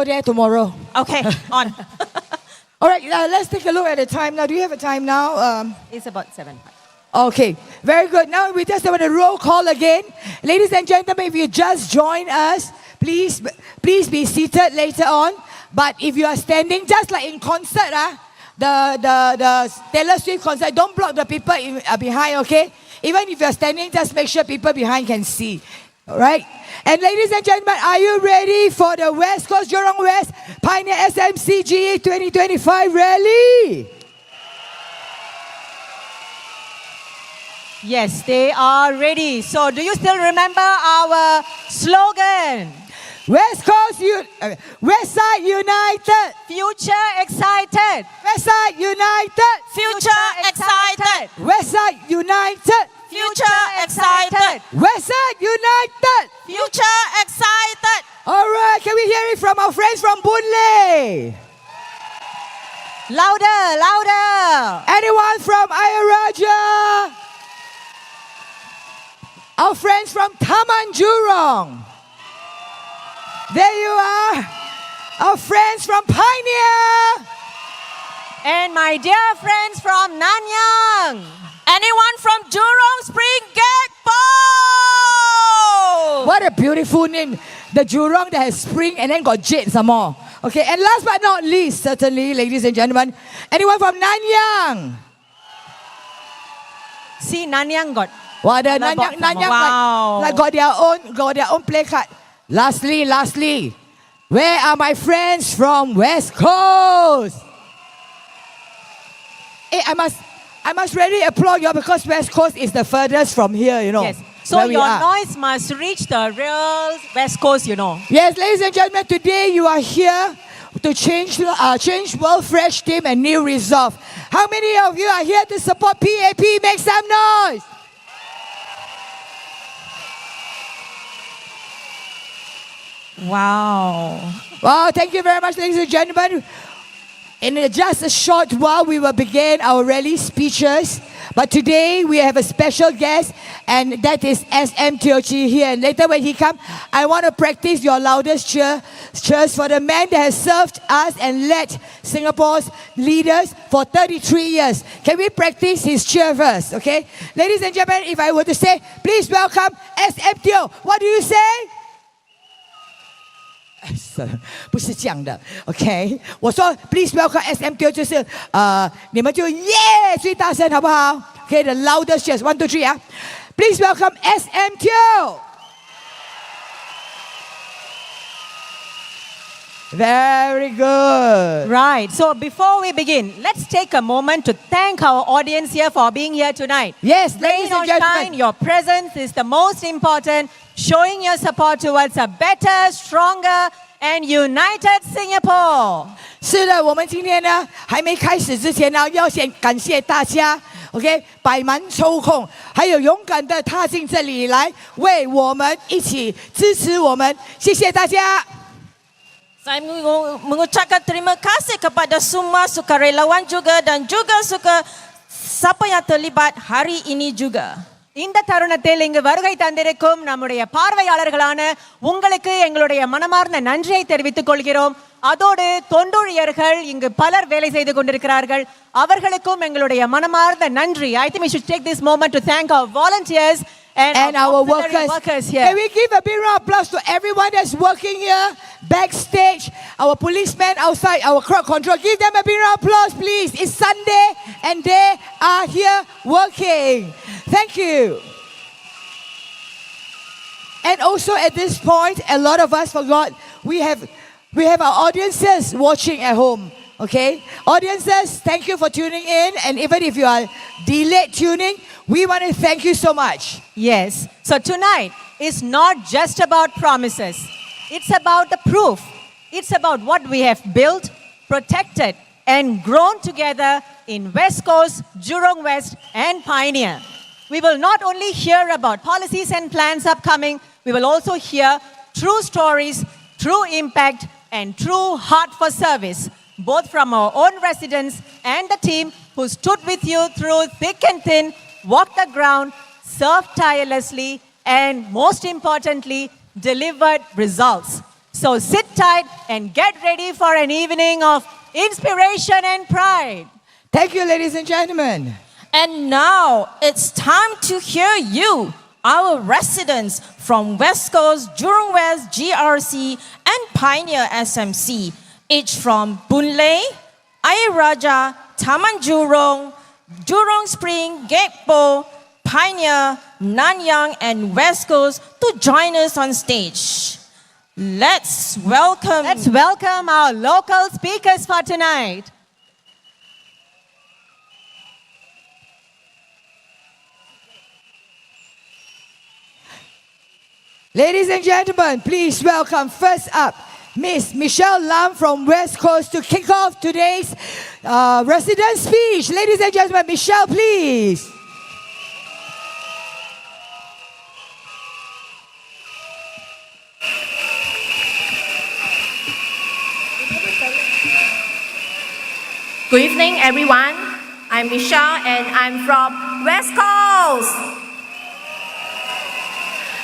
there tomorrow. Okay, on. All right, let's take a look at the time now. Do you have a time now? It's about 7. Okay, very good. Now we just want a roll call again. Ladies and gentlemen, if you just join us, please be seated later on. But if you are standing, just like in concert, the Taylor Swift concert, don't block the people behind, okay? Even if you're standing, just make sure people behind can see. All right? And ladies and gentlemen, are you ready for the West Coast Jurong West Pioneer SMC GE2025 rally? Yes, they are ready. So do you still remember our slogan? West Side United. Future excited. West Side United. Future excited. West Side United. Future excited. West Side United. Future excited. All right, can we hear it from our friends from Boon Lay? Louder, louder. Anyone from Ayaraja? Our friends from Taman Jurong. There you are. Our friends from Pioneer. And my dear friends from Nanyang. Anyone from Jurong Spring Gate? What a beautiful name. The Jurong that has spring and then got jade some more. Okay, and last but not least, certainly, ladies and gentlemen, anyone from Nanyang? See, Nanyang got. Wow, the Nanyang wow. like got their own play card. Lastly, where are my friends from West Coast? Hey, I must really applaud you because West Coast is the furthest from here, you know. Yes. So your noise must reach the real West Coast, you know. Yes, ladies and gentlemen, today you are here to change World Fresh Team and New Resolve. How many of you are here to support PAP? Make some noise. Wow. Wow, thank you very much, ladies and gentlemen. In just a short while, we will begin our rally speeches. But today, we have a special guest, and that is SM Tiochi here. And later when he comes, I want to practice your loudest cheers for the man that has served us and led Singapore's leaders for 33 years. Can we practice his cheer first, okay? Ladies and gentlemen, if I were to say, please welcome SM Tio. What do you say? 不是这样的 ，OK？ 我说 Please welcome SM2 就是你们就耶最大声好不好 ？OK，the loudest cheers 1 2 3啊 ！Please welcome SM2. Very good. Right. So before we begin, let's take a moment to thank our audience here for being here tonight. Yes, rain ladies or and gentlemen. shine, your presence is the most important. Showing your support towards a better, stronger, and united Singapore. 是的，我们今天呢还没开始之前呢，要先感谢大家 ，OK， 百忙抽空，还有勇敢的踏进这里来，为我们一起支持我们，谢谢大家。 Saya mengucapkan terima kasih kepada semua sukarelawan juga dan juga siapa yang terlibat hari ini juga. இந்த தருணத்தில் இங்கு வருகை தந்திருக்கும் நம்முடைய பார்வையாளர்களான உங்களுக்கு எங்களுடைய மனமார்ந்த நன்றியை தெரிவித்துக் கொள்கிறோம். அதோடு தொண்டூழியர்கள் இங்கு பலர் வேலை செய்து கொண்டிருக்கிறார்கள். அவர்களுக்கும் எங்களுடைய மனமார்ந்த நன்றி. I think we should take this moment to thank our volunteers and our workers here. Can we give a big round of applause to everyone that's working here, backstage, our policemen outside, our crowd control. Give them a big round of applause, please. It's Sunday and they are here working. Thank you. And also at this point, a lot of us forgot, we have our audiences watching at home. Okay? Audiences, thank you for tuning in. And even if you are delayed tuning, we want to thank you so much. Yes. So tonight is not just about promises. It's about the proof. It's about what we have built, protected, and grown together in West Coast, Jurong West, and Pioneer. We will not only hear about policies and plans upcoming, we will also hear true stories, true impact, and true heart for service, both from our own residents and the team who stood with you through thick and thin, walked the ground, served tirelessly, and most importantly, delivered results. So sit tight and get ready for an evening of inspiration and pride. Thank you, ladies and gentlemen. And now it's time to hear you, our residents from West Coast, Jurong West, GRC, and Pioneer SMC, each from Boon Lay, Ayer Rajah, Taman Jurong, Jurong Spring, Gekpo, Pioneer, Nanyang, and West Coast to join us on stage. Let's welcome our local speakers for tonight. Ladies and gentlemen, please welcome first up Miss Michelle Lam from West Coast to kick off today's resident speech. Ladies and gentlemen, Michelle, please. Good evening, everyone. I'm Michelle and I'm from West Coast.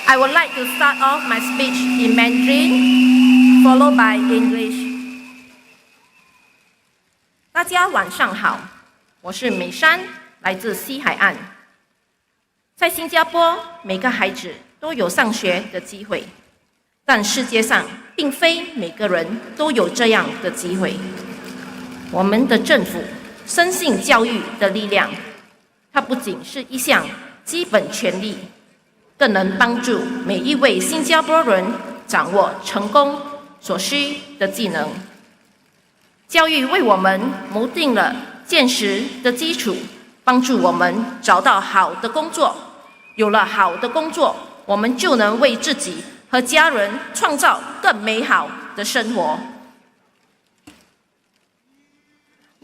I would like to start off my speech in Mandarin, followed by English. 大家晚上好，我是美珊，来自西海岸。在新加坡，每个孩子都有上学的机会，但世界上并非每个人都有这样的机会。我们的政府深信教育的力量，它不仅是一项基本权利，更能帮助每一位新加坡人掌握成功所需的技能。教育为我们谋定了坚实的基础，帮助我们找到好的工作。有了好的工作，我们就能为自己和家人创造更美好的生活。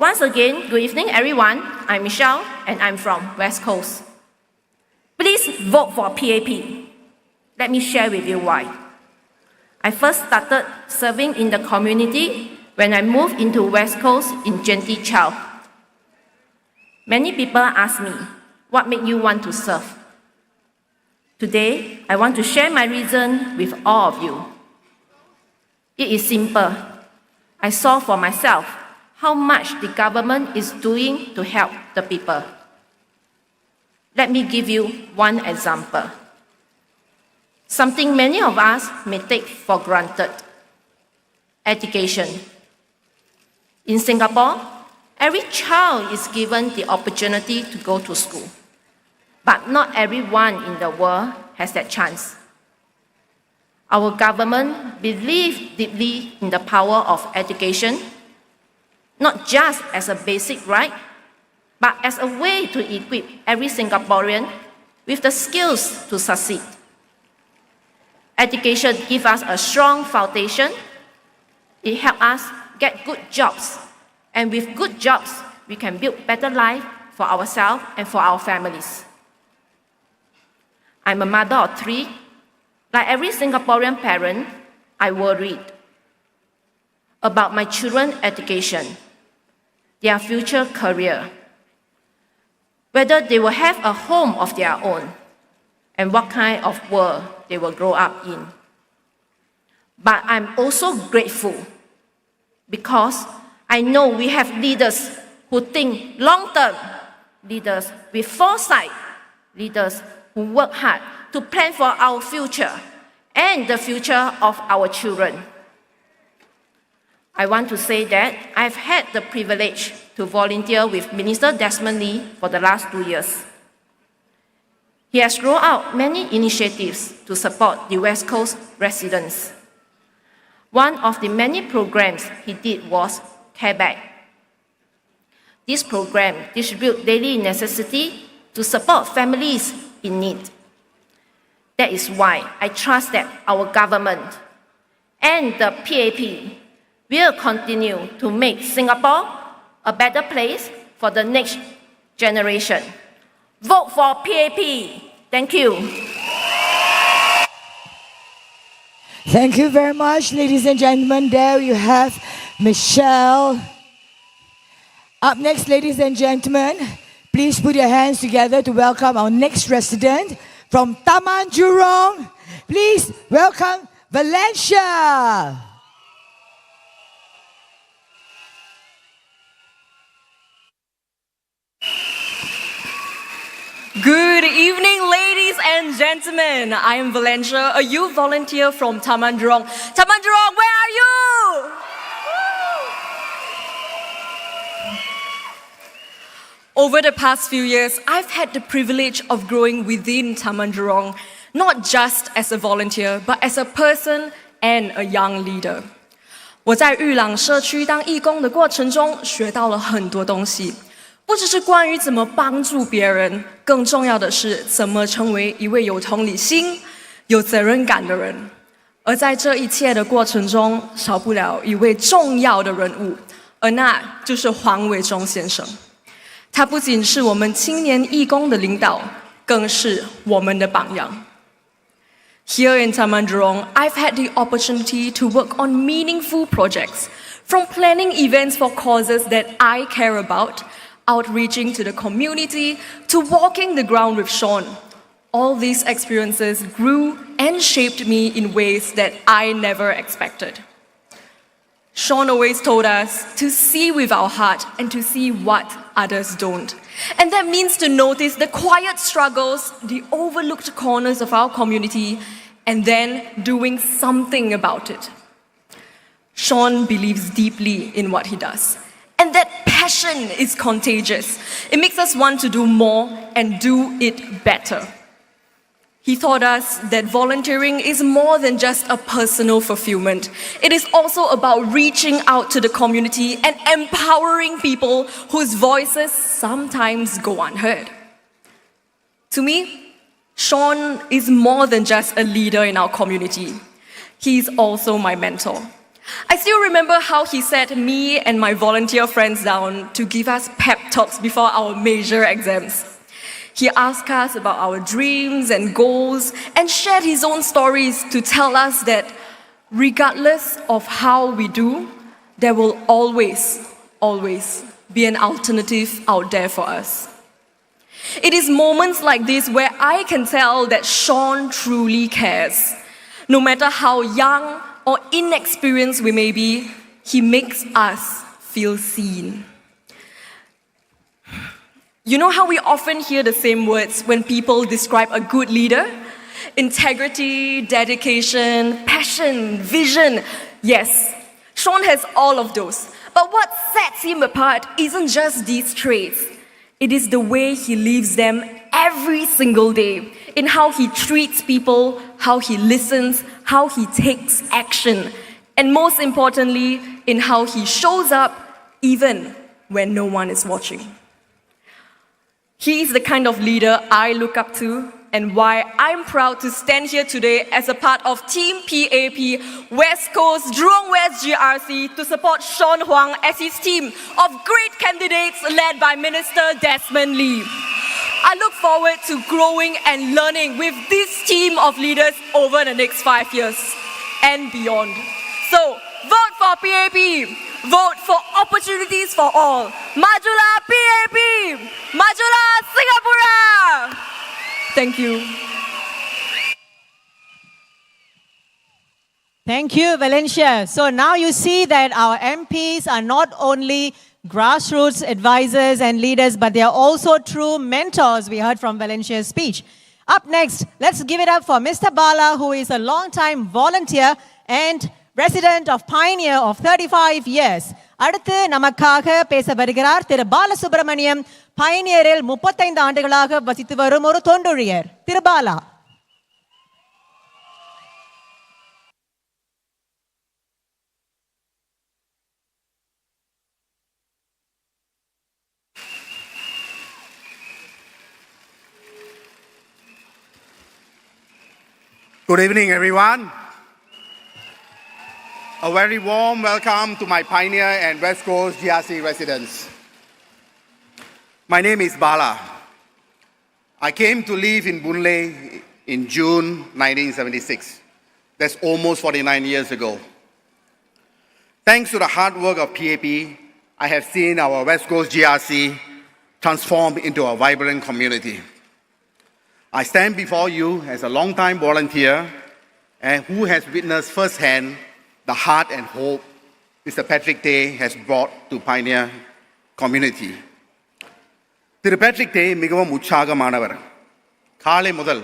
Once again, good evening, everyone. I'm Michelle, and I'm from West Coast. Please vote for PAP. Let me share with you why. I first started serving in the community when I moved into West Coast in 2012. Many people ask me, what made you want to serve? Today, I want to share my reason with all of you. It is simple. I saw for myself how much the government is doing to help the people. Let me give you one example. Something many of us may take for granted. Education. In Singapore, every child is given the opportunity to go to school. But not everyone in the world has that chance. Our government believes deeply in the power of education, not just as a basic right, but as a way to equip every Singaporean with the skills to succeed. Education gives us a strong foundation. It helps us get good jobs. And with good jobs, we can build better life for ourselves and for our families. I'm a mother of 3. Like every Singaporean parent, I worried about my children's education, their future career, whether they will have a home of their own, and what kind of world they will grow up in. But I'm also grateful because I know we have leaders who think long-term, leaders with foresight, leaders who work hard to plan for our future and the future of our children. I want to say that I've had the privilege to volunteer with Minister Desmond Lee for the last 2 years. He has rolled out many initiatives to support the West Coast residents. One of the many programs he did was Care Bag. This program distributes daily necessities to support families in need. That is why I trust that our government and the PAP will continue to make Singapore a better place for the next generation. Vote for PAP. Thank you. Thank you very much, ladies and gentlemen. There you have Michelle. Up next, ladies and gentlemen, please put your hands together to welcome our next resident from Taman Jurong. Please welcome Valencia. Good evening, ladies and gentlemen. I am Valencia, a youth volunteer from Taman Jurong. Taman Jurong, where are you? Over the past few years, I've had the privilege of growing within Taman Jurong, not just as a volunteer, but as a person and a young leader. 我在玉朗社区当义工的过程中，学到了很多东西。不只是关于怎么帮助别人，更重要的是怎么成为一位有同理心、有责任感的人。而在这一切的过程中，少不了一位重要的人物，而那就是黄伟忠先生。他不仅是我们青年义工的领导，更是我们的榜样。Here in Taman Jurong, I've had the opportunity to work on meaningful projects, from planning events for causes that I care about, outreaching to the community, to walking the ground with Sean. All these experiences grew and shaped me in ways that I never expected. Sean always told us to see with our heart and to see what others don't. And that means to notice the quiet struggles, the overlooked corners of our community, and then doing something about it. Sean believes deeply in what he does. And that passion is contagious. It makes us want to do more and do it better. He taught us that volunteering is more than just a personal fulfillment. It is also about reaching out to the community and empowering people whose voices sometimes go unheard. To me, Sean is more than just a leader in our community. He's also my mentor. I still remember how he sat me and my volunteer friends down to give us pep talks before our major exams. He asked us about our dreams and goals and shared his own stories to tell us that regardless of how we do, there will always be an alternative out there for us. It is moments like this where I can tell that Sean truly cares. No matter how young or inexperienced we may be, he makes us feel seen. You know how we often hear the same words when people describe a good leader? Integrity, dedication, passion, vision. Yes, Sean has all of those. But what sets him apart isn't just these traits. It is the way he lives them every single day, in how he treats people, how he listens, how he takes action, and most importantly, in how he shows up even when no one is watching. He is the kind of leader I look up to and why I'm proud to stand here today as a part of Team PAP West Coast Jurong West GRC to support Sean Huang as his team of great candidates led by Minister Desmond Lee. I look forward to growing and learning with this team of leaders over the next 5 years and beyond. So, vote for PAP! Vote for opportunities for all. Majulah PAP! Majulah Singapura! Thank you. Thank you, Valencia. So now you see that our MPs are not only grassroots advisors and leaders, but they are also true mentors, we heard from Valencia's speech. Up next, let's give it up for Mr. Bala, who is a long-time volunteer and resident of Pioneer of 35 years. அடுத்து நமக்காக பேச வருகிறார் திரு பாலசுப்ரமணியம். பயனியரில் 35 ஆண்டுகளாக வசித்து வரும் ஒரு தொண்டொழியர். திரு Bala. Good evening, everyone. A very warm welcome to my Pioneer and West Coast GRC residents. My name is Bala. I came to live in Boon Lay in June 1976. That's almost 49 years ago. Thanks to the hard work of PAP, I have seen our West Coast GRC transform into a vibrant community. I stand before you as a long-time volunteer and who has witnessed firsthand the heart and hope Mr. Patrick Tay has brought to Pioneer community. திரு Patrick Day மிகவும் உற்சாகமானவர். காலை முதல்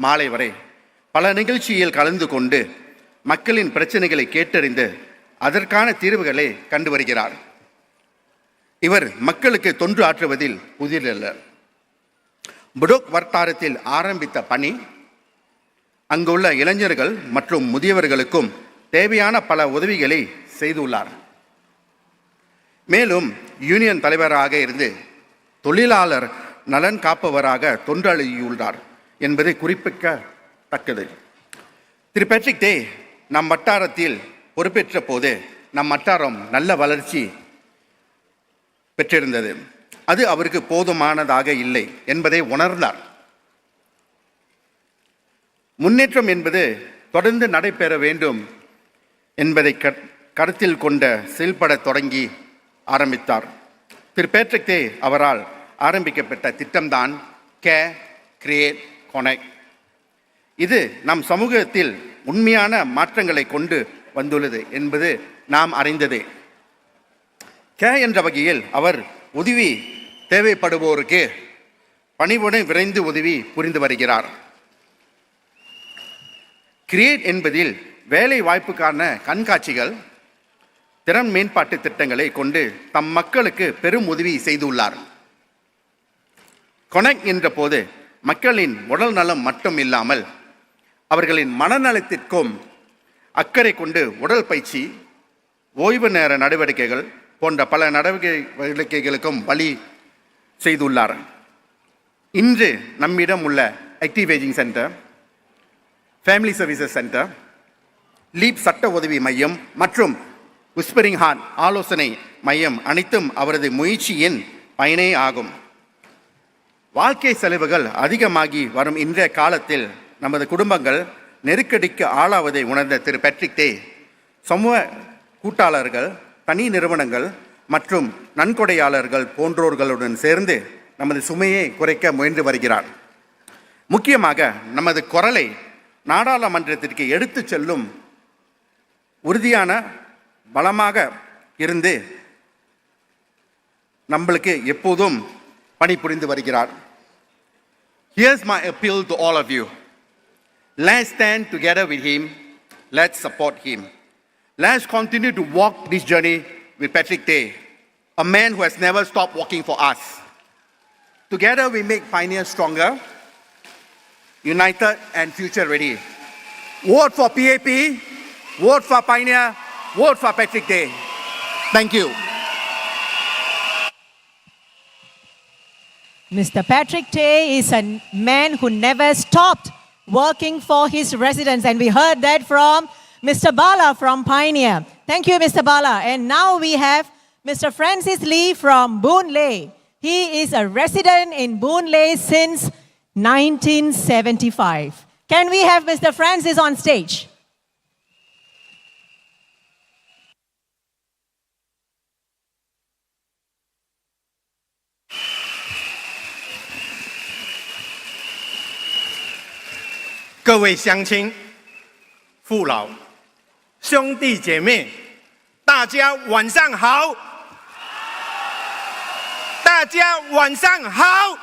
மாலை வரை பல நிகழ்ச்சியில் கலந்து கொண்டு மக்களின் பிரச்சனைகளை கேட்டறிந்து அதற்கான தீர்வுகளை கண்டு வருகிறார். இவர் மக்களுக்கு தொண்டு ஆற்றுவதில் புதியதல்ல. புடோக் வட்டாரத்தில் ஆரம்பித்த பணி அங்குள்ள இளைஞர்கள் மற்றும் முதியவர்களுக்கும் தேவையான பல உதவிகளை செய்துள்ளார். மேலும் யூனியன் தலைவராக இருந்து தொழிலாளர் நலன் காப்பவராக தொண்டளியுள்ளார் என்பது குறிப்பிடத்தக்கது. திரு பேட்ரிக் டே நம் வட்டாரத்தில் பொறுப்பேற்ற போது நம் வட்டாரம் நல்ல வளர்ச்சி பெற்றிருந்தது. அது அவருக்கு போதுமானதாக இல்லை என்பதை உணர்ந்தார். முன்னேற்றம் என்பது தொடர்ந்து நடைபெற வேண்டும் என்பதை கருத்தில் கொண்ட செயல்பட தொடங்கி ஆரம்பித்தார். திரு பேட்ரிக் டே அவரால் ஆரம்பிக்கப்பட்ட திட்டம்தான் கிரியேட் கனெக்ட். இது நம் சமூகத்தில் உண்மையான மாற்றங்களை கொண்டு வந்துள்ளது என்பது நாம் அறிந்ததே. என்ற வகையில் அவர் உதவி தேவைப்படுவோருக்கு பணிவுடன் விரைந்து உதவி புரிந்து வருகிறார். கிரியேட் என்பதில் வேலை வாய்ப்புக்கான கண்காட்சிகள், திறன் மேம்பாட்டு திட்டங்களை கொண்டு தம் மக்களுக்கு பெரும் உதவி செய்துள்ளார். கனெக்ட் என்ற போது மக்களின் உடல் நலம் மட்டும் இல்லாமல் அவர்களின் மனநலத்திற்கும் அக்கறை கொண்டு உடல் பயிற்சி, ஓய்வு நேர நடவடிக்கைகள் போன்ற பல நடவடிக்கைகளுக்கும் வழி செய்துள்ளார். இன்று நம்மிடம் உள்ள active ageing centre, family services centre, leap சட்ட உதவி மையம் மற்றும் விஸ்பரிங் ஹார்ட் ஆலோசனை மையம் அனைத்தும் அவரது முயற்சியின் பயனே ஆகும். வாழ்க்கை செலவுகள் அதிகமாகி வரும் இன்றைய காலத்தில் நமது குடும்பங்கள் நெருக்கடிக்கு ஆளாவதை உணர்ந்த திரு பேட்ரிக் டே சமூக கூட்டாளர்கள், தனி நிறுவனங்கள் மற்றும் நன்கொடையாளர்கள் போன்றோர்களுடன் சேர்ந்து நமது சுமையை குறைக்க முயன்று வருகிறார். முக்கியமாக நமது குரலை நாடாளுமன்றத்திற்கு எடுத்து செல்லும் உறுதியான பலமாக இருந்து நம்மளுக்கு எப்போதும் பணிபுரிந்து வருகிறார். Here's my appeal to all of you. Let's stand together with him. Let's support him. Let's continue to walk this journey with Patrick Tay, a man who has never stopped walking for us. Together we make Pioneer stronger, united and future ready. Vote for PAP, vote for Pioneer, vote for Patrick Tay. Thank you. Mr. Patrick Tay is a man who never stopped working for his residents, and we heard that from Mr. Bala from Pioneer. Thank you, Mr. Bala. And now we have Mr. Francis Lee from Boon Lay. He is a resident in Boon Lay since 1975. Can we have Mr. Francis on stage?各位乡亲、父老、兄弟姐妹，大家晚上好！大家晚上好！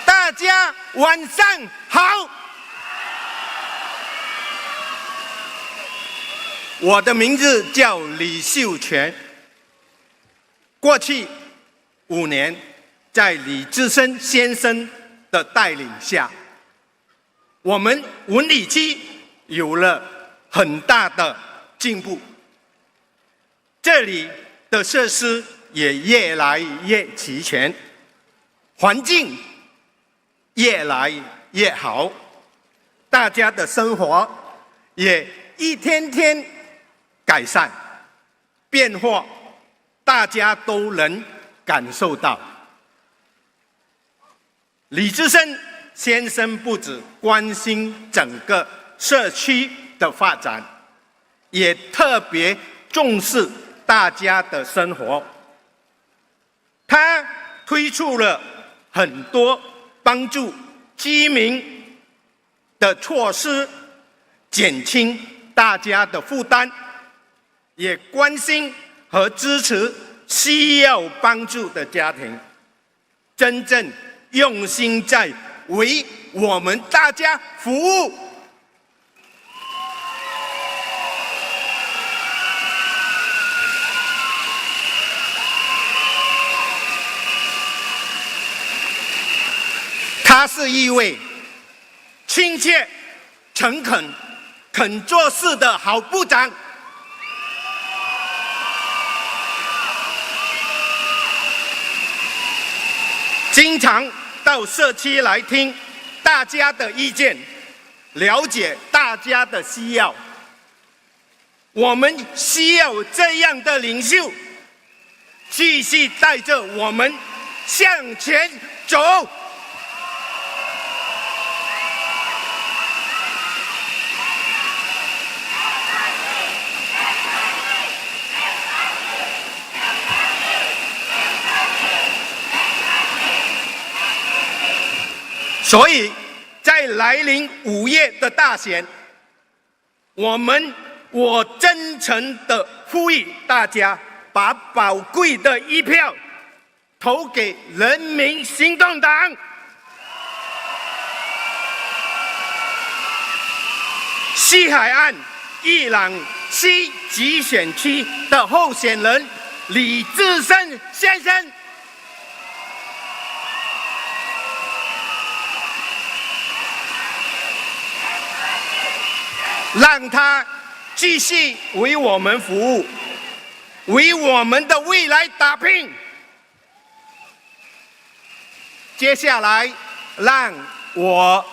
大家晚上好！我的名字叫李秀全。过去5年，在李志深先生的带领下，我们文理区有了很大的进步，这里的设施也越来越齐全，环境越来越好，大家的生活也一天天改善，变化大家都能感受到。李志深先生不只关心整个社区的发展，也特别重视大家的生活。他推出了很多帮助居民的措施，减轻大家的负担，也关心和支持需要帮助的家庭，真正用心在为我们大家服务。他是一位亲切、诚恳、肯做事的好部长。经常到社区来听大家的意见，了解大家的需要。我们需要这样的领袖，继续带着我们向前走。所以在来临5月的大选，我真诚地呼吁大家，把宝贵的一票投给人民行动党。西海岸伊朗西集选区的候选人李志深先生，让他继续为我们服务，为我们的未来打拼。接下来，让我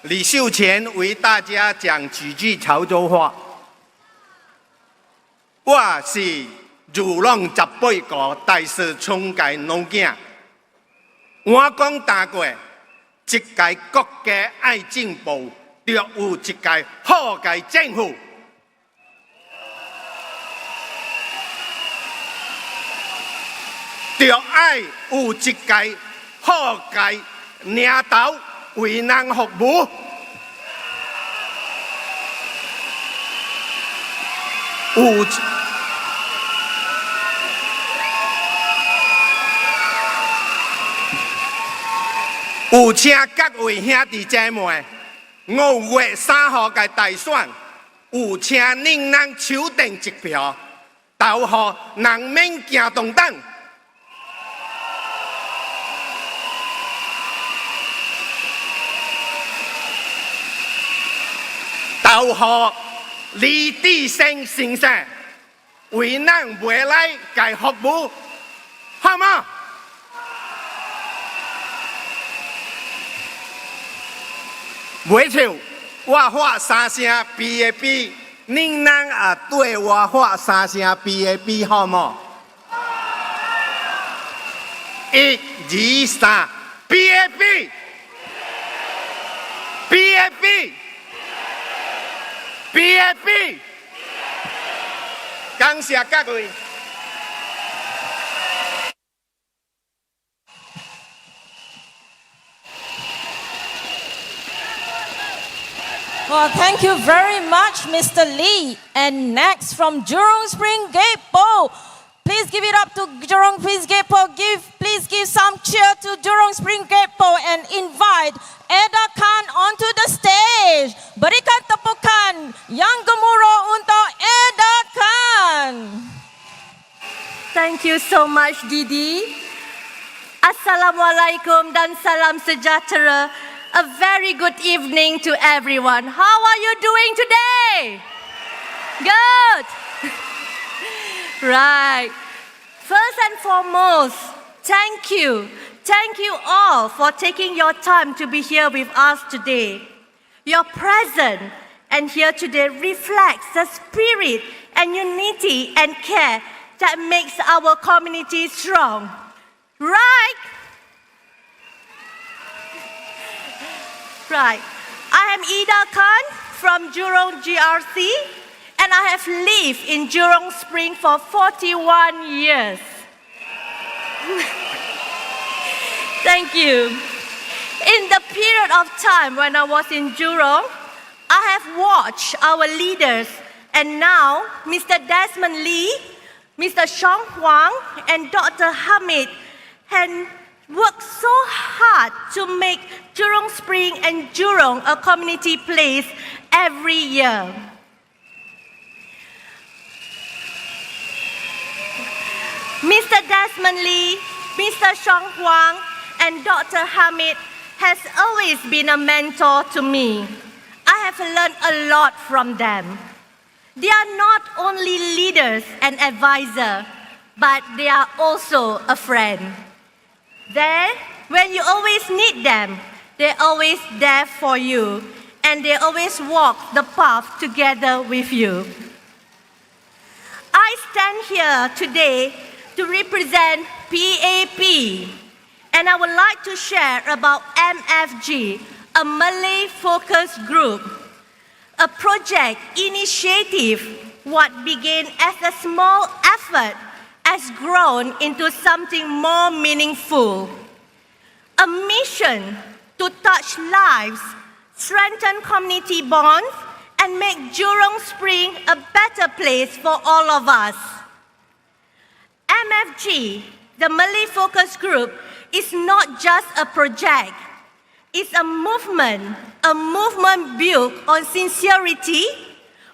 李秀全为大家讲几句潮州话。我是如浪18个大师冲界老囝，我讲大过，一届国家爱进步。要有一届好嘅政府，要爱有一届好嘅领导为人服务。有请各位兄弟姐妹。5月3號嘅大選，有請恁人手定一票，投予人民行動黨。投予李志深先生，為咱未來嘅服務，好嗎？袂笑，我發3聲 PAP， 恁人也對我發3聲 PAP 好冇？1、2、3 PAP PAP PAP， 感謝各位。Well, thank you very much, Mr. Lee. And next from Jurong Spring Gate-po, please give it up to Jurong Spring Gate-po. Please give some cheer to Jurong Spring Gate-po and invite Eda Khan onto the stage. Berikan tepukan yang gemuruh untuk Eda Khan. Thank you so much, Didi. Assalamualaikum dan salam sejahtera. A very good evening to everyone. How are you doing today? Good. Right. First and foremost, thank you. Thank you all for taking your time to be here with us today. Your presence and here today reflects the spirit and unity and care that makes our community strong. Right? Right. I am Eda Khan from Jurong GRC, and I have lived in Jurong Spring for 41 years. Thank you. In the period of time when I was in Jurong, I have watched our leaders, and now Mr. Desmond Lee, Mr. Shong Huang, and Dr. Hamid have worked so hard to make Jurong Spring and Jurong a community place every year. Mr. Desmond Lee, Mr. Shong Huang, and Dr. Hamid has always been a mentor to me. I have learned a lot from them. They are not only leaders and advisors, but they are also a friend. There, when you always need them, they're always there for you, and they always walk the path together with you. I stand here today to represent PAP, and I would like to share about MFG, a Malay focus group, a project initiative what began as a small effort has grown into something more meaningful. A mission to touch lives, strengthen community bonds, and make Jurong Spring a better place for all of us. MFG, the Malay Focus Group, is not just a project. It's a movement built on sincerity,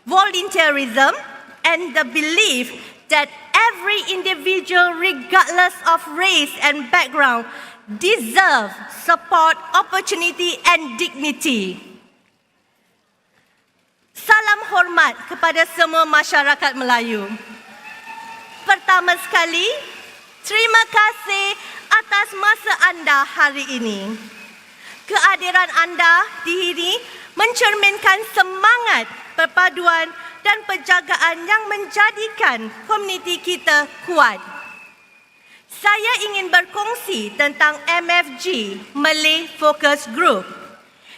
volunteerism, and the belief that every individual, regardless of race and background, deserves support, opportunity, and dignity. Salam hormat kepada semua masyarakat Melayu. Pertama sekali, terima kasih atas masa anda hari ini. Kehadiran anda di sini mencerminkan semangat perpaduan dan penjagaan yang menjadikan komuniti kita kuat. Saya ingin berkongsi tentang MFG, Malay Focus Group,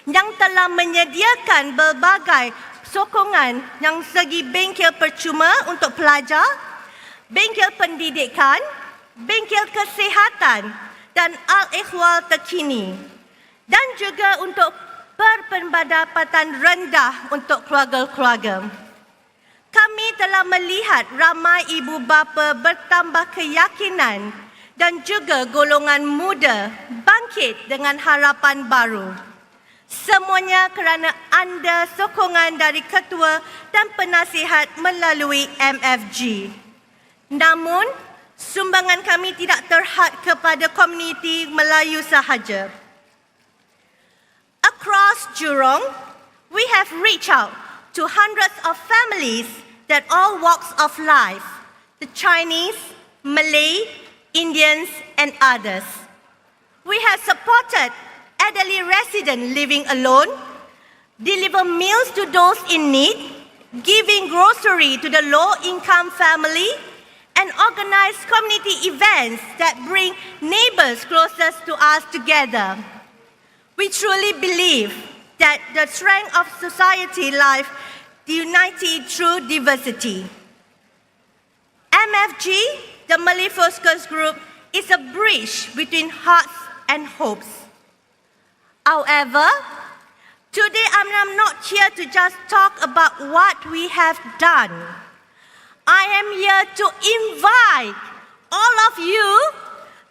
yang telah menyediakan berbagai sokongan yang segi bengkel percuma untuk pelajar, bengkel pendidikan, bengkel kesihatan, dan al-ikhwal terkini, dan juga untuk berpendapatan rendah untuk keluarga-keluarga. Kami telah melihat ramai ibu bapa bertambah keyakinan dan juga golongan muda bangkit dengan harapan baru. Semuanya kerana anda sokongan dari ketua dan penasihat melalui MFG. Namun, sumbangan kami tidak terhad kepada komuniti Melayu sahaja. Across Jurong, we have reached out to hundreds of families that all walks of life, the Chinese, Malay, Indians, and others. We have supported elderly residents living alone, deliver meals to those in need, giving grocery to the low-income family, and organize community events that bring neighbors closest to us together. We truly believe that the strength of society lies united through diversity. MFG, the Malay Focus Group, is a bridge between hearts and hopes. However, today I'm not here to just talk about what we have done. I am here to invite all of you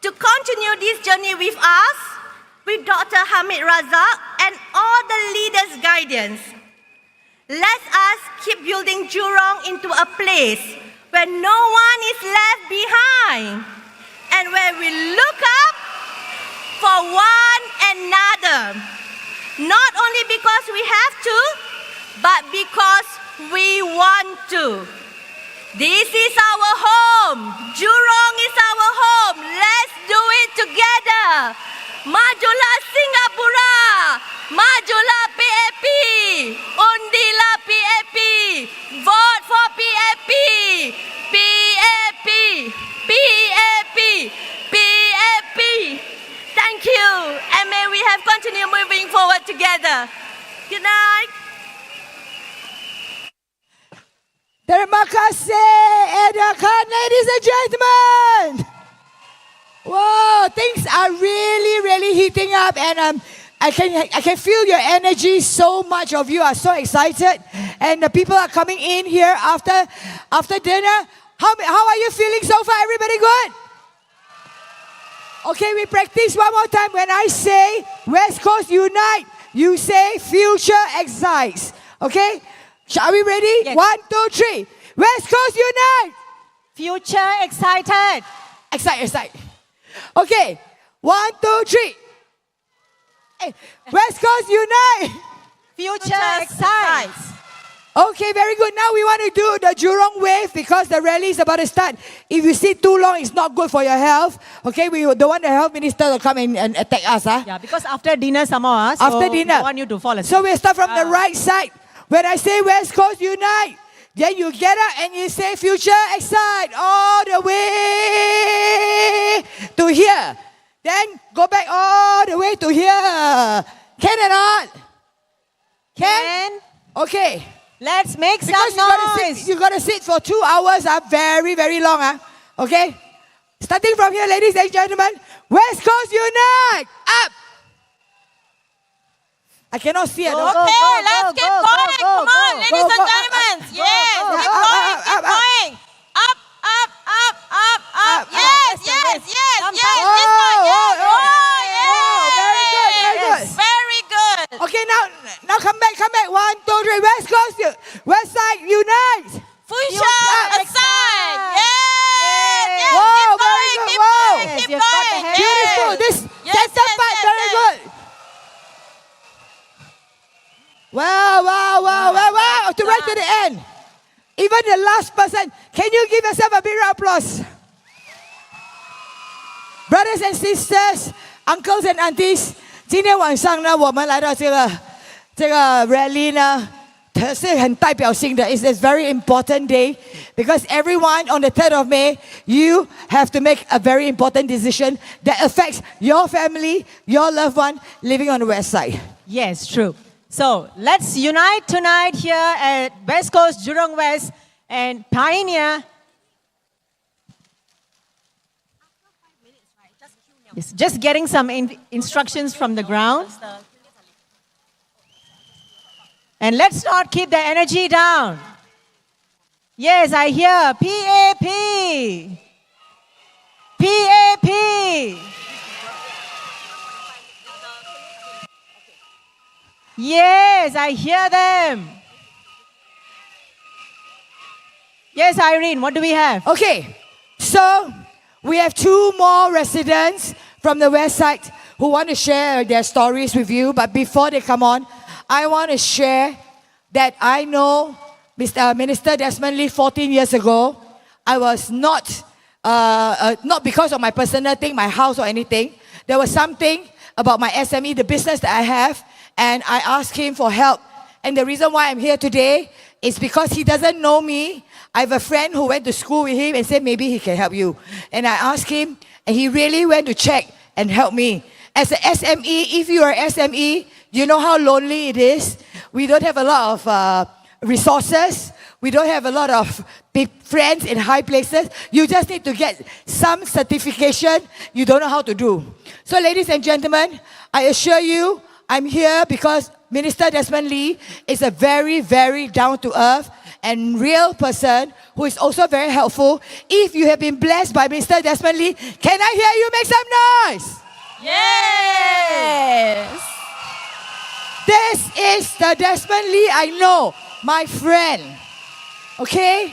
to continue this journey with us, with Dr. Hamid Razak and all the leaders' guidance. Let us keep building Jurong into a place where no one is left behind and where we look up for one another. Not only because we have to, but because we want to. This is our home. Jurong is our home. Let's do it together. Majulah Singapura. Majulah PAP. Undilah PAP. Vote for PAP. PAP. PAP. PAP. Thank you. And may we have continued moving forward together. Good night. Terima kasih, Edakan, ladies and gentlemen. Wow, things are really heating up, and I can feel your energy. So much of you are so excited, and the people are coming in here after dinner. How are you feeling so far? Everybody good? Okay, we practice one more time. When I say West Coast Unite, you say Future Excites. Okay? Are we ready? Yes. 1, 2, 3. West Coast Unite. Future excited. Excite. Okay. 1, 2, 3. Hey, West Coast Unite. Future excites. Okay, very good. Now we want to do the Jurong wave because the rally is about to start. If you sit too long, it's not good for your health. Okay, we don't want the health minister to come in and attack us. Yeah, because after dinner, some of us. After dinner. We want you to fall asleep. So we'll start from the right side. When I say West Coast Unite, then you get up and you say Future Excite all the way to here. Then go back all the way to here. Can or not? Can? Okay. Let's make some Because noise. you gotta sit for 2 hours, very, very long. Okay? Starting from here, ladies and gentlemen, West Coast Unite! Up! I cannot see it. Okay, let's get going. Come on, ladies and gentlemen. Yes, keep going, keep going. Up. Yes. Oh, This one, yes. very good. Very good. Okay, now come back. 1, 2, 3. West side unite. Future aside. Yes. Whoa, Keep very good. going. Whoa. Beautiful. This center part, very good. Wow. To right to the end. Even the last person. Can you give yourself a big round of applause? Brothers and sisters, uncles and aunties, 今天晚上呢，我们来到这个 rally 呢，是很代表性的。It's a very important day because everyone on the 3rd of May, you have to make a very important decision that affects your family, your loved one living on the west side. Yes, true. So let's unite tonight here at West Coast, Jurong West, and Pioneer. Yes, just getting some instructions from the ground. And let's not keep the energy down. Yes, I hear PAP. PAP. Yes, I hear them. Yes, Irene, what do we have? Okay, so we have 2 more residents from the west side who want to share their stories with you. But before they come on, I want to share that I know Mr. Minister Desmond Lee 14 years ago. I was not because of my personal thing, my house or anything. There was something about my SME, the business that I have, and I asked him for help. And the reason why I'm here today is because he doesn't know me. I have a friend who went to school with him and said maybe he can help you. And I asked him, and he really went to check and help me. As an SME, if you are SME, you know how lonely it is. We don't have a lot of resources. We don't have a lot of big friends in high places. You just need to get some certification you don't know how to do. So ladies and gentlemen, I assure you, I'm here because Minister Desmond Lee is a very, very down-to-earth and real person who is also very helpful. If you have been blessed by Minister Desmond Lee, can I hear you make some noise? Yes. This is the Desmond Lee I know, my friend. Okay?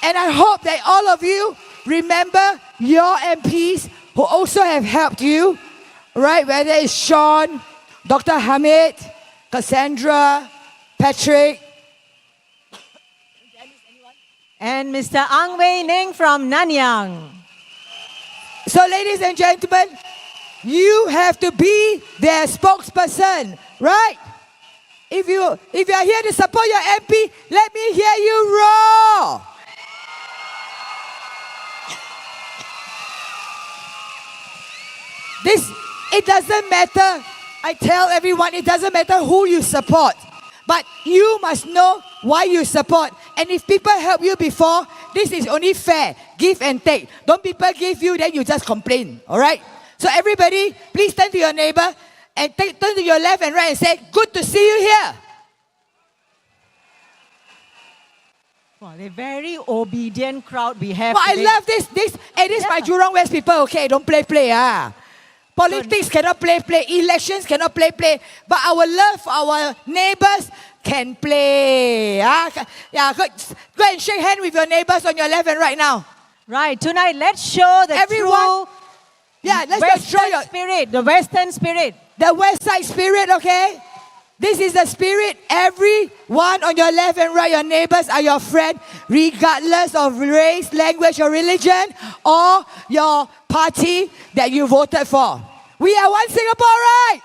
And I hope that all of you remember your MPs who also have helped you, right? Whether it's Sean, Dr. Hamid, Cassandra, Patrick, And Mr. Ang Wei Ning from Nanyang. So ladies and gentlemen, you have to be their spokesperson, right? If you are here to support your MP, let me hear you roar. It doesn't matter. I tell everyone, it doesn't matter who you support. But you must know why you support. And if people help you before, this is only fair. Give and take. Don't people give you, then you just complain. All right? So everybody, please turn to your neighbor and turn to your left and right and say, good to see you here. Wow, they're very obedient crowd we have Well, I today. love this. This is my Jurong West people, okay? Don't play. Politics cannot play. Elections cannot play. But our love for our neighbors can play. Yeah, go and shake hands with your neighbors on your left and right now. Right, tonight let's show the Everyone, true let's show Western spirit, the Western spirit. the West Side spirit, okay? This is the spirit. Everyone on your left and right, your neighbors are your friend, regardless of race, language, or religion, or your party that you voted for. We are one Singapore, right?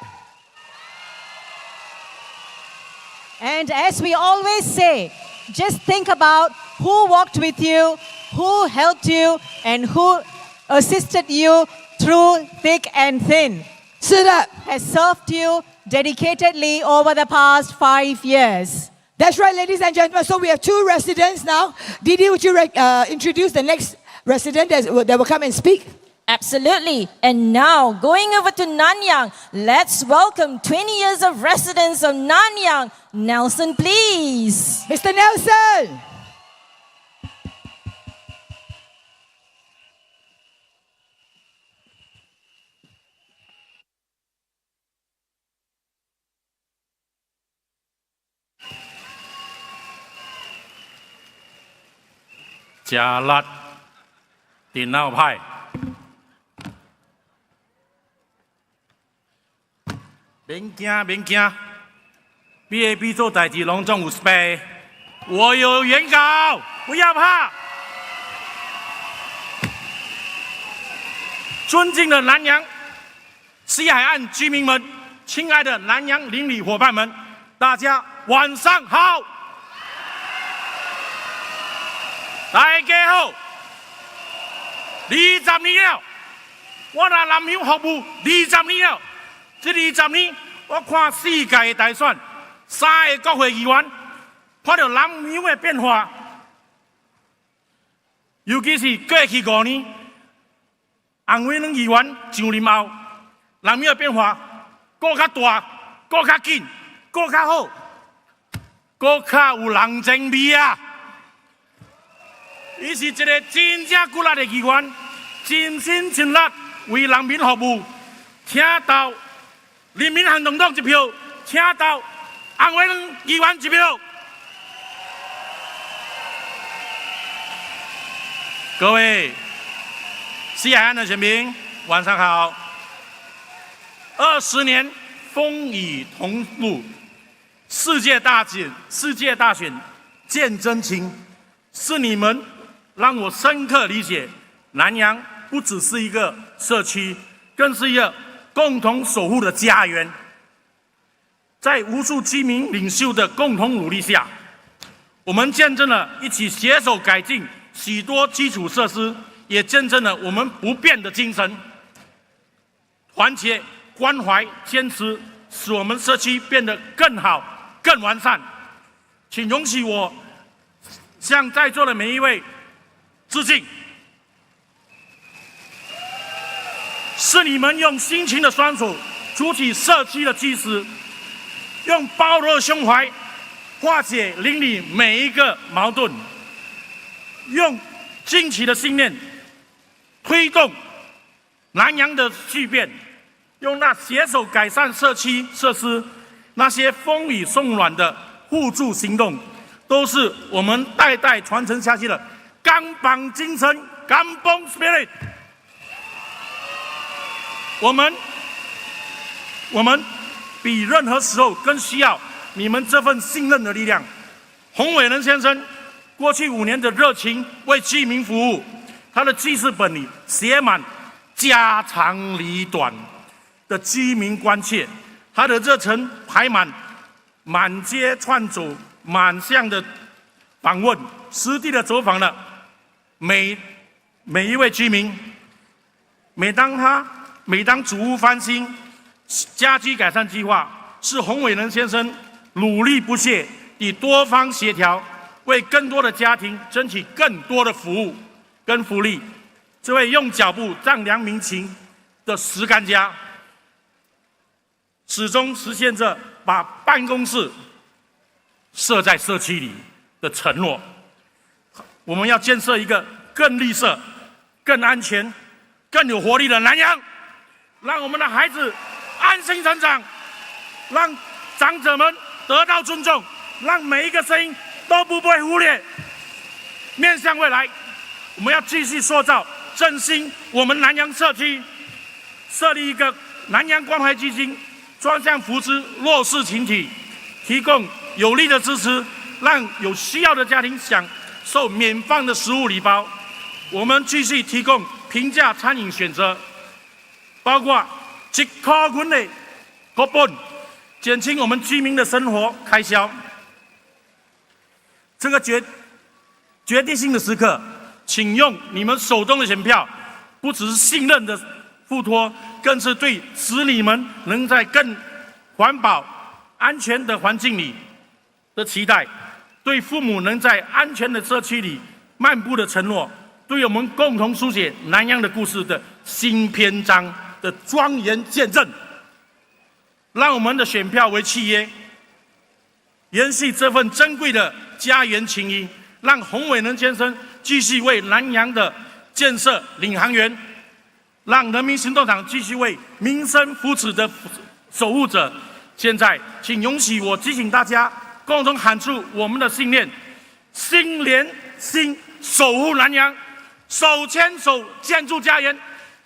And as we always say, just think about who walked with you, who helped you, and who assisted you through thick and thin, Sit up. has served you dedicatedly over the past 5 years. That's right, ladies and gentlemen. So we have 2 residents now. Didi, would you introduce the next resident that will come and speak? Absolutely. And now, going over to Nanyang, let's welcome 20 years of residence of Nanyang. Nelson, please. Mr. Nelson.加辣电脑派，免惊，PAP 做代志拢总有 spare， 我有原稿，不要怕。尊敬的南洋西海岸居民们，亲爱的南洋邻里伙伴们，大家晚上好。大家好，20年了，我来南洋服务20年了。这20年，我看世界的大选，3个国会议员，看到南洋的变化，尤其是过去5年，洪伟两议员上任后，南洋的变化更较大、更较紧、更较好、更较有人情味啊！伊是一个真正骨力的议员，尽心尽力为人民服务。请到人民行动党一票，请到洪伟两议员一票。各位西海岸的选民，晚上好。20年风雨同路，世界大选见真情，是你们让我深刻理解，南洋不只是一个社区，更是一个共同守护的家园。在无数居民领袖的共同努力下，我们见证了一起携手改进许多基础设施，也见证了我们不变的精神，团结、关怀、坚持，使我们社区变得更好、更完善。请容许我向在座的每一位致敬，是你们用辛勤的双手筑起社区的基石，用包容的胸怀化解邻里每一个矛盾，用惊奇的信念推动南洋的巨变，用那携手改善社区设施、那些风雨送暖的互助行动，都是我们代代传承下去的钢棒精神 ，Kampung Spirit。我们比任何时候更需要你们这份信任的力量。洪伟仁先生过去5年的热情为居民服务，他的记事本里写满家长里短的居民关切，他的热忱排满满街串走、满巷的访问，实地的走访了每一位居民。每当主屋翻新、家居改善计划，是洪伟仁先生努力不懈地多方协调，为更多的家庭争取更多的服务跟福利。这位用脚步丈量民情的实干家，始终实现着把办公室设在社区里的承诺。我们要建设一个更绿色、更安全、更有活力的南洋，让我们的孩子安心成长，让长者们得到尊重，让每一个声音都不被忽略。面向未来，我们要继续塑造、振兴我们南洋社区，设立一个南洋关怀基金，专项扶持弱势群体，提供有力的支持，让有需要的家庭享受免费的食物礼包。我们继续提供平价餐饮选择，包括1块钱的国本，减轻我们居民的生活开销。这个决定性的时刻，请用你们手中的选票，不只是信任的付托，更是对子女们能在更环保、安全的环境里的期待，对父母能在安全的社区里漫步的承诺，对我们共同书写南洋的故事的新篇章的庄严见证。让我们的选票为契约，延续这份珍贵的家园情谊，让洪伟能先生继续为南洋的建设领航员，让人民行动党继续为民生福祉的守护者。现在，请允许我提醒大家，共同喊出我们的信念：心连心，守护南洋；手牵手，建筑家园；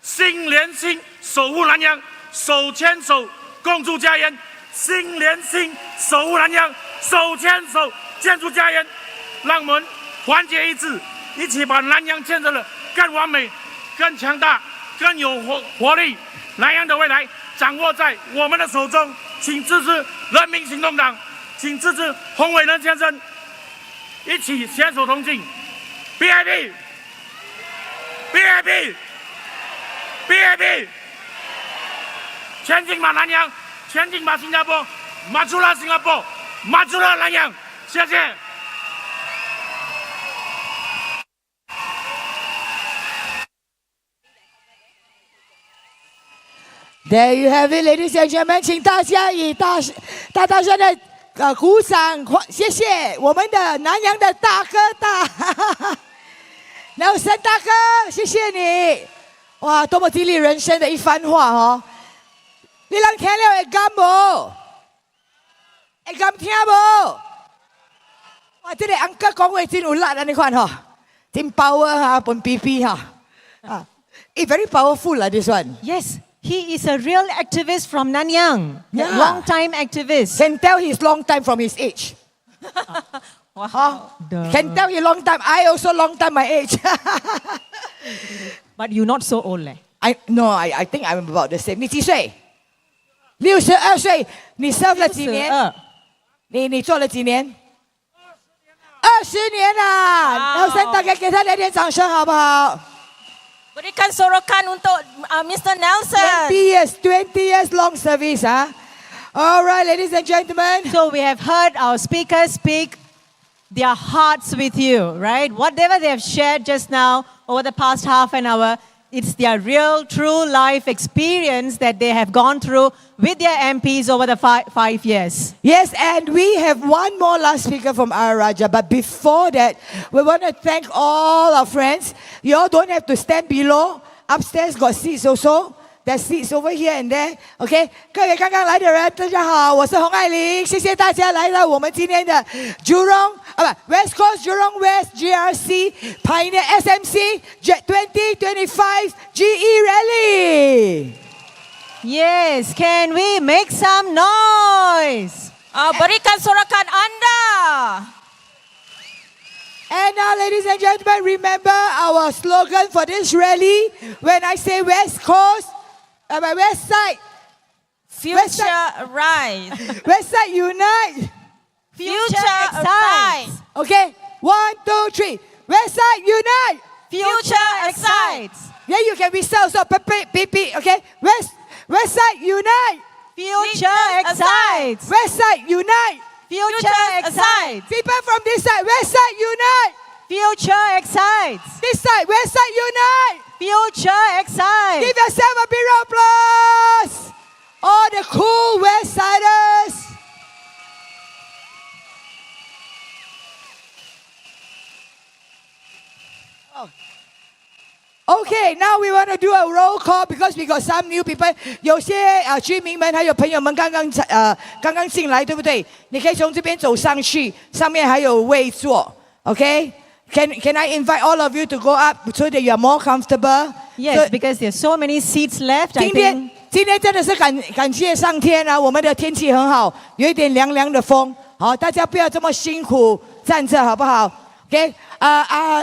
心连心，守护南洋；手牵手，共筑家园；心连心，守护南洋；手牵手，建筑家园。让我们团结一致，一起把南洋建设的更完美、更强大、更有活力。南洋的未来掌握在我们的手中，请支持人民行动党，请支持洪伟仁先生，一起携手同进。PAP PAP PAP， 前进吧南洋，前进吧新加坡，马出了新加坡，马出了南洋，谢谢。There you have it, ladies and gentlemen， 请大家以大声的鼓掌，谢谢我们的南洋的大哥大，Nelson 大哥，谢谢你，哇，多么激励人生的一番话哦！你人听了会感无？会感听无？哇，这个安哥讲话真有力啊！你看哈，真 power 哈，本 PP 哈，啊，it's very powerful 啦，this one。 Yes, he is a real activist from Nanyang. Yeah. Long time activist. Can tell he's long time from his age. Wow. Can tell he long time. I also long time my age. But you're not so old, leh. I think I'm about the same. 你几岁？62岁。你 serve 了几年？你做了几年？20年啊！然后先大家给他来点掌声好不好？ Berikan sorakan untuk Mr. Nelson. 20 years long service, huh? All right, ladies and gentlemen. So we have heard our speakers speak their hearts with you, right? Whatever they have shared just now over the past half an hour, it's their real, true life experience that they have gone through with their MPs over the 5 years. Yes, and we have one more last speaker from our Raja. But before that, we want to thank all our friends. You all don't have to stand below. Upstairs got seats also. There's seats over here and there. OK， 各位刚刚来的人，大家好，我是洪爱玲，谢谢大家来到我们今天的 Jurong West Coast Jurong West GRC Pioneer SMC 2025 GE Rally. Yes, can we make some noise? Berikan sorakan anda. And now, ladies and gentlemen, remember our slogan for this rally. When I say West Coast, my West Side, Future Rise. West Side Unite. Future Excites. Okay, 1, 2, 3. West Side Unite. Future Excites. Yeah, you can whistle so PP. Okay, West Side Unite. Future excites. West Side Unite. Future excites. People from this side, West Side Unite. Future excites. This side, West Side Unite. Future excites. Give yourself a big round of applause. All the cool West Siders. Okay, now we want to do a roll call because we got some new people. 有些居民们还有朋友们刚刚进来，对不对？你可以从这边走上去，上面还有位坐。Okay? Can I invite all of you to go up so that you are more comfortable? Yes, because there's so many seats left. I 今天 think 今天真的是感谢上天啊，我们的天气很好，有一点凉凉的风。好，大家不要这么辛苦站着，好不好？Okay?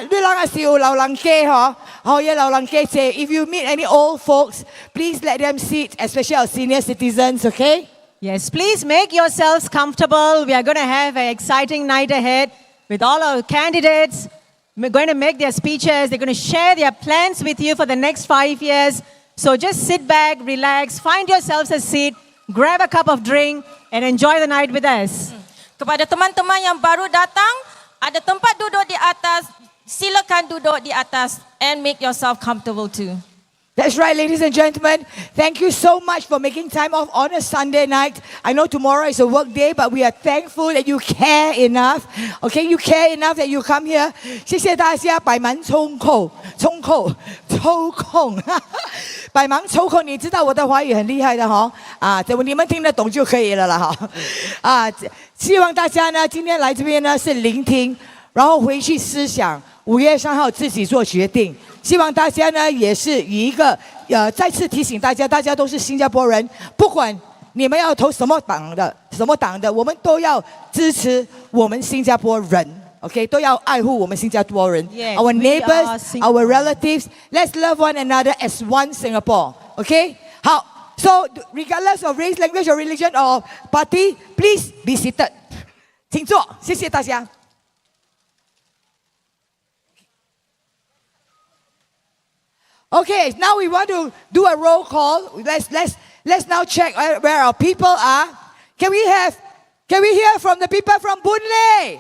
你啷个是有老人家嗬？好，有老人家姐。If you meet any old folks, please let them sit, especially our senior citizens. Okay? yes, please make yourselves comfortable. We are going to have an exciting night ahead with all our candidates. We're going to make their speeches. They're going to share their plans with you for the next 5 years. So just sit back, relax, find yourselves a seat, grab a cup of drink, and enjoy the night with us. Kepada teman-teman yang baru datang, ada tempat duduk di atas, silakan duduk di atas and make yourself comfortable too. That's right, ladies and gentlemen. Thank you so much for making time off on a Sunday night. I know tomorrow is a work day, but we are thankful that you care enough. Okay, you care enough that you come here. 谢谢大家百忙抽空，百忙抽空。你知道我的华语很厉害的哈啊，你们听得懂就可以了啦哈啊。希望大家呢今天来这边呢是聆听，然后回去思想，5月3号自己做决定。希望大家呢也是以一个再次提醒大家，大家都是新加坡人，不管你们要投什么党的，我们都要支持我们新加坡人。Okay, 都要爱护我们新加坡人。Yes, our we neighbors, are Singaporeans. our relatives. Let's love one another as one Singapore. Okay? 好 So regardless of race, language, or religion or party, please be seated. 请坐，谢谢大家。Okay, now we want to do a roll call. Let's now check where our people are. Can we hear from the people from Boon Lay?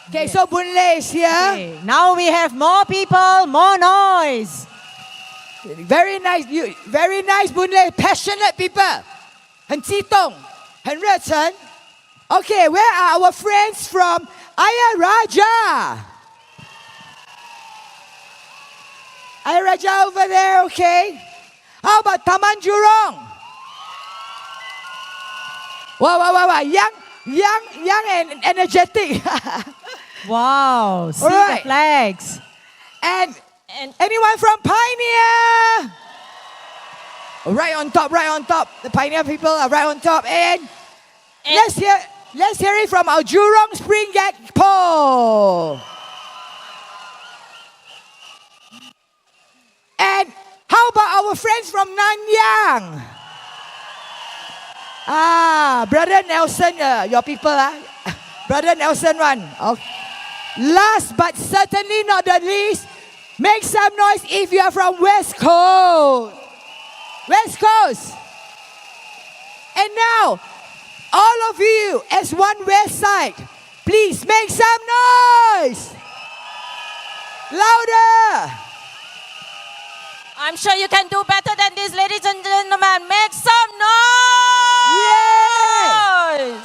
Okay, so Boon Lay is here. Okay, now we have more people, more noise. Very nice, very nice Boon Lay, passionate people. 很激动，很热忱。Okay, where are our friends from Ayer Rajah? Ayer Rajah over there, okay. How about Taman Jurong? Wow, young and energetic. Wow, see Alright. the flags. And anyone from Pioneer? Right on top. The Pioneer people are right on top. And let's hear it from our Jurong Spring Expo. And how about our friends from Nanyang? Brother Nelson, your people, Brother Nelson one. Okay. Last but certainly not the least, make some noise if you are from West Coast. West Coast. And now, all of you as one West Side, please make some noise. Louder. I'm sure you can do better than this, ladies and gentlemen. Make some noise!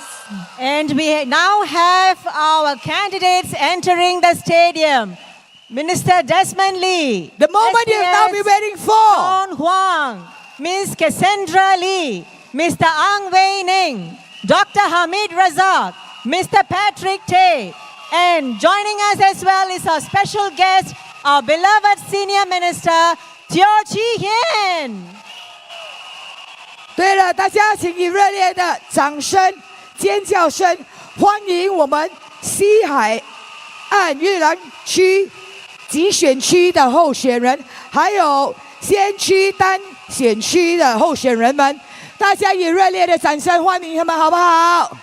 And we now have our candidates entering the stadium. Minister Desmond Lee. The moment you've now been waiting for. John Huang. Ms. Cassandra Lee. Mr. Ang Wei Ning. Dr. Hamid Razak. Mr. Patrick Tay. And joining us as well is our special guest, our beloved Senior Minister, Teo Chee Hian. 对了，大家请以热烈的掌声、尖叫声欢迎我们西海岸越南区集选区的候选人，还有先区单选区的候选人们。大家以热烈的掌声欢迎他们，好不好？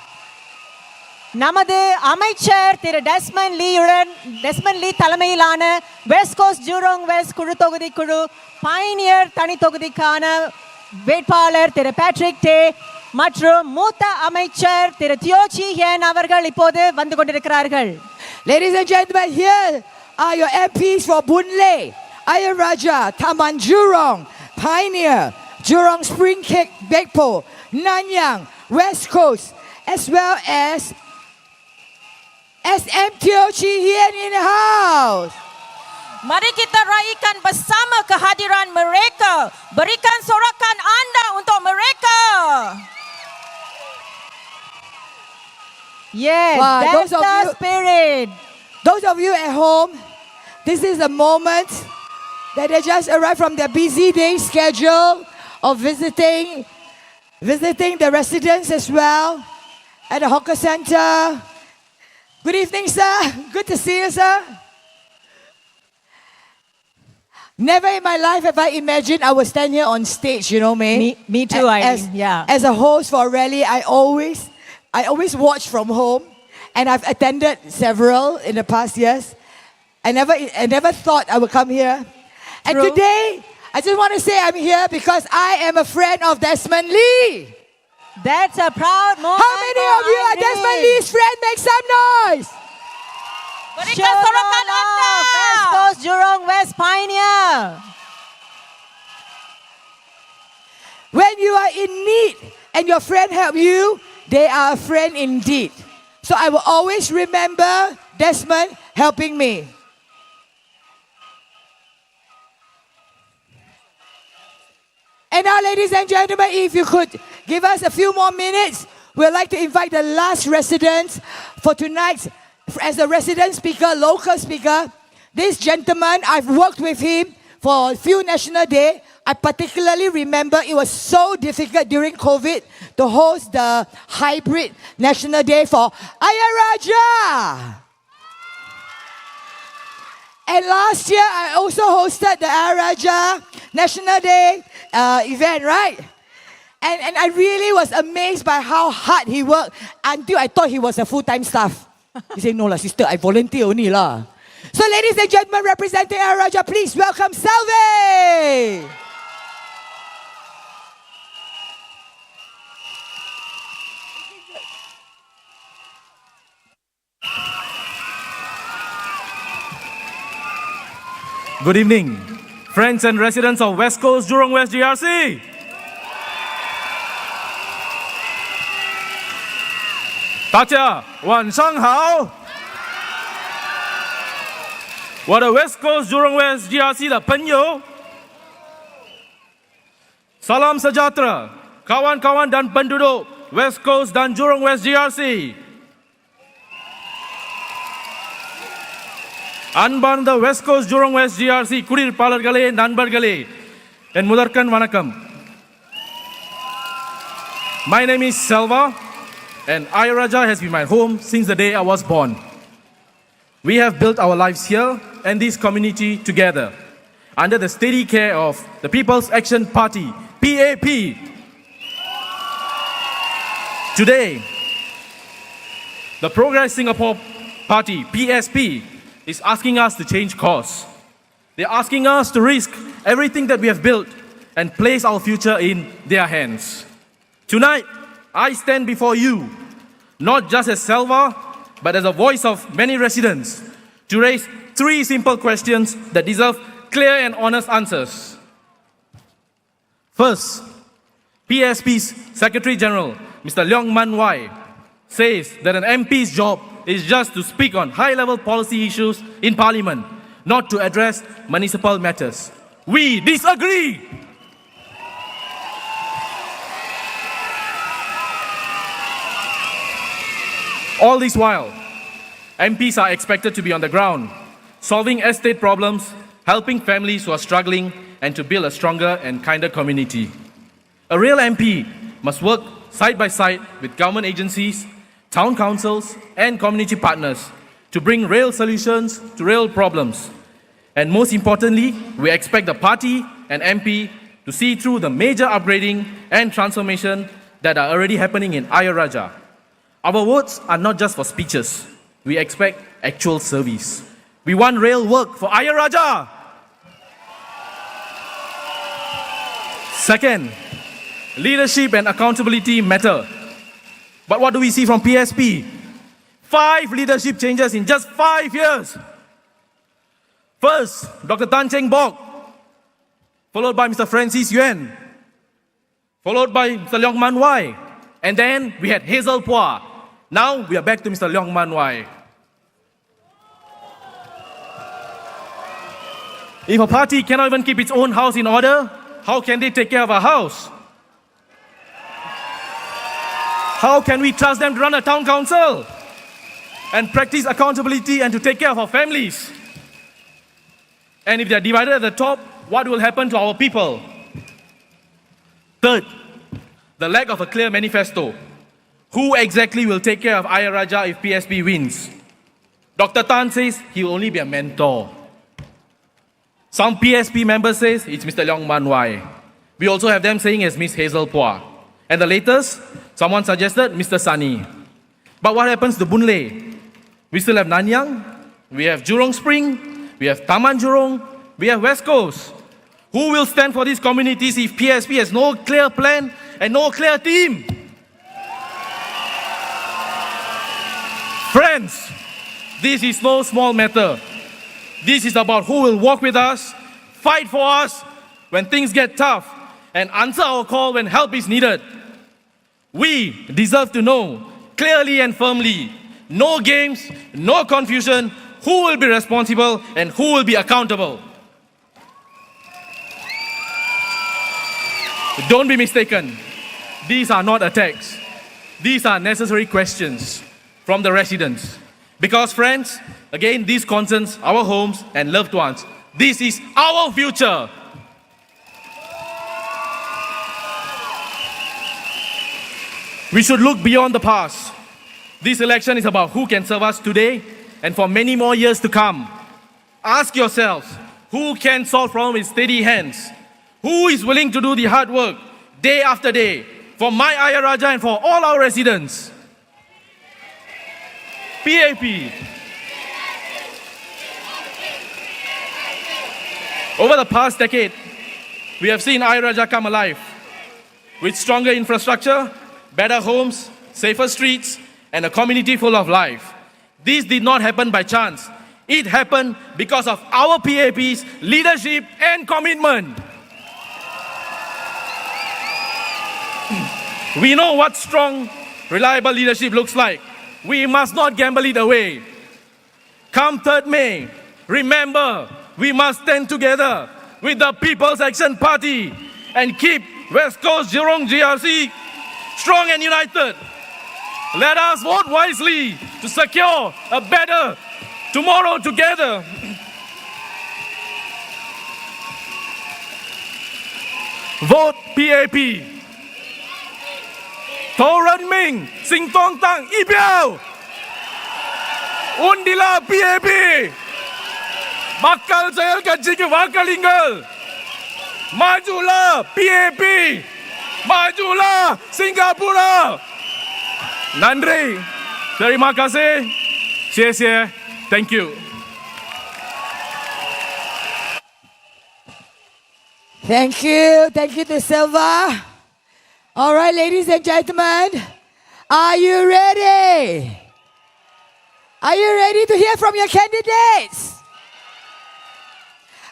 நமது அமைச்சர் திரு Desmond லீ தலைமையிலான west coast Jurong west குழு தொகுதி குழு Pioneer தனி தொகுதிக்கான வேட்பாளர் திரு Patrick டே மற்றும் மூத்த அமைச்சர் திரு தியோ சீ ஹியன் அவர்கள் இப்போது வந்து கொண்டிருக்கிறார்கள். Ladies and gentlemen, here are your MPs for Boon Lay, Ayer Rajah, Taman Jurong, Pioneer, Jurong Spring Cake Bakpo, Nanyang, West Coast, as well as SMTO Chihien in the house. Mari kita raikan bersama kehadiran mereka. Berikan sorakan anda untuk mereka. Yes, Wow, that's those of the you- spirit. Those of you at home, this is the moment that they just arrived from their busy day schedule of visiting the residents as well at the hawker center. Good evening, sir. Good to see you, sir. Never in my life have I imagined I would stand here on stage, you know, May. Me too, As, Irene, yeah. As a host for a rally, I always watch from home, and I've attended several in the past years. I never thought I would come here. And True. today, I just want to say I'm here because I am a friend of Desmond Lee. That's a proud moment. How many for of you are Irene. Desmond Lee's friend? Make some noise. Berikan Show sorakan your love, anda. West Coast, Jurong West Pioneer. When you are in need and your friend help you, they are a friend indeed. So I will always remember Desmond helping me. And now, ladies and gentlemen, if you could give us a few more minutes, we'd like to invite the last residents for tonight as a resident speaker, local speaker. This gentleman, I've worked with him for a few National Day. I particularly remember it was so difficult during COVID to host the hybrid National Day for Ayar Raja. And last year, I also hosted the Ayar Raja National Day event, right? And I really was amazed by how hard he worked until I thought he was a full-time staff. He said, no lah, sister, I volunteer only lah. So ladies and gentlemen, representing Ayar Raja, please welcome Salve! Good evening, friends and residents of West Coast, Jurong West GRC. 大家晚上好。我的 West Coast, Jurong West GRC 的朋友 Salam sejahtera, kawan-kawan dan penduduk West Coast dan Jurong West GRC. அன்பார்ந்த West Coast, Jurong West GRC குடியிருப்பாளர்களே, நண்பர்களே, என் முதற்கண் வணக்கம். My name is Selva, and Ayar Raja has been my home since the day I was born. We have built our lives here and this community together under the steady care of the People's Action Party, PAP. Today, the Progress Singapore Party, PSP, is asking us to change course. They're asking us to risk everything that we have built and place our future in their hands. Tonight, I stand before you, not just as Selva, but as a voice of many residents, to raise three simple questions that deserve clear and honest answers. First, PSP's Secretary General, Mr. Leong Man Wai, says that an MP's job is just to speak on high-level policy issues in Parliament, not to address municipal matters. We disagree! All this while, MPs are expected to be on the ground, solving estate problems, helping families who are struggling, and to build a stronger and kinder community. A real MP must work side by side with government agencies, town councils, and community partners to bring real solutions to real problems. And most importantly, we expect the party and MP to see through the major upgrading and transformation that are already happening in Ayar Raja. Our votes are not just for speeches. We expect actual service. We want real work for Ayar Raja. Second, leadership and accountability matter. But what do we see from PSP? 5 leadership changes in just 5 years. First, Dr. Tan Cheng Bok, followed by Mr. Francis Yuan. followed by Mr. Leong Man Wai, and then we had Hazel Phua. Now we are back to Mr. Leong Man Wai. If a party cannot even keep its own house in order, how can they take care of a house? How can we trust them to run a town council and practice accountability and to take care of our families? And if they are divided at the top, what will happen to our people? Third, the lack of a clear manifesto. Who exactly will take care of Ayer Rajah if PSP wins? Dr. Tan says he will only be a mentor. Some PSP members says it's Mr. Leong Man Wai. We also have them saying it's Miss Hazel Phua. And the latest, someone suggested Mr. Sunny. But what happens to Boon Lay? We still have Nanyang, we have Jurong Spring, we have Taman Jurong, we have West Coast. Who will stand for these communities if PSP has no clear plan and no clear team? Friends, this is no small matter. This is about who will walk with us, fight for us when things get tough, and answer our call when help is needed. We deserve to know clearly and firmly, no games, no confusion, who will be responsible and who will be accountable. Don't be mistaken. These are not attacks. These are necessary questions from the residents. Because friends, again, these concerns our homes and loved ones. This is our future. We should look beyond the past. This election is about who can serve us today and for many more years to come. Ask yourselves, who can solve problems with steady hands? Who is willing to do the hard work day after day for my Ayer Rajah and for all our residents? PAP. Over the past decade, we have seen Ayer Rajah come alive with stronger infrastructure, better homes, safer streets, and a community full of life. This did not happen by chance. It happened because of our PAP's leadership and commitment. We know what strong, reliable leadership looks like. We must not gamble it away. Come 3rd May, remember, we must stand together with the People's Action Party and keep West Coast Jurong GRC strong and united. Let us vote wisely to secure a better tomorrow together. Vote PAP. 投人民行动党一票 Undilah PAP Bakal sayangkan jika bakal tinggal Majulah PAP Majulah Singapura Nandri Terima kasih 谢谢 Thank you Thank you to Silva. All right, ladies and gentlemen, are you ready? Are you ready to hear from your candidates?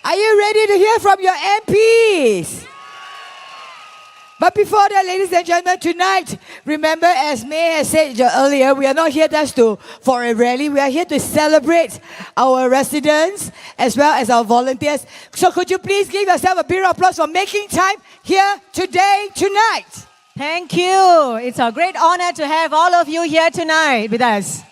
Are you ready to hear from your MPs? But before that, ladies and gentlemen, tonight, remember, as May has said earlier, we are not here just for a rally. We are here to celebrate our residents as well as our volunteers. So could you please give yourself a big round of applause for making time here today, tonight? Thank you. It's a great honor to have all of you here tonight with us.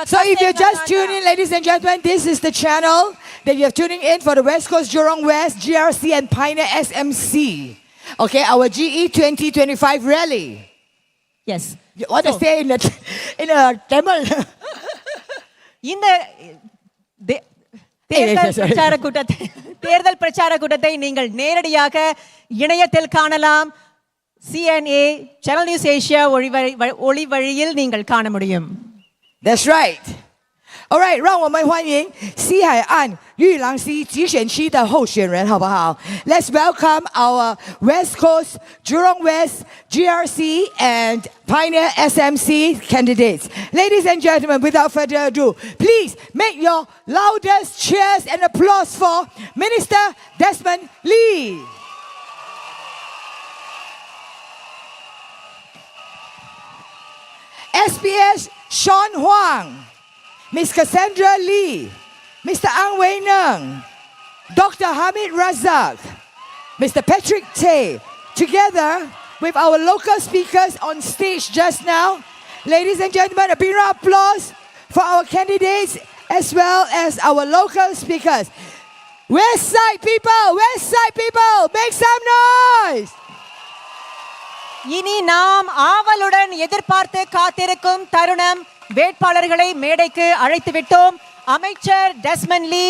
So if you just tune in, ladies and gentlemen, this is the channel that you're tuning in for the West Coast Jurong West, GRC and Pioneer SMC. Okay, our GE2025 rally. Yes. You want to say in a Tamil? இந்த தேர்தல் பிரச்சார கூட்டத்தை நீங்கள் நேரடியாக இணையத்தில் காணலாம். CNA Channel News Asia ஒளி வழியில் நீங்கள் காண முடியும். That's right. All right, 让我们欢迎西海岸玉郎溪集选区的候选人，好不好？ Let's welcome our West Coast, Jurong West, GRC and Pioneer SMC candidates. Ladies and gentlemen, without further ado, please make your loudest cheers and applause for Minister Desmond Lee. SPS Sean Huang, Miss Cassandra Lee, Mr. Ang Wei Neng, Dr. Hamid Razak, Mr. Patrick Tay, together with our local speakers on stage just now. Ladies and gentlemen, a big round of applause for our candidates as well as our local speakers. West Side people, make some noise! இனி நாம் ஆவலுடன் எதிர்பார்த்து காத்திருக்கும் தருணம். வேட்பாளர்களை மேடைக்கு அழைத்து விட்டோம். அமைச்சர் டெஸ்மண்ட் லீ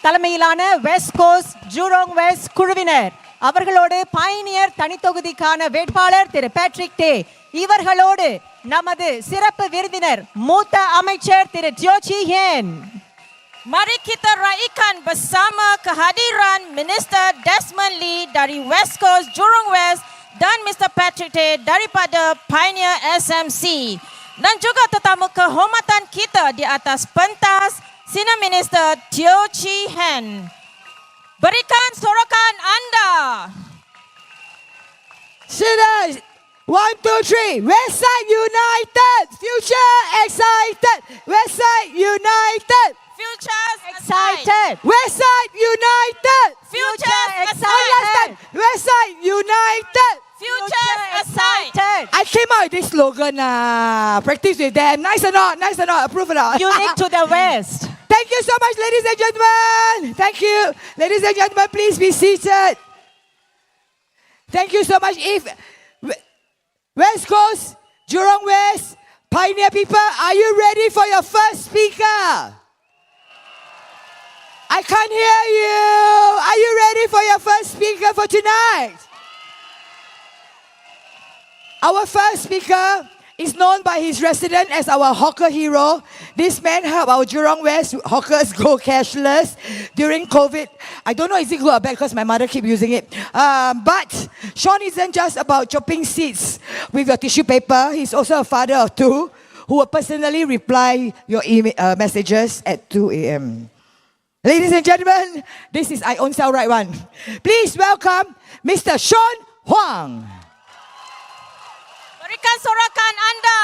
தலைமையிலான வெஸ்ட் கோஸ்ட் ஜூரோங் வெஸ்ட் குழுவினர் அவர்களோடு பயணியர் தனித்தொகுதிக்கான வேட்பாளர் திரு பேட்ரிக் டே, இவர்களோடு நமது சிறப்பு விருந்தினர் மூத்த அமைச்சர் திரு ஜோச்சி Hen. Mari kita raikan bersama kehadiran Minister Desmond Lee dari West Coast Jurong West dan Mr. Patrick Tay daripada Pioneer SMC. Dan juga tetamu kehormatan kita di atas pentas, Senior Minister Teo Chee Hen. Berikan sorakan anda. Sinners, 1, 2, 3. West Side United, future excited. West Side United, Futures Excited. West Side United, Futures One last excited. time. West Side United. Futures excited. I came out with this slogan. Practice with them. Nice or not? Nice or not? Approve or not? Unique to the West. Thank you so much, ladies and gentlemen. Thank you. Ladies and gentlemen, please be seated. Thank you so much. If West Coast, Jurong West, Pioneer people, are you ready for your first speaker? I can't hear you. Are you ready for your first speaker for tonight? Our first speaker is known by his resident as our hawker hero. This man helped our Jurong West hawkers go cashless during COVID. I don't know is it good or bad because my mother keep using it. But Sean isn't just about chopping seeds with your tissue paper. He's also a father of two who will personally reply your email, messages at 2 a.m. Ladies and gentlemen, this is I own sell right one. Please welcome Mr. Sean Huang. Berikan sorakan anda.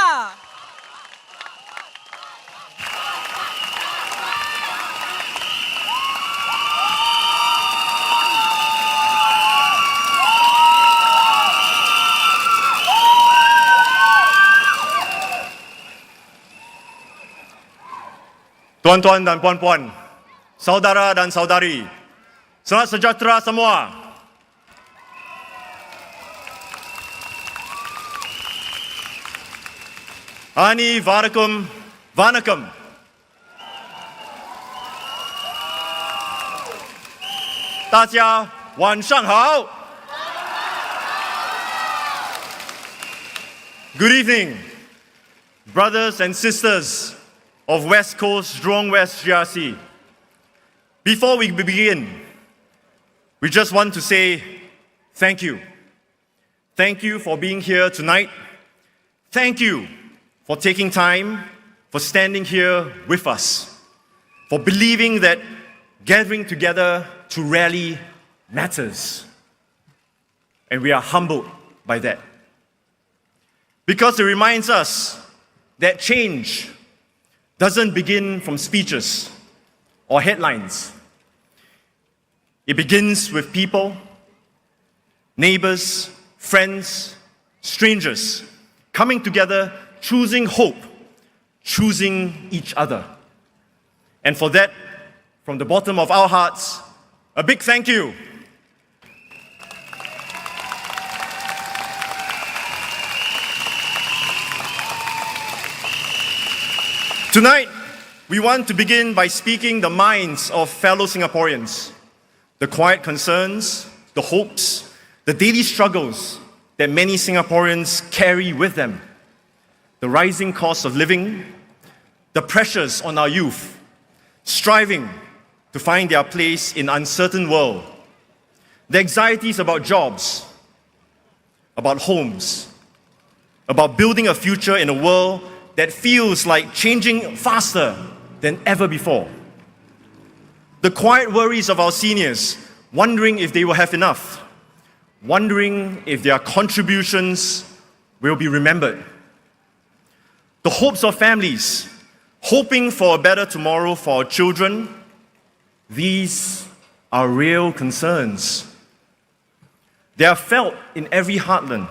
Tuan-tuan dan puan-puan, saudara dan saudari, selamat sejahtera semua. Ani vanakkam, vanakkam. Daja wanshan hao. Good evening, brothers and sisters of West Coast Jurong West GRC. Before we begin, we just want to say thank you. Thank you for being here tonight. Thank you for taking time, for standing here with us, for believing that gathering together to rally matters. And we are humbled by that. Because it reminds us that change doesn't begin from speeches or headlines. It begins with people, neighbors, friends, strangers, coming together, choosing hope, choosing each other. And for that, from the bottom of our hearts, a big thank you. Tonight, we want to begin by speaking the minds of fellow Singaporeans, the quiet concerns, the hopes, the daily struggles that many Singaporeans carry with them, the rising cost of living, the pressures on our youth, striving to find their place in an uncertain world, the anxieties about jobs, about homes, about building a future in a world that feels like changing faster than ever before. The quiet worries of our seniors, wondering if they will have enough, wondering if their contributions will be remembered. the hopes of families, hoping for a better tomorrow for our children, these are real concerns. They are felt in every heartland,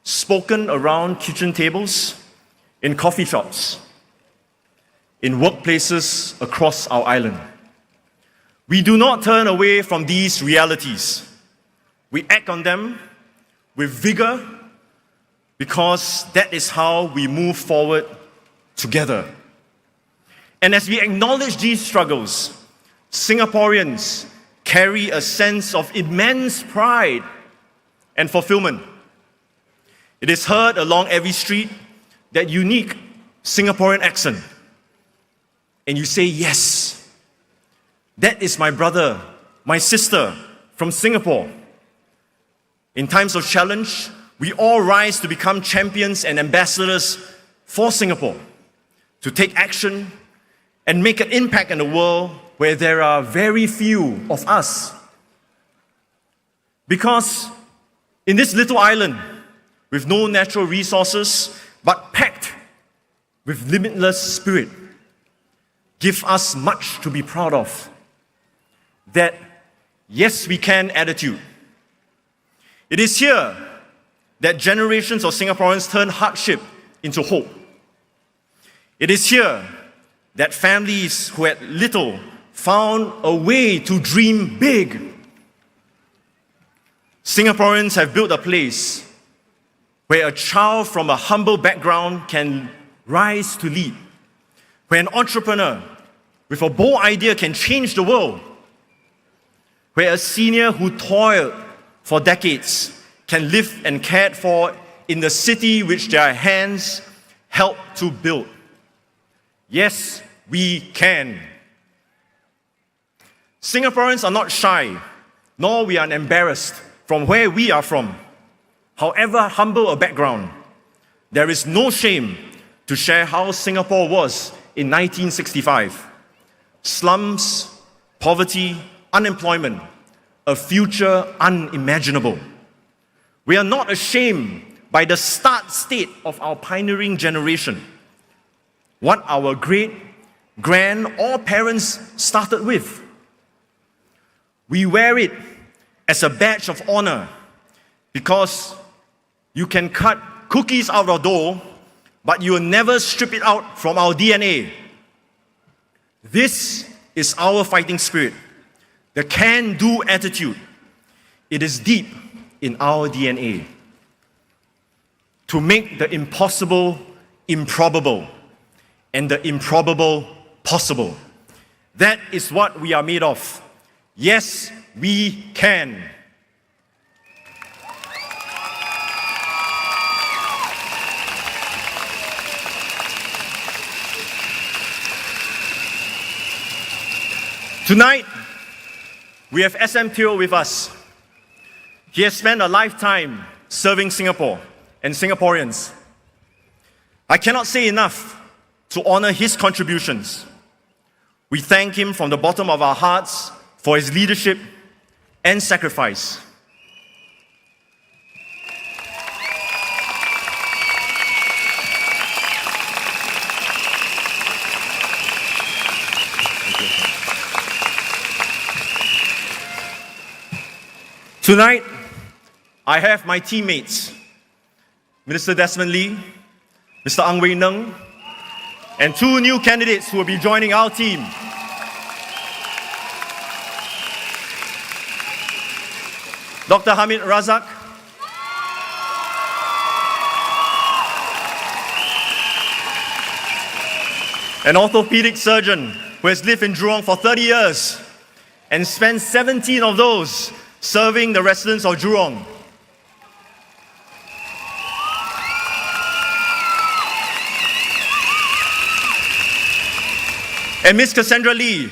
spoken around kitchen tables, in coffee shops, in workplaces across our island. We do not turn away from these realities. We act on them with vigor because that is how we move forward together. And as we acknowledge these struggles, Singaporeans carry a sense of immense pride and fulfillment. It is heard along every street, that unique Singaporean accent. And you say, yes, that is my brother, my sister from Singapore. In times of challenge, we all rise to become champions and ambassadors for Singapore, to take action and make an impact in a world where there are very few of us. Because in this little island, with no natural resources, but packed with limitless spirit, give us much to be proud of. That yes, we can attitude. It is here that generations of Singaporeans turn hardship into hope. It is here that families who had little found a way to dream big. Singaporeans have built a place where a child from a humble background can rise to lead, where an entrepreneur with a bold idea can change the world, where a senior who toiled for decades can live and cared for in the city which their hands helped to build. Yes, we can. Singaporeans are not shy, nor we are embarrassed from where we are from. However humble a background, there is no shame to share how Singapore was in 1965. Slums, poverty, unemployment, a future unimaginable. We are not ashamed by the start state of our pioneering generation, what our great, grand, or parents started with. We wear it as a badge of honor because you can cut cookies out of dough, but you will never strip it out from our DNA. This is our fighting spirit, the can-do attitude. It is deep in our DNA. To make the impossible improbable and the improbable possible. That is what we are made of. Yes, we can. Tonight, we have SM Teo with us. He has spent a lifetime serving Singapore and Singaporeans. I cannot say enough to honor his contributions. We thank him from the bottom of our hearts for his leadership and sacrifice. Tonight, I have my teammates, Minister Desmond Lee, Mr. Ang Wei Neng, and two new candidates who will be joining our team. Dr. Hamid Razak, an orthopedic surgeon who has lived in Jurong for 30 years and spent 17 of those serving the residents of Jurong. And Ms. Cassandra Lee,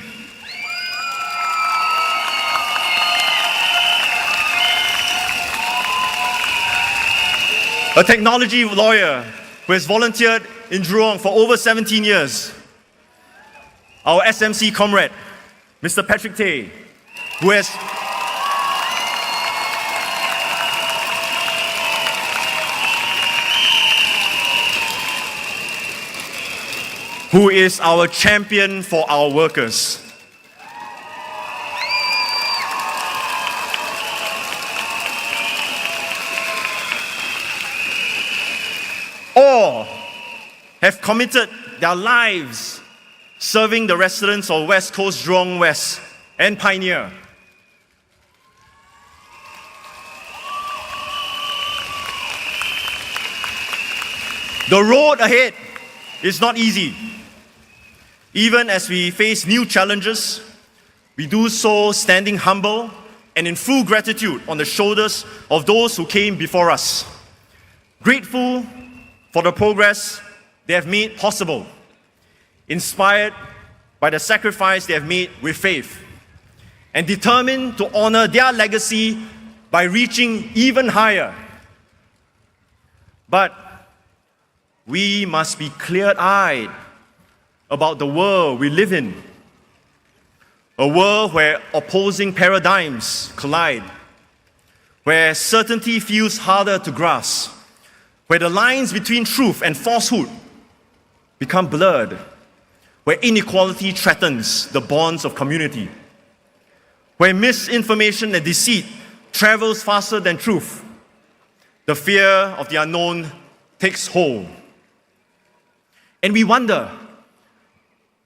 a technology lawyer who has volunteered in Jurong for over 17 years. Our SMC comrade, Mr. Patrick Tay, who has who is our champion for our workers. All have committed their lives serving the residents of West Coast Jurong West and Pioneer. The road ahead is not easy. Even as we face new challenges, we do so standing humble and in full gratitude on the shoulders of those who came before us. Grateful for the progress they have made possible, inspired by the sacrifice they have made with faith, and determined to honor their legacy by reaching even higher. But we must be clear-eyed about the world we live in. A world where opposing paradigms collide, where certainty feels harder to grasp, where the lines between truth and falsehood become blurred, where inequality threatens the bonds of community, where misinformation and deceit travels faster than truth. The fear of the unknown takes hold. And we wonder,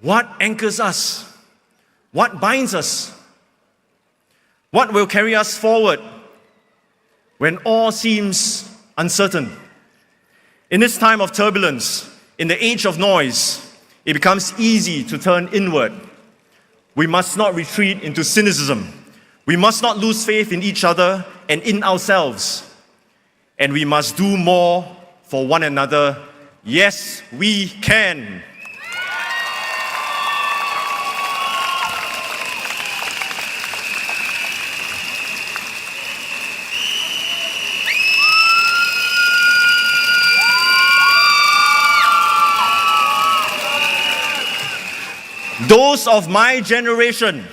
what anchors us? What binds us? What will carry us forward when all seems uncertain? In this time of turbulence, in the age of noise, it becomes easy to turn inward. We must not retreat into cynicism. We must not lose faith in each other and in ourselves. And we must do more for one another. Yes, we can. Those of my generation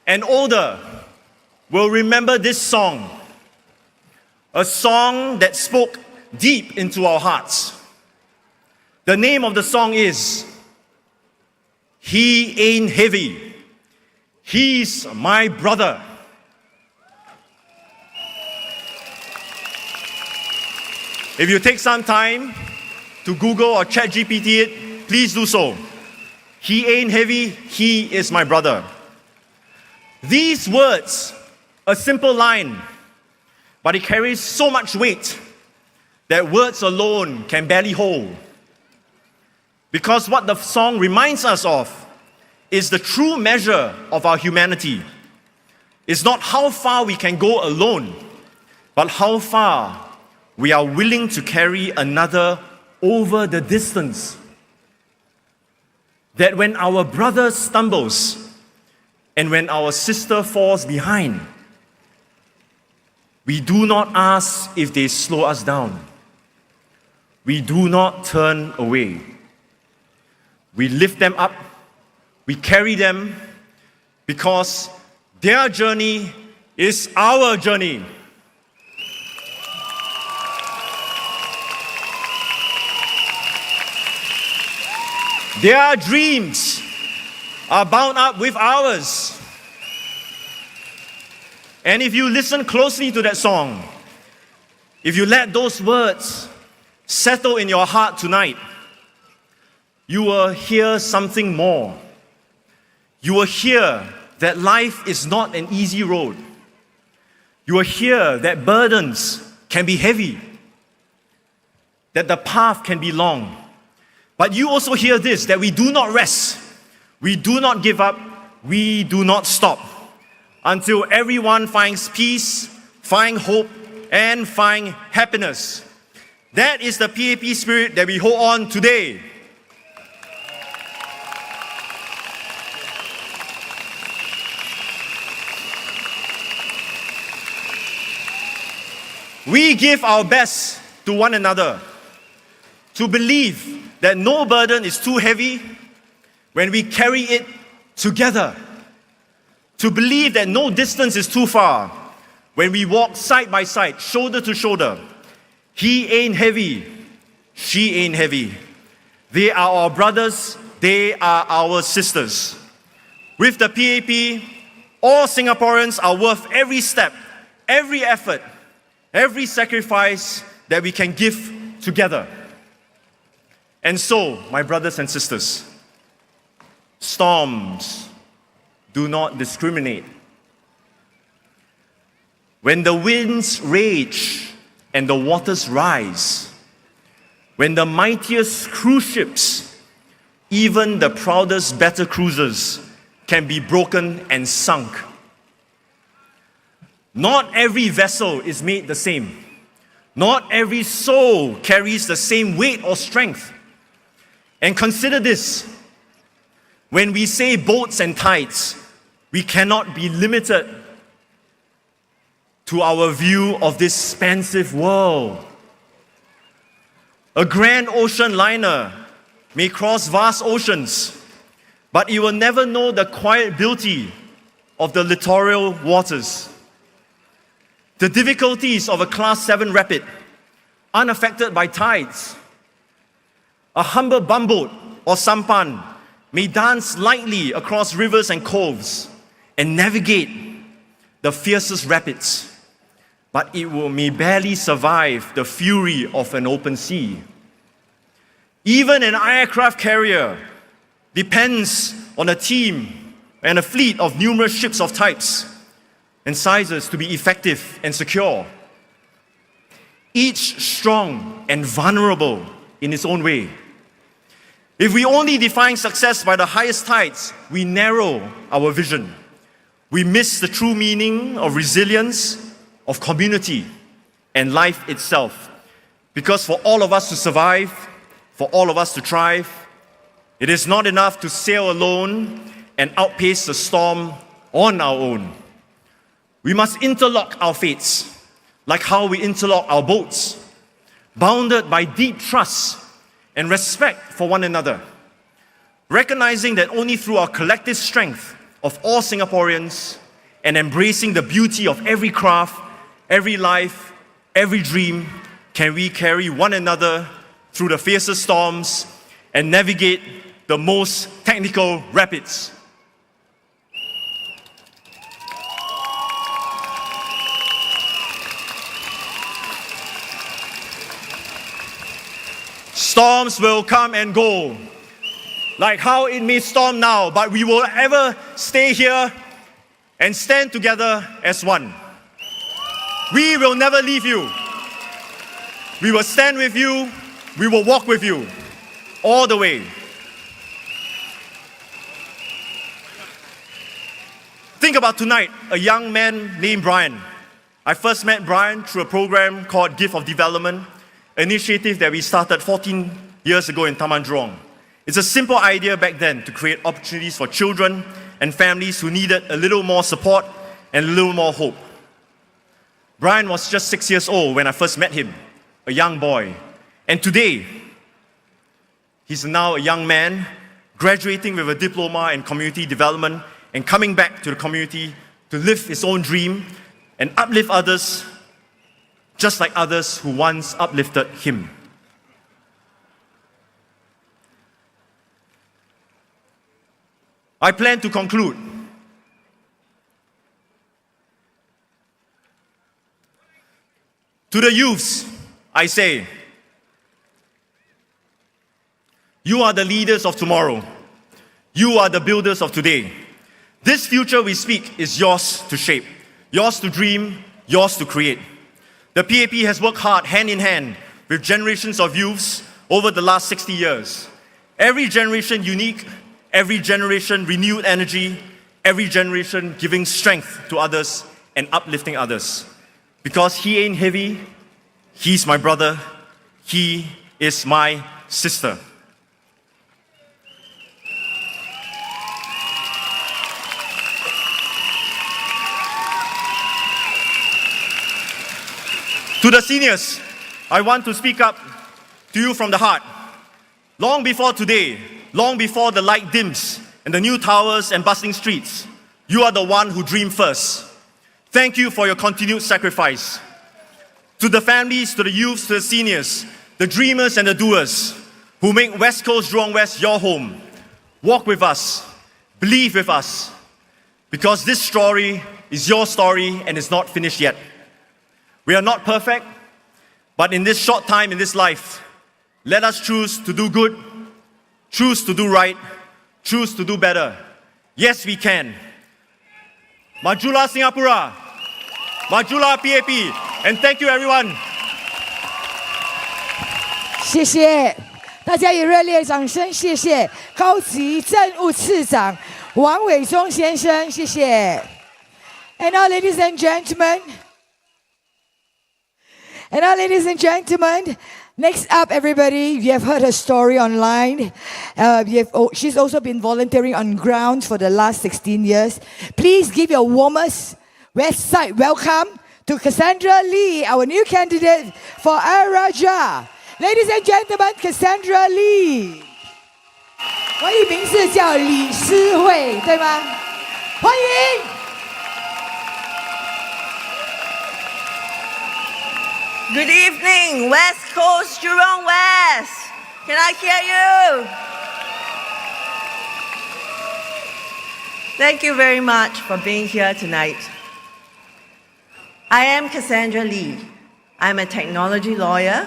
and older will remember this song, a song that spoke deep into our hearts. The name of the song is He Ain't Heavy, He's My Brother. If you take some time to Google or ChatGPT it, please do so. He ain't heavy, he is my brother. These words, a simple line, but it carries so much weight that words alone can barely hold. Because what the song reminds us of is the true measure of our humanity. It's not how far we can go alone, but how far we are willing to carry another over the distance. That when our brother stumbles and when our sister falls behind, we do not ask if they slow us down. We do not turn away. We lift them up, we carry them, because their journey is our journey. Their dreams are bound up with ours. And if you listen closely to that song, if you let those words settle in your heart tonight, you will hear something more. You will hear that life is not an easy road. You will hear that burdens can be heavy, that the path can be long. But you also hear this, that we do not rest, we do not give up, we do not stop until everyone finds peace, find hope, and find happiness. That is the PAP spirit that we hold on today. We give our best to one another, to believe that no burden is too heavy when we carry it together. To believe that no distance is too far when we walk side by side, shoulder to shoulder. He ain't heavy, she ain't heavy. They are our brothers They are our sisters. With the PAP, all Singaporeans are worth every step, every effort, every sacrifice that we can give together. And so, my brothers and sisters, storms do not discriminate. When the winds rage and the waters rise, when the mightiest cruise ships, even the proudest battle cruisers, can be broken and sunk. Not every vessel is made the same. Not every soul carries the same weight or strength. And consider this, when we say boats and tides, we cannot be limited to our view of this expansive world. A grand ocean liner may cross vast oceans, but it will never know the quiet beauty of the littoral waters. The difficulties of a Class 7 rapid, unaffected by tides. A humble bumboat or sampan may dance lightly across rivers and coves and navigate the fiercest rapids, but it may barely survive the fury of an open sea. Even an aircraft carrier depends on a team and a fleet of numerous ships of types and sizes to be effective and secure, each strong and vulnerable in its own way. If we only define success by the highest tides, we narrow our vision. We miss the true meaning of resilience, of community, and life itself. Because for all of us to survive, for all of us to thrive, it is not enough to sail alone and outpace the storm on our own. We must interlock our fates, like how we interlock our boats, bounded by deep trust and respect for one another, recognizing that only through our collective strength of all Singaporeans and embracing the beauty of every craft, every life, every dream, can we carry one another through the fiercest storms and navigate the most technical rapids. Storms will come and go, like how it may storm now, but we will ever stay here and stand together as one. We will never leave you. We will stand with you. We will walk with you all the way. Think about tonight, a young man named Brian. I first met Brian through a program called Gift of Development, an initiative that we started 14 years ago in Taman Jurong. It's a simple idea back then to create opportunities for children and families who needed a little more support and a little more hope. Brian was just 6 years old when I first met him, a young boy. And today, he's now a young man, graduating with a diploma in community development and coming back to the community to live his own dream and uplift others just like others who once uplifted him. I plan to conclude. To the youths, I say, you are the leaders of tomorrow. You are the builders of today. This future we speak is yours to shape, yours to dream, yours to create. The PAP has worked hard hand in hand with generations of youths over the last 60 years. Every generation unique, every generation renewed energy, every generation giving strength to others and uplifting others. Because he ain't heavy, he's my brother, he is my sister. To the seniors, I want to speak up to you from the heart. Long before today, long before the light dims and the new towers and bustling streets, you are the one who dreamed first. Thank you for your continued sacrifice. To the families, to the youths, to the seniors, the dreamers and the doers who make West Coast Jurong West your home, walk with us, believe with us, because this story is your story and it's not finished yet. We are not perfect, but in this short time in this life, let us choose to do good, choose to do right, choose to do better. Yes, we can. Majulah Singapura, Majulah PAP, and thank you everyone. 谢谢，大家以热烈的掌声，谢谢高级政务次长王伟忠先生，谢谢。And now, ladies and gentlemen, next up, everybody, you have heard her story online. She's also been volunteering on ground for the last 16 years. Please give your warmest West Side welcome to Cassandra Lee, our new candidate for Air Raja. Ladies and gentlemen, Cassandra Lee. 我以名字叫李诗慧，对吗？欢迎。Good evening, West Coast, Jurong West. Can I hear you? Thank you very much for being here tonight. I am Cassandra Lee. I'm a technology lawyer.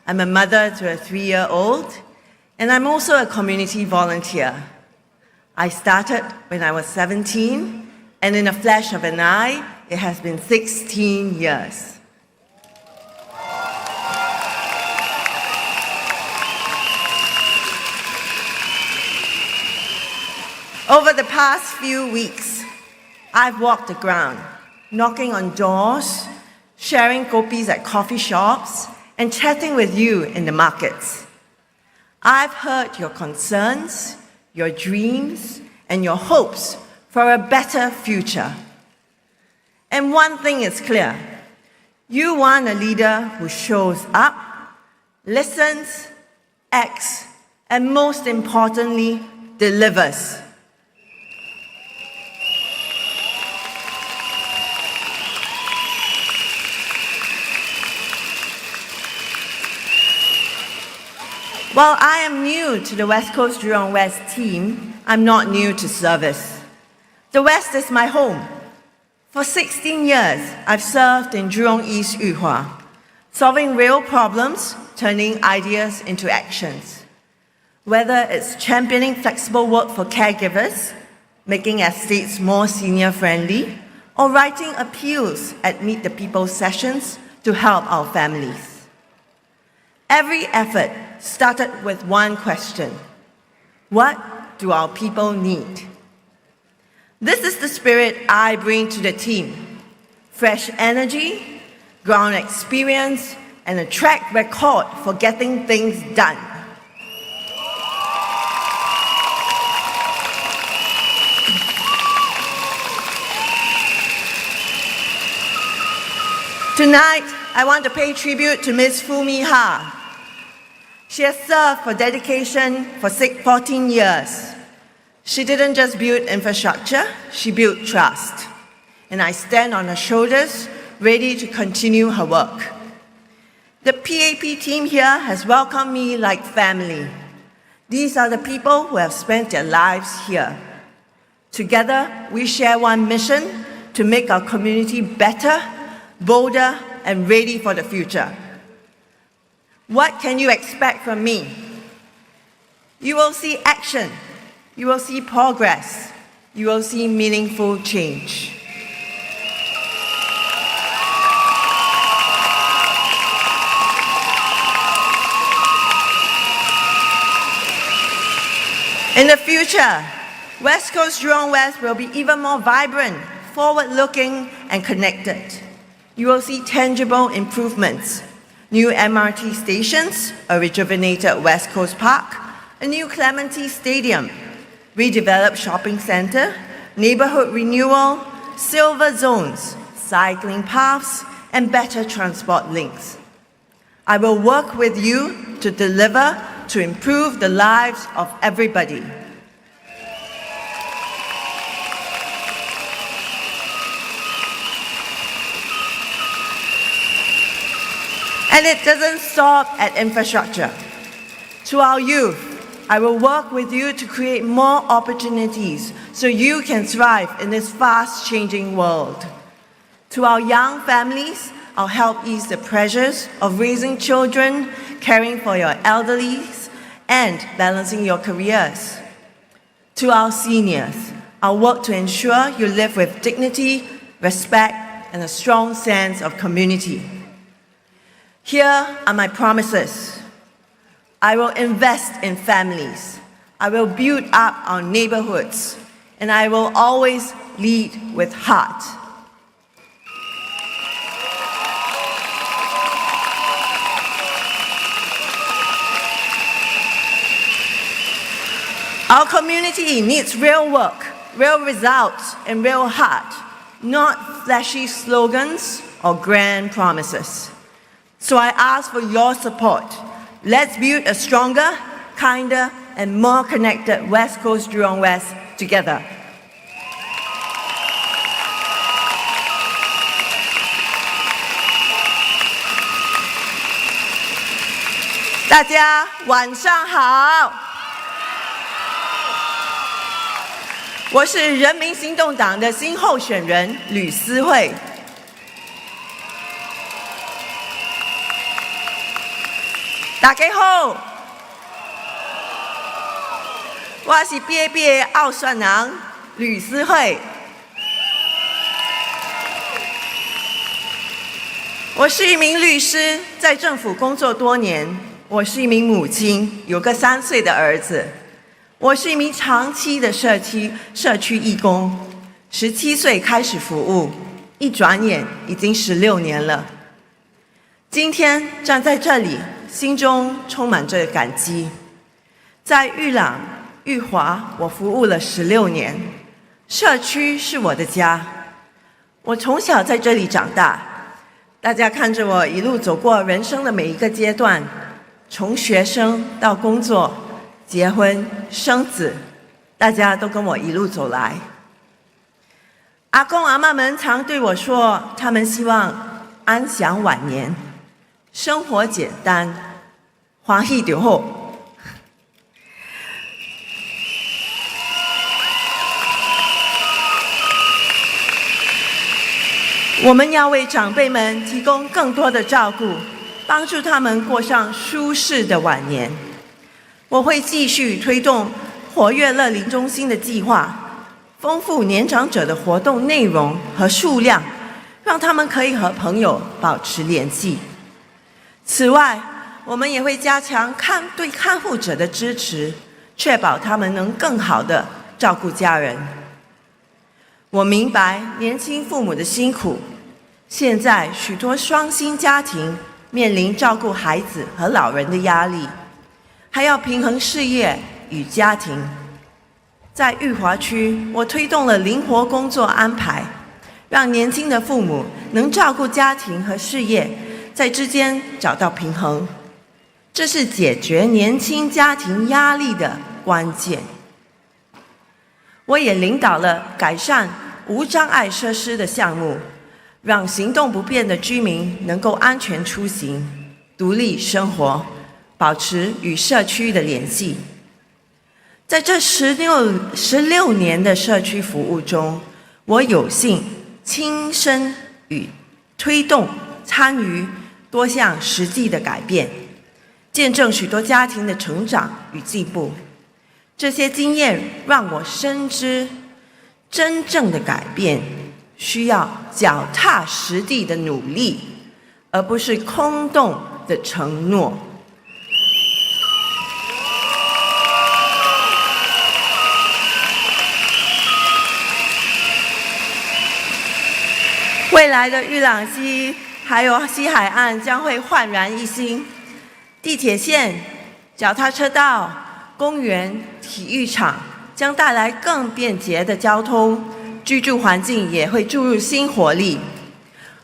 I'm a mother to a 3-year-old, and I'm also a community volunteer. I started when I was 17, and in a flash of an eye, it has been 16 years. Over the past few weeks, I've walked the ground, knocking on doors, sharing kopis at coffee shops, and chatting with you in the markets. I've heard your concerns, your dreams, and your hopes for a better future. And one thing is clear. You want a leader who shows up, listens, acts, and most importantly, delivers. While I am new to the West Coast Jurong West team, I'm not new to service. The West is my home. For 16 years, I've served in Jurong East Yuhua, solving real problems, turning ideas into actions. Whether it's championing flexible work for caregivers, making estates more senior-friendly, or writing appeals at Meet the People sessions to help our families. Every effort started with one question: what do our people need? This is the spirit I bring to the team: fresh energy, ground experience, and a track record for getting things done. Tonight, I want to pay tribute to Ms. Fumi Ha. She has served for dedication for 14 years. She didn't just build infrastructure, she built trust. And I stand on her shoulders, ready to continue her work. The PAP team here has welcomed me like family. These are the people who have spent their lives here. Together, we share one mission: to make our community better, bolder, and ready for the future. What can you expect from me? You will see action. You will see progress. You will see meaningful change. In the future, West Coast Jurong West will be even more vibrant, forward-looking, and connected. You will see tangible improvements: new MRT stations, a rejuvenated West Coast Park, a new Clementi Stadium, redeveloped shopping center, neighborhood renewal, silver zones, cycling paths, and better transport links. I will work with you to deliver, to improve the lives of everybody. And it doesn't stop at infrastructure. To our youth, I will work with you to create more opportunities so you can thrive in this fast-changing world. To our young families, I'll help ease the pressures of raising children, caring for your elderly, and balancing your careers. To our seniors, I'll work to ensure you live with dignity, respect, and a strong sense of community. Here are my promises. I will invest in families. I will build up our neighborhoods. And I will always lead with heart. Our community needs real work, real results, and real heart, not flashy slogans or grand promises. So I ask for your support. Let's build a stronger, kinder, and more connected West Coast Jurong West together.大家晚上好，我是人民行动党的新候选人吕思慧。大家好，我是 PAP 的候选人吕思慧。我是一名律师，在政府工作多年。我是一名母亲，有个3岁的儿子。我是一名长期的社区义工，17岁开始服务，一转眼已经16年了。今天站在这里，心中充满着感激。在玉朗、玉华，我服务了16年，社区是我的家。我从小在这里长大，大家看着我一路走过人生的每一个阶段，从学生到工作、结婚、生子，大家都跟我一路走来。阿公阿嬷们常对我说，他们希望安享晚年，生活简单，欢喜就好。我们要为长辈们提供更多的照顾，帮助他们过上舒适的晚年。我会继续推动活跃乐龄中心的计划，丰富年长者的活动内容和数量，让他们可以和朋友保持联系。此外，我们也会加强对看护者的支持，确保他们能更好地照顾家人。我明白年轻父母的辛苦，现在许多双薪家庭面临照顾孩子和老人的压力，还要平衡事业与家庭。在裕华区，我推动了灵活工作安排，让年轻的父母能照顾家庭和事业，在之间找到平衡。这是解决年轻家庭压力的关键。我也领导了改善无障碍设施的项目，让行动不便的居民能够安全出行、独立生活，保持与社区的联系。在这16年的社区服务中，我有幸亲身与推动、参与多项实际的改变，见证许多家庭的成长与进步。这些经验让我深知，真正的改变需要脚踏实地的努力，而不是空洞的承诺。未来的玉朗西还有西海岸将会焕然一新，地铁线、脚踏车道、公园、体育场将带来更便捷的交通，居住环境也会注入新活力。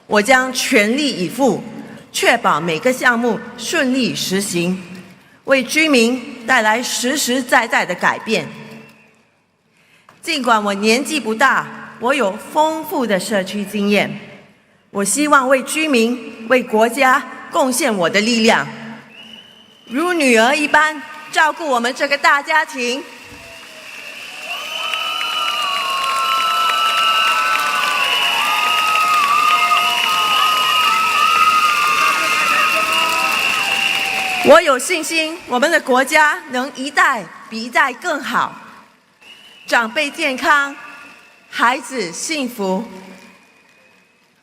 我将全力以赴，确保每个项目顺利实行，为居民带来实实在在的改变。尽管我年纪不大，我有丰富的社区经验，我希望为居民、为国家贡献我的力量，如女儿一般照顾我们这个大家庭。我有信心，我们的国家能一代比一代更好，长辈健康，孩子幸福。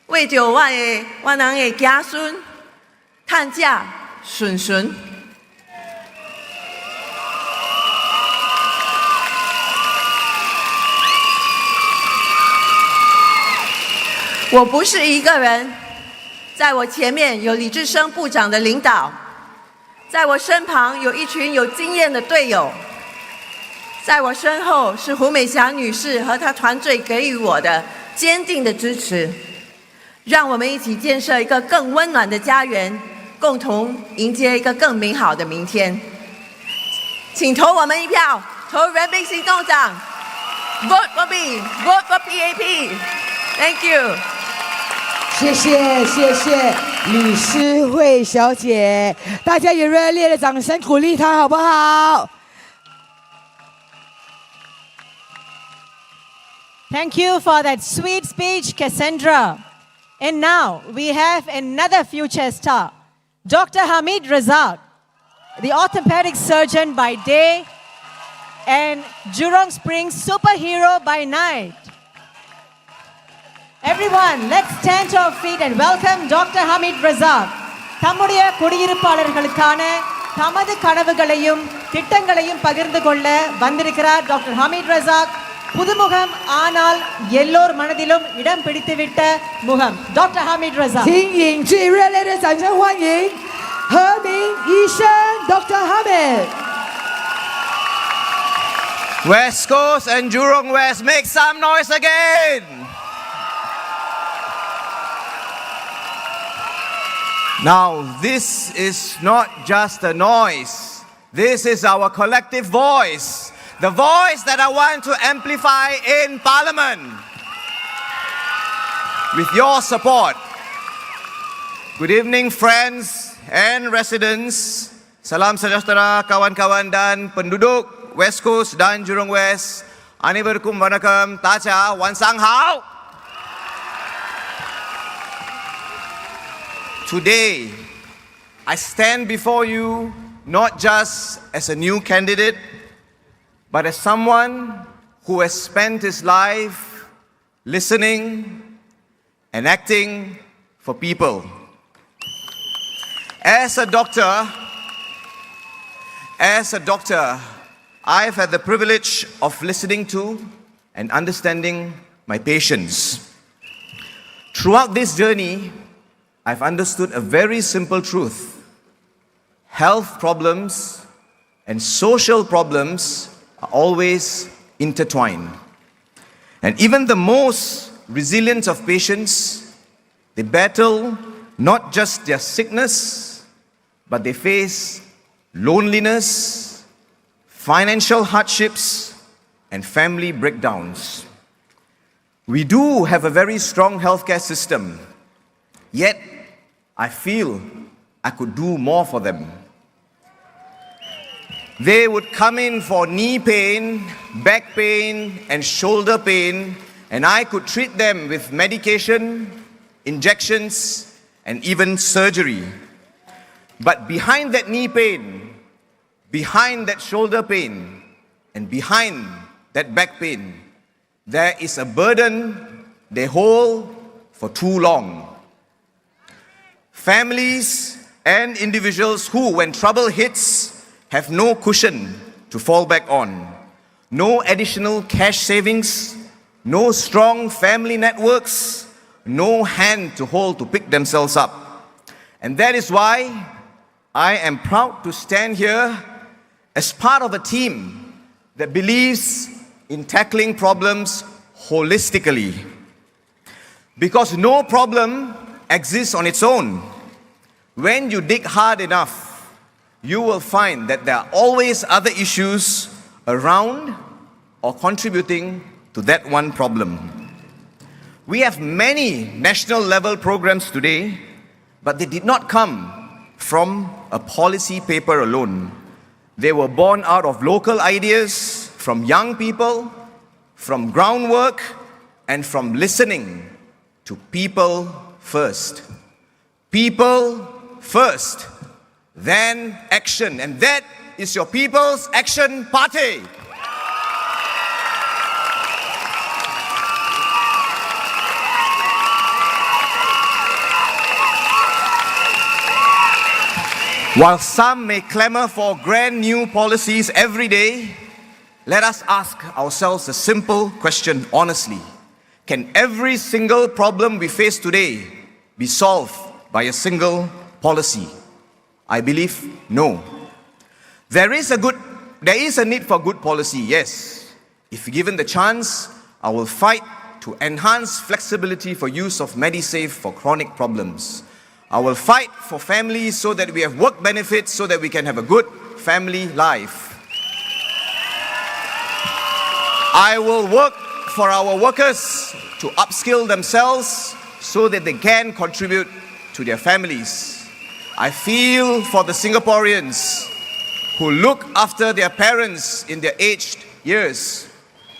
为着我人的子孙，趁家顺顺。我不是一个人，在我前面有李志生部长的领导。在我身旁有一群有经验的队友，在我身后是胡美霞女士和她团队给予我的坚定的支持，让我们一起建设一个更温暖的家园，共同迎接一个更美好的明天。请投我们一票，投人民行动党 ，Vote for me, Vote for PAP. Thank you. 谢谢李诗慧小姐，大家也热烈的掌声鼓励她好不好？ Thank you for that sweet speech, Cassandra. And now we have another future star, Dr. Hamid Razak, the orthopedic surgeon by day and Jurong Springs superhero by night. Everyone, let's stand to our feet and welcome Dr. Hamid Razak. தம்முடைய குடியிருப்பாளர்களுக்கான தமது கனவுகளையும் திட்டங்களையும் பகிர்ந்து கொள்ள வந்திருக்கிறார் doctor Hamid Razak. புதுமுகம் ஆனால் எல்லோர் மனதிலும் இடம் பிடித்துவிட்ட முகம் doctor Hamid Razak. 请引最热烈的掌声欢迎何明医生 Dr. Hamid. West Coast and Jurong West, make some noise again. Now, this is not just a noise. This is our collective voice. The voice that I want to amplify in Parliament. With your support. Good evening, friends and residents. Salam sejahtera kawan-kawan dan penduduk West Coast dan Jurong West. Aneberkum vanakkam, tacha, wansang hao. Today, I stand before you not just as a new candidate, but as someone who has spent his life listening and acting for people. As a doctor, I've had the privilege of listening to and understanding my patients. Throughout this journey, I've understood a very simple truth. Health problems and social problems are always intertwined. And even the most resilient of patients, they battle not just their sickness, but they face loneliness, financial hardships, and family breakdowns. We do have a very strong healthcare system, yet I feel I could do more for them. They would come in for knee pain, back pain, and shoulder pain, and I could treat them with medication, injections, and even surgery. But behind that knee pain, behind that shoulder pain, and behind that back pain, there is a burden they hold for too long. Families and individuals who, when trouble hits, have no cushion to fall back on, no additional cash savings, no strong family networks, no hand to hold to pick themselves up. And that is why I am proud to stand here as part of a team that believes in tackling problems holistically. Because no problem exists on its own. When you dig hard enough, you will find that there are always other issues around or contributing to that one problem. We have many national level programs today, but they did not come from a policy paper alone. They were born out of local ideas, from young people, from groundwork, and from listening to people first. People first, then action. And that is your People's Action Party. While some may clamor for grand new policies every day, let us ask ourselves a simple question honestly. Can every single problem we face today be solved by a single policy? I believe no. There is a need for good policy, yes. If given the chance, I will fight to enhance flexibility for use of MediSave for chronic problems. I will fight for families so that we have work benefits so that we can have a good family life. I will work for our workers to upskill themselves so that they can contribute to their families. I feel for the Singaporeans who look after their parents in their aged years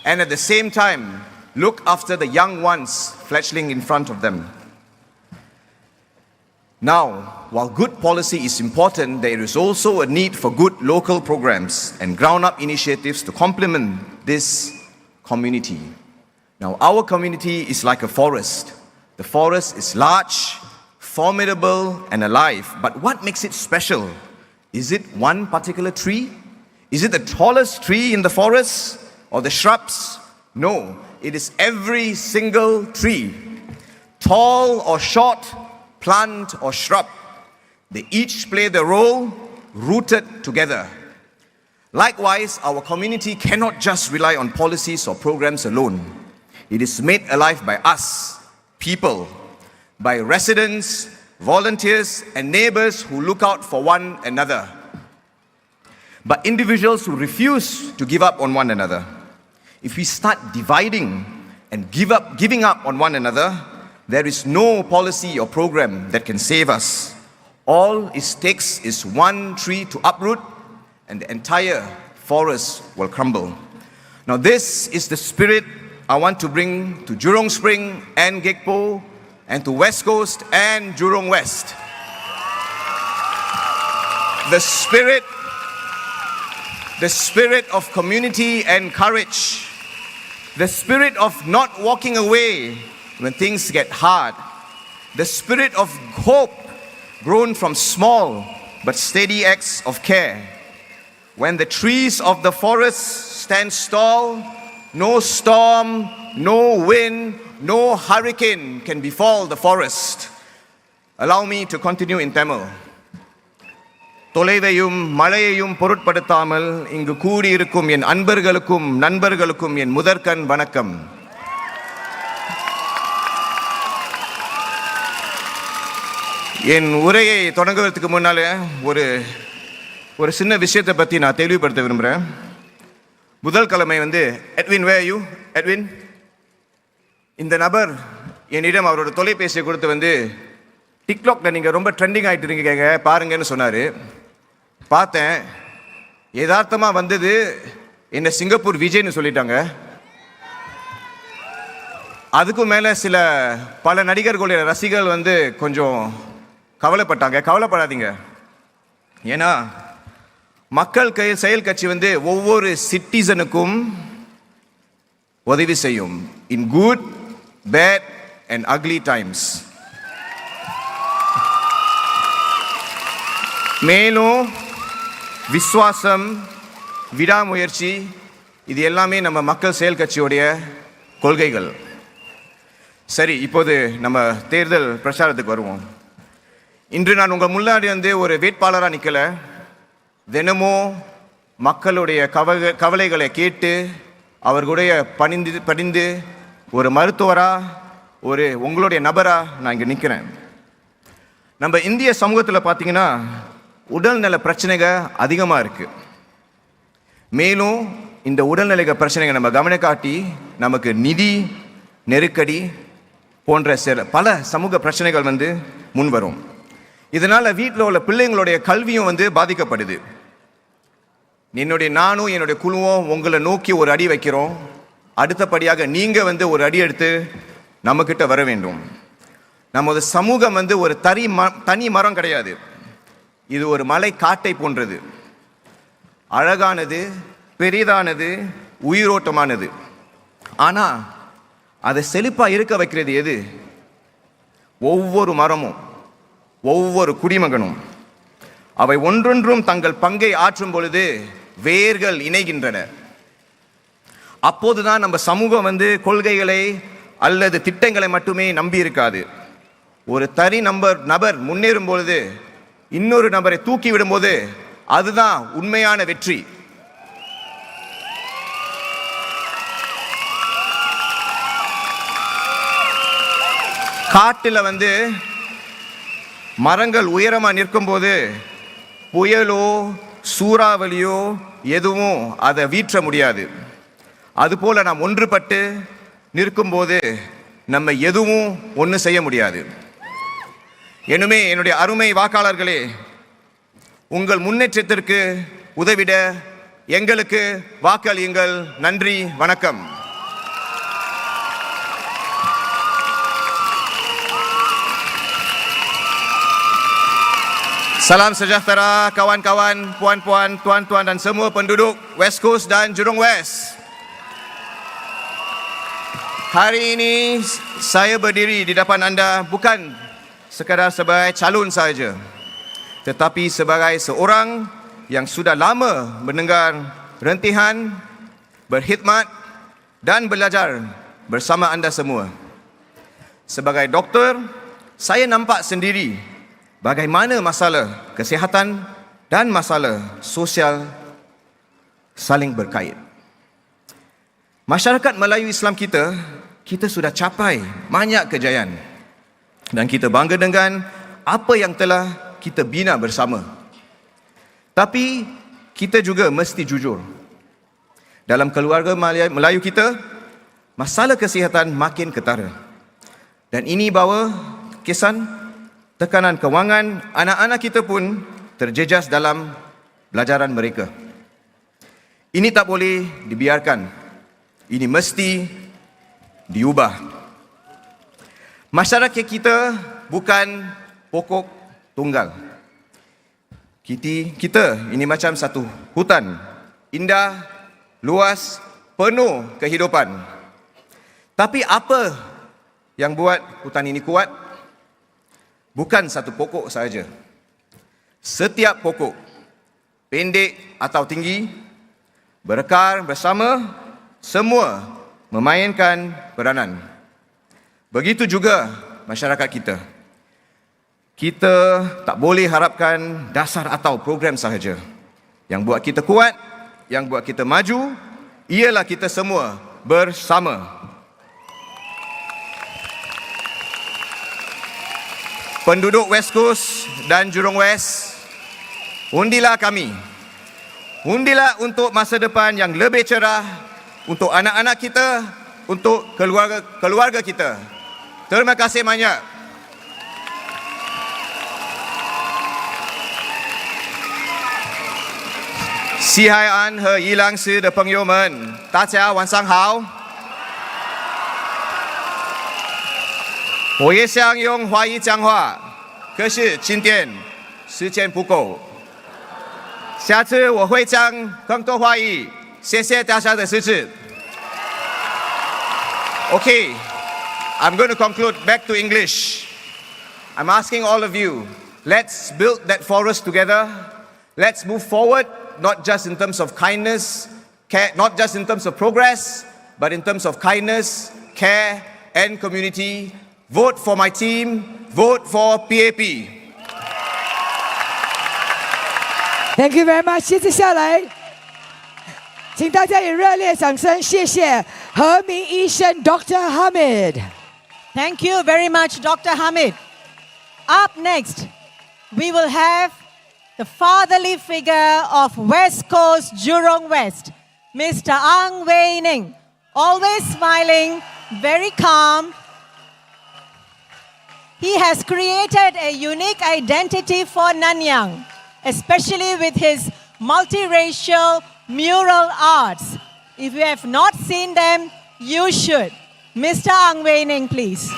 and at the same time look after the young ones fledgling in front of them. Now, while good policy is important, there is also a need for good local programs and ground-up initiatives to complement this community. Now, our community is like a forest. The forest is large, formidable, and alive. But what makes it special? Is it one particular tree? Is it the tallest tree in the forest or the shrubs? No, it is every single tree, tall or short, plant or shrub. They each play their role, rooted together. Likewise, our community cannot just rely on policies or programs alone. It is made alive by us, people, by residents, volunteers, and neighbors who look out for one another. But individuals who refuse to give up on one another. If we start dividing and giving up on one another, there is no policy or program that can save us. All it takes is one tree to uproot and the entire forest will crumble. Now this is the spirit I want to bring to Jurong Spring and Gekpo and to West Coast and Jurong West. The spirit of community and courage. The spirit of not walking away when things get hard. The spirit of hope grown from small but steady acts of care. When the trees of the forest stand tall, no storm, no wind, no hurricane can befall the forest. Allow me to continue in Tamil. தொலைவையும் மழையையும் பொருட்படுத்தாமல் இங்கு கூடியிருக்கும் என் அன்பர்களுக்கும் நண்பர்களுக்கும் என் முதற்கண் வணக்கம். என் உரையை தொடங்குவதற்கு முன்னால ஒரு சின்ன விஷயத்தை பற்றி நான் தெளிவுபடுத்த விரும்புகிறேன். முதல் கிழமை Edwin where are you? Edwin, இந்த நபர் என்னிடம் அவரோட தொலைபேசியை கொடுத்து டிக்டாக்ல நீங்கள் ரொம்ப ட்ரெண்டிங் ஆகிட்டு இருக்கீங்க பாருங்கன்னு சொன்னார். பார்த்தேன், யதார்த்தமாக வந்தது என்ன சிங்கப்பூர் விஜய்னு சொல்லிட்டாங்க. அதுக்கும் மேலே பல நடிகர்களுடைய ரசிகர்கள் கொஞ்சம் கவலைப்பட்டாங்க. கவலைப்படாதீங்க, ஏன்னா மக்கள் செயல் கட்சி ஒவ்வொரு சிட்டிசனுக்கும் உதவி செய்யும். In good, bad and ugly times. மேலும் விசுவாசம், விடாமுயற்சி, இது எல்லாமே நம்ம மக்கள் செயல் கட்சியோடைய கொள்கைகள். சரி, இப்போது நம்ம தேர்தல் பிரச்சாரத்துக்கு வருவோம். இன்று நான் உங்கள் முன்னாடி ஒரு வேட்பாளராக நிற்கல. தினமும் மக்களுடைய கவலைகளை கேட்டு அவர்களுடைய பணிந்து ஒரு மருத்துவராக உங்களுடைய நபராக நான் இங்கே நிற்கிறேன். நம்ம இந்திய சமூகத்தில் பார்த்தீங்கன்னா உடல்நல பிரச்சனைகள் அதிகமாக இருக்குது. மேலும் இந்த உடல்நல பிரச்சனைகள் நம்ம கவனக்காட்டி நமக்கு நிதி நெருக்கடி போன்ற பல சமூக பிரச்சனைகள் முன் வரும். இதனால் வீட்டில் உள்ள பிள்ளைங்களுடைய கல்வியும் பாதிக்கப்படுது. நானும் என்னுடைய குழுவும் உங்களை நோக்கி ஒரு அடி வைக்கிறோம். அடுத்தபடியாக நீங்க ஒரு அடி எடுத்து நம்மக்கிட்ட வர வேண்டும். நமது சமூகம் ஒரு தனி மரம் கிடையாது. இது ஒரு மலை காட்டை போன்றது. அழகானது, பெரிதானது, உயிரோட்டமானது. ஆனா அதை செழிப்பா இருக்க வைக்கிறது எது? ஒவ்வொரு மரமும், ஒவ்வொரு குடிமகனும். அவை ஒன்றொன்றும் தங்கள் பங்கை ஆற்றும் பொழுது வேர்கள் இணைகின்றன. அப்போதுதான் நம்ம சமூகம் கொள்கைகளை அல்லது திட்டங்களை மட்டுமே நம்பி இருக்காது. ஒரு தனி நபர் முன்னேறும் பொழுது இன்னொரு நபரை தூக்கி விடும்போது அதுதான் உண்மையான வெற்றி. காட்டுல மரங்கள் உயரமா நிற்கும் போது புயலோ சூறாவளியோ எதுவும் அதை வீற்ற முடியாது. அதுபோல நாம் ஒன்றுபட்டு நிற்கும்போது நம்ம எதுவும் ஒன்று செய்ய முடியாது. எனவே என்னுடைய அருமை வாக்காளர்களே, உங்கள் முன்னேற்றத்திற்கு உதவிட எங்களுக்கு வாக்களியுங்கள். நன்றி, வணக்கம். Salam sejahtera kawan-kawan, puan-puan, tuan-tuan dan semua penduduk West Coast dan Jurong West. Hari ini saya berdiri di depan anda bukan sekadar sebagai calon sahaja, tetapi sebagai seorang yang sudah lama mendengar rentihan, berkhidmat dan belajar bersama anda semua. Sebagai doktor, saya nampak sendiri bagaimana masalah kesihatan dan masalah sosial saling berkait. Masyarakat Melayu Islam kita sudah capai banyak kejayaan dan kita bangga dengan apa yang telah kita bina bersama. Tapi kita juga mesti jujur. Dalam keluarga Melayu kita, masalah kesihatan makin ketara. Dan ini bawa kesan tekanan kewangan anak-anak kita pun terjejas dalam pelajaran mereka. Ini tak boleh dibiarkan. Ini mesti diubah. Masyarakat kita bukan pokok tunggal. Kita ini macam satu hutan, indah, luas, penuh kehidupan. Tapi apa yang buat hutan ini kuat? Bukan satu pokok sahaja. Setiap pokok, pendek atau tinggi, berakar bersama, semua memainkan peranan. Begitu juga masyarakat kita. Kita tak boleh harapkan dasar atau program sahaja. Yang buat kita kuat, yang buat kita maju, ialah kita semua bersama. Penduduk West Coast dan Jurong West, undilah kami. Undilah untuk masa depan yang lebih cerah, untuk anak-anak kita, untuk keluarga kita. Terima kasih banyak. Xi Hai An和宜兰市的朋友们，大家晚上好。我也想用华语讲话，可是今天时间不够。下次我会讲更多华语，谢谢大家的支持。Okay, I'm going to conclude back to English. I'm asking all of you, let's build that forest together. Let's move forward, not just in terms of kindness, care, not just in terms of progress, but in terms of kindness, care, and community. Vote for my team. Vote for PAP. Thank you very much. 接着下来，请大家以热烈掌声，谢谢何明医生 Dr. Hamid. Thank you very much, Dr. Hamid. Up next, we will have the fatherly figure of West Coast Jurong West, Mr. Ang Wei Ning. Always smiling, very calm. He has created a unique identity for Nanyang, especially with his multiracial mural arts. If you have not seen them, you should. Mr. Ang Wei Ning, please.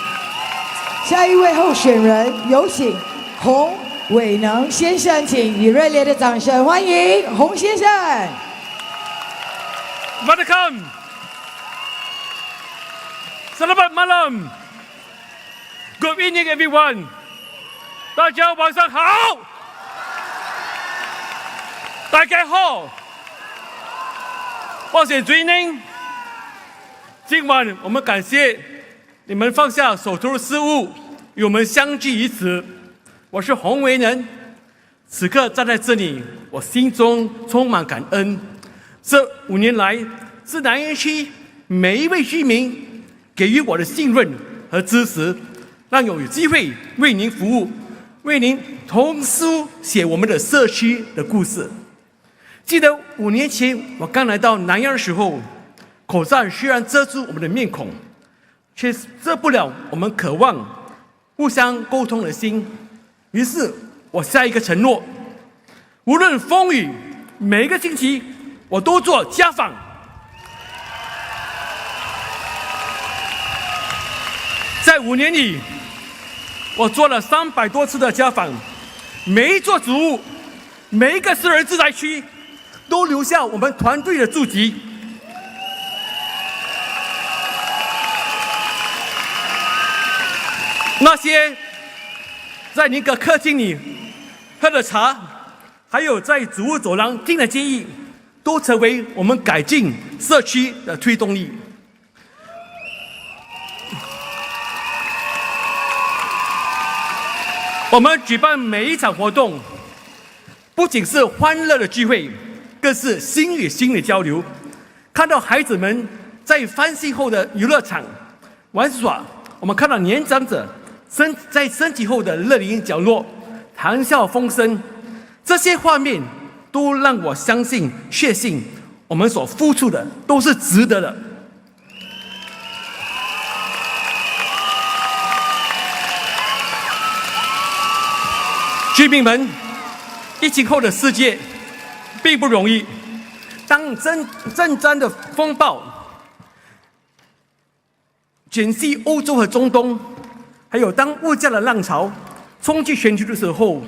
下一位候选人，有请洪伟能先生，请以热烈的掌声欢迎洪先生。Welcome. Selamat malam. Good evening, everyone. 大家晚上好。大家好。我是追宁。今晚我们感谢你们放下手头的事务，与我们相聚于此。我是洪维能，此刻站在这里，我心中充满感恩。这5年来，是南园区每一位居民给予我的信任和支持，让我有机会为您服务，为您同书写我们的社区的故事。记得5年前我刚来到南洋的时候，口罩虽然遮住我们的面孔，却遮不了我们渴望互相沟通的心。于是我下一个承诺，无论风雨，每一个星期我都做家访。在5年里，我做了300多次的家访，每一座植物，每一个私人住宅区，都留下我们团队的足迹。那些在您的客厅里喝的茶，还有在植物走廊听的建议，都成为我们改进社区的推动力。我们举办每一场活动，不仅是欢乐的聚会，更是心与心的交流。看到孩子们在翻新后的游乐场玩耍，我们看到年长者在升级后的乐龄角落谈笑风生，这些画面都让我确信我们所付出的都是值得的。居民们，疫情后的世界并不容易。当震灾的风暴卷袭欧洲和中东，还有当物价的浪潮冲击全球的时候，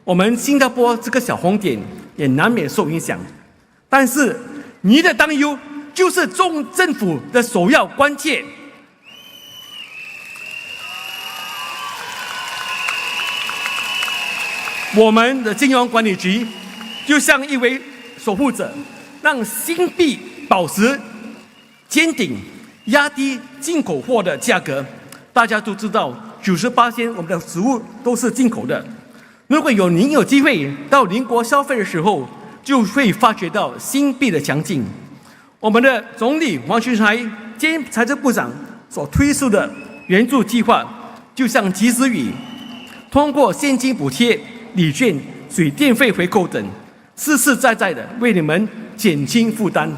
我们新加坡这个小红点也难免受影响。但是，你的担忧就是中政府的首要关切。我们的金融管理局就像一位守护者，让新币保持坚挺，压低进口货的价格。大家都知道，98%我们的食物都是进口的。如果您有机会到邻国消费的时候，就会发觉到新币的强劲。我们的总理王群才兼财政部长所推出的援助计划，就像及时雨，通过现金补贴、礼券、水电费回扣等，实实在在的为你们减轻负担。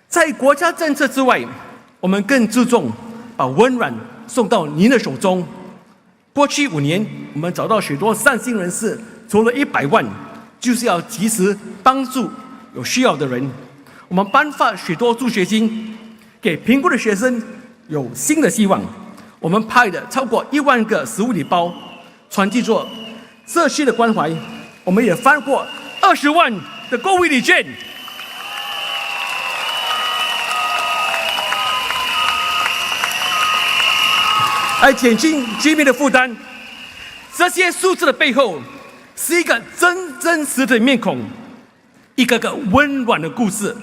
在国家政策之外，我们更注重把温暖送到您的手中。过去5年，我们找到许多善心人士，筹了100万，就是要及时帮助有需要的人。我们颁发许多助学金，给贫困的学生有新的希望。我们派了超过1万个食物礼包，传递做社区的关怀。我们也发过20万的购物礼券。来减轻居民的负担。这些数字的背后，是一个真实的面孔，一个个温暖的故事。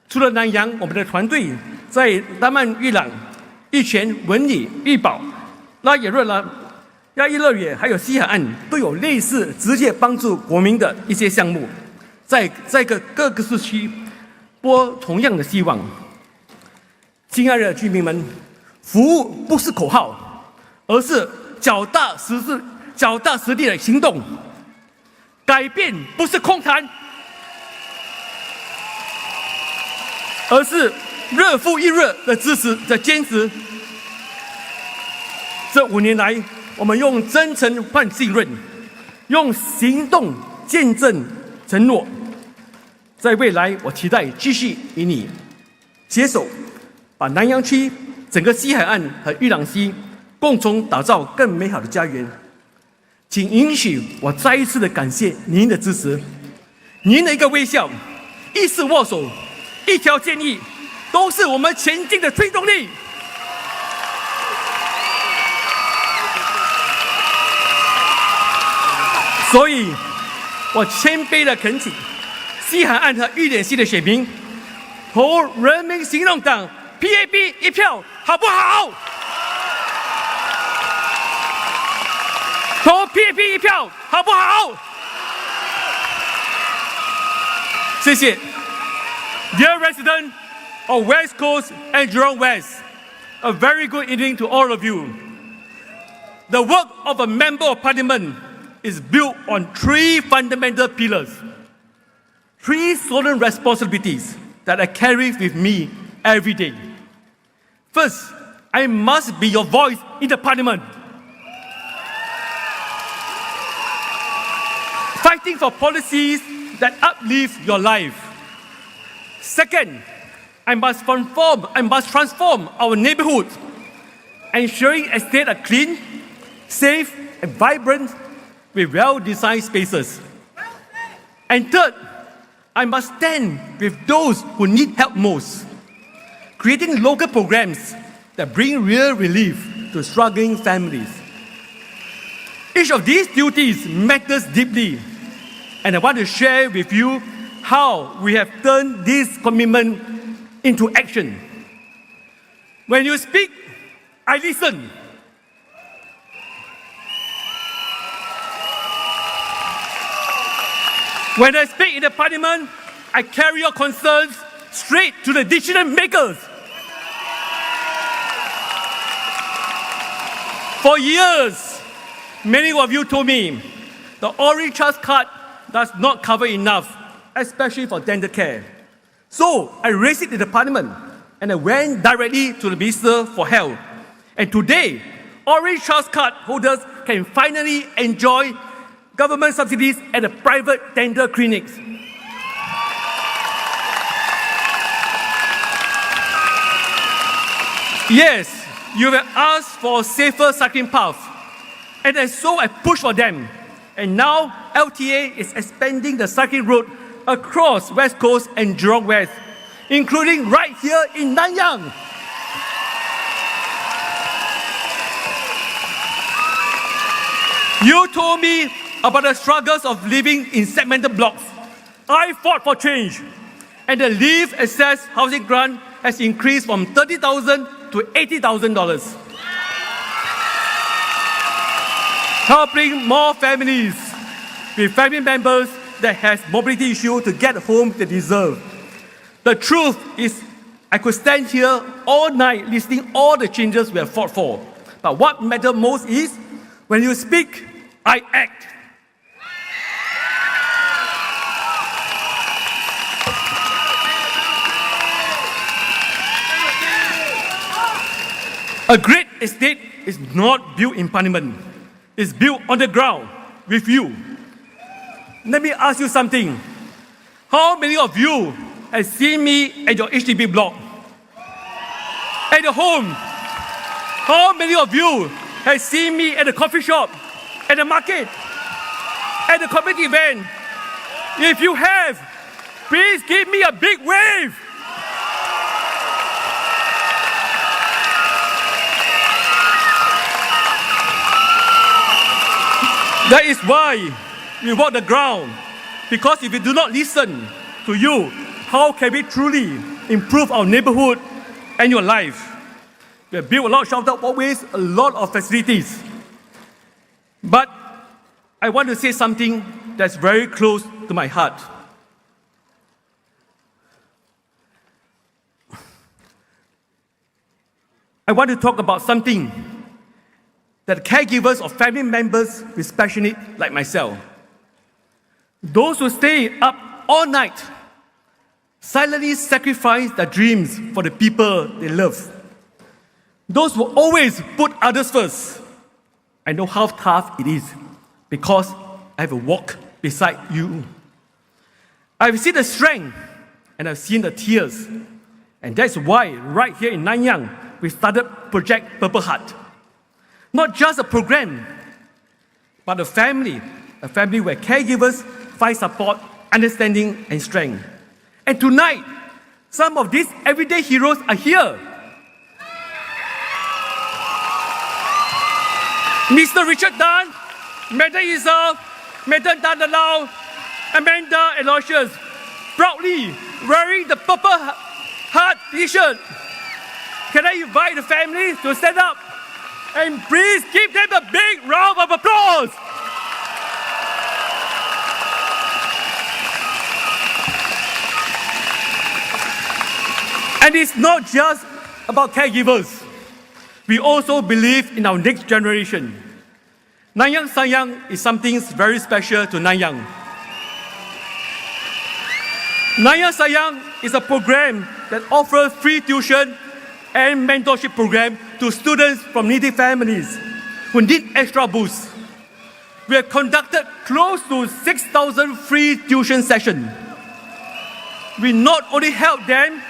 除了南洋，我们的团队在达曼、玉朗、玉泉、文理、玉宝、拉也热拉、亚裔乐园还有西海岸都有类似直接帮助国民的一些项目，在各个市区播同样的希望。亲爱的居民们，服务不是口号，而是脚踏实地的行动。改变不是空谈，而是日复一日的支持的坚持。这5年来，我们用真诚换信任，用行动见证承诺，在未来我期待继续与你携手，把南洋区、整个西海岸和玉朗溪共同打造更美好的家园。请允许我再一次的感谢您的支持，您的一个微笑、一次握手、一条建议，都是我们前进的推动力。所以，我谦卑的恳请西海岸和玉点溪的选民投人民行动党 PAP 一票，好不好？投 PAP 一票，好不好？谢谢。Dear residents of West Coast and Jurong West, a very good evening to all of you. The work of a member of parliament is built on three fundamental pillars, three solemn responsibilities that I carry with me every day. First, I must be your voice in the parliament, fighting for policies that uplift your life. Second, I must transform our neighborhood, ensuring estates are clean, safe, and vibrant with well-designed spaces. And third, I must stand with those who need help most, creating local programs that bring real relief to struggling families. Each of these duties matters deeply, and I want to share with you how we have turned this commitment into action. When you speak, I listen. When I speak in the parliament, I carry your concerns straight to the decision makers. For years, many of you told me the Orange Trust card does not cover enough, especially for dental care. So I raised it in the parliament and I went directly to the Minister for Health. And today, Orange Trust card holders can finally enjoy government subsidies at the private dental clinics. Yes, you have asked for a safer cycling path, and so I pushed for them. And now LTA is expanding the cycling route across West Coast and Jurong West, including right here in Nanyang. You told me about the struggles of living in segmented blocks. I fought for change, and the Live Access Housing Grant has increased from $30,000 to $80,000, helping more families with family members that has mobility issues to get home they deserve. The truth is, I could stand here all night listing all the changes we have fought for. But what matters most is, when you speak, I act. A great estate is not built in parliament. It's built on the ground with you. Let me ask you something. How many of you have seen me at your HDB block? At your home? How many of you have seen me at the coffee shop, at the market, at the community event? If you have, please give me a big wave. That is why we walk the ground. Because if we do not listen to you, how can we truly improve our neighborhood and your life? We have built a lot of shelter walkways, a lot of facilities. But I want to say something that's very close to my heart. I want to talk about something that caregivers or family members with special needs like myself, those who stay up all night, silently sacrifice their dreams for the people they love, those who always put others first. I know how tough it is because I have walked beside you. I've seen the strength and I've seen the tears. And that's why right here in Nanyang, we started Project Purple Heart. Not just a program, but a family where caregivers find support, understanding, and strength. And tonight, some of these everyday heroes are here. Mr. Richard Tan, Madam Isa, Madam Tan Lau, Amanda Aloysius, proudly wearing the Purple Heart t-shirt. Can I invite the family to stand up? And please give them a big round of applause. And it's not just about caregivers. We also believe in our next generation. Nanyang Sayang is something very special to Nanyang. Nanyang Sayang is a program that offers free tuition and mentorship program to students from needy families who need extra boost. We have conducted close to 6,000 free tuition sessions. We not only help them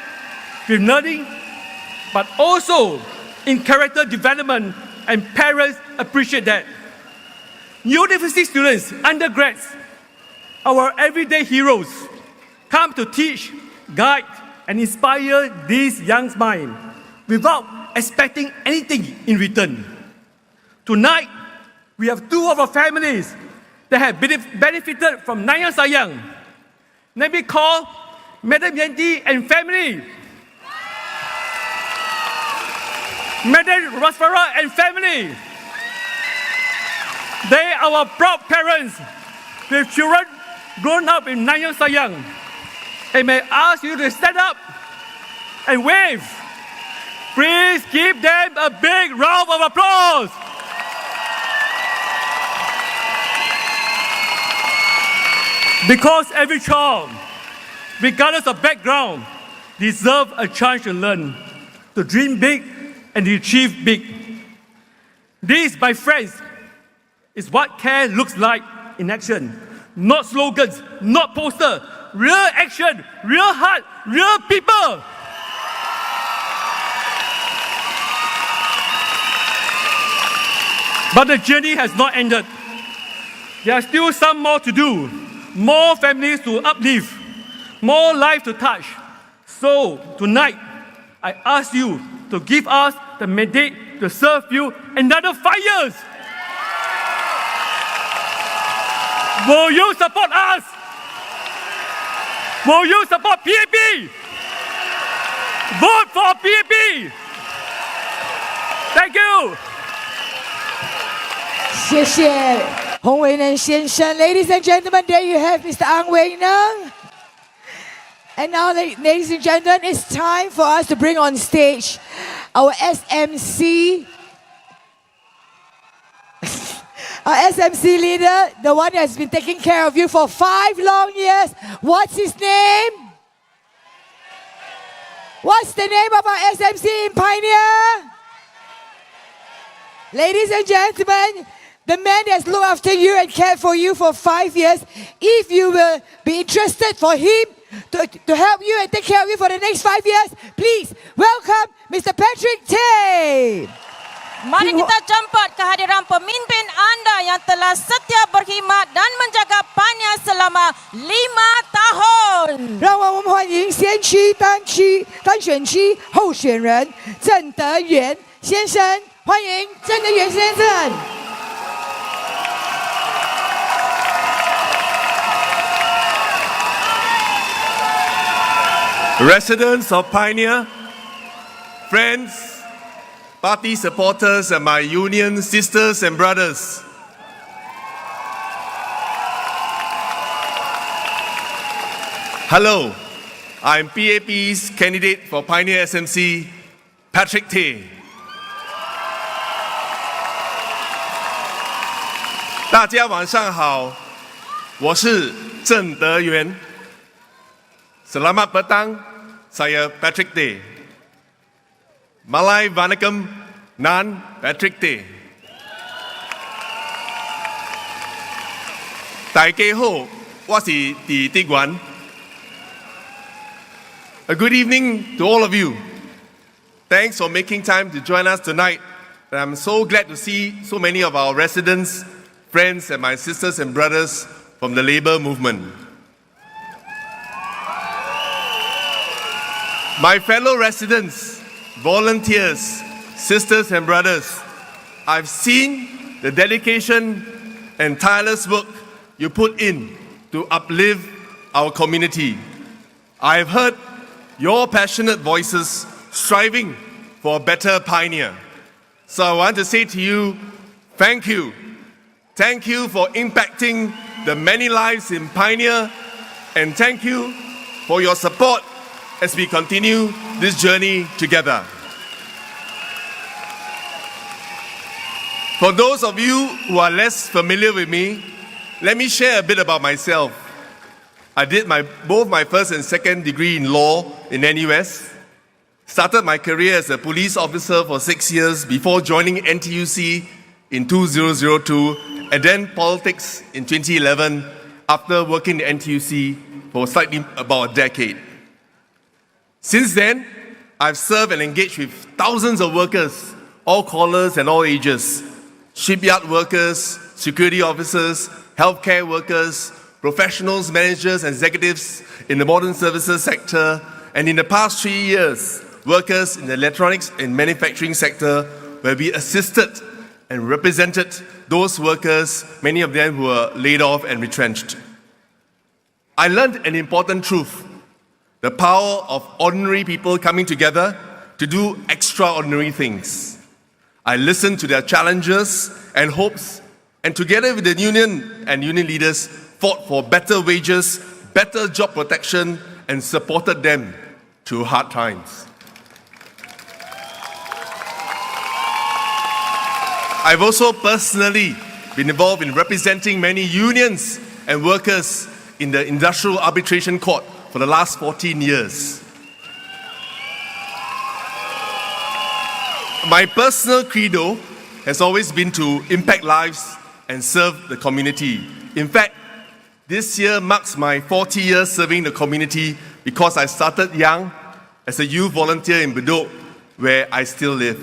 with learning, but also in character development, and parents appreciate that. University students, undergrads, our everyday heroes, come to teach, guide, and inspire these young minds without expecting anything in return. Tonight, we have two of our families that have benefited from Nanyang Sayang. Let me call Madam Yanti and family. Madam Rasfara and family. They are our proud parents with children grown up in Nanyang Sayang. I may ask you to stand up and wave. Please give them a big round of applause. Because every child, regardless of background, deserves a chance to learn, to dream big, and to achieve big. This, my friends, is what care looks like in action. Not slogans, not posters, real action, real heart, real people. But the journey has not ended. There are still some more to do, more families to uplift, more lives to touch. So tonight, I ask you to give us the mandate to serve you another 5 years. Will you support us? Will you support PAP? Vote for PAP. Thank you. 谢谢洪维能先生。Ladies and gentlemen, there you have Mr. Ang Wei Neng. And now, ladies and gentlemen, it's time for us to bring on stage our SMC. Our SMC leader, the one who has been taking care of you for 5 long years. What's his name? What's the name of our SMC in Pioneer? Ladies and gentlemen, the man has looked after you and cared for you for 5 years. If you will be interested for him to help you and take care of you for the next 5 years, please welcome Mr. Patrick Tay. Mari kita jemput kehadiran pemimpin anda yang telah setia berkhidmat dan menjaga Pioneer selama 5 tahun. 让我们欢迎先区单选区候选人郑德元先生，欢迎郑德元先生。Residents of Pioneer, friends, party supporters, and my union sisters and brothers. Hello, I'm PAP's candidate for Pioneer SMC, Patrick Tay. 大家晚上好，我是郑德元。Selamat petang, saya Patrick Tay. Malay Vanakkam, Nan Patrick Tay. 大家好，我是李德元， A good evening to all of you. Thanks for making time to join us tonight. And I'm so glad to see so many of our residents, friends, and my sisters and brothers from the labor movement. My fellow residents, volunteers, sisters and brothers, I've seen the dedication and tireless work you put in to uplift our community. I've heard your passionate voices striving for a better Pioneer. So I want to say to you, thank you. Thank you for impacting the many lives in Pioneer, and thank you for your support as we continue this journey together. For those of you who are less familiar with me, let me share a bit about myself. I did both my first and second degree in law in NUS, started my career as a police officer for 6 years before joining NTUC in 2002, and then politics in 2011 after working in NTUC for slightly about a decade. Since then, I've served and engaged with thousands of workers, all colours and all ages, shipyard workers, security officers, healthcare workers, professionals, managers, and executives in the modern services sector, and in the past 3 years, workers in the electronics and manufacturing sector, where we assisted and represented those workers, many of them who were laid off and retrenched. I learned an important truth: the power of ordinary people coming together to do extraordinary things. I listened to their challenges and hopes, and together with the union and union leaders, fought for better wages, better job protection, and supported them through hard times. I've also personally been involved in representing many unions and workers in the Industrial Arbitration Court for the last 14 years. My personal credo has always been to impact lives and serve the community. In fact, this year marks my 40 years serving the community because I started young as a youth volunteer in Bedok, where I still live.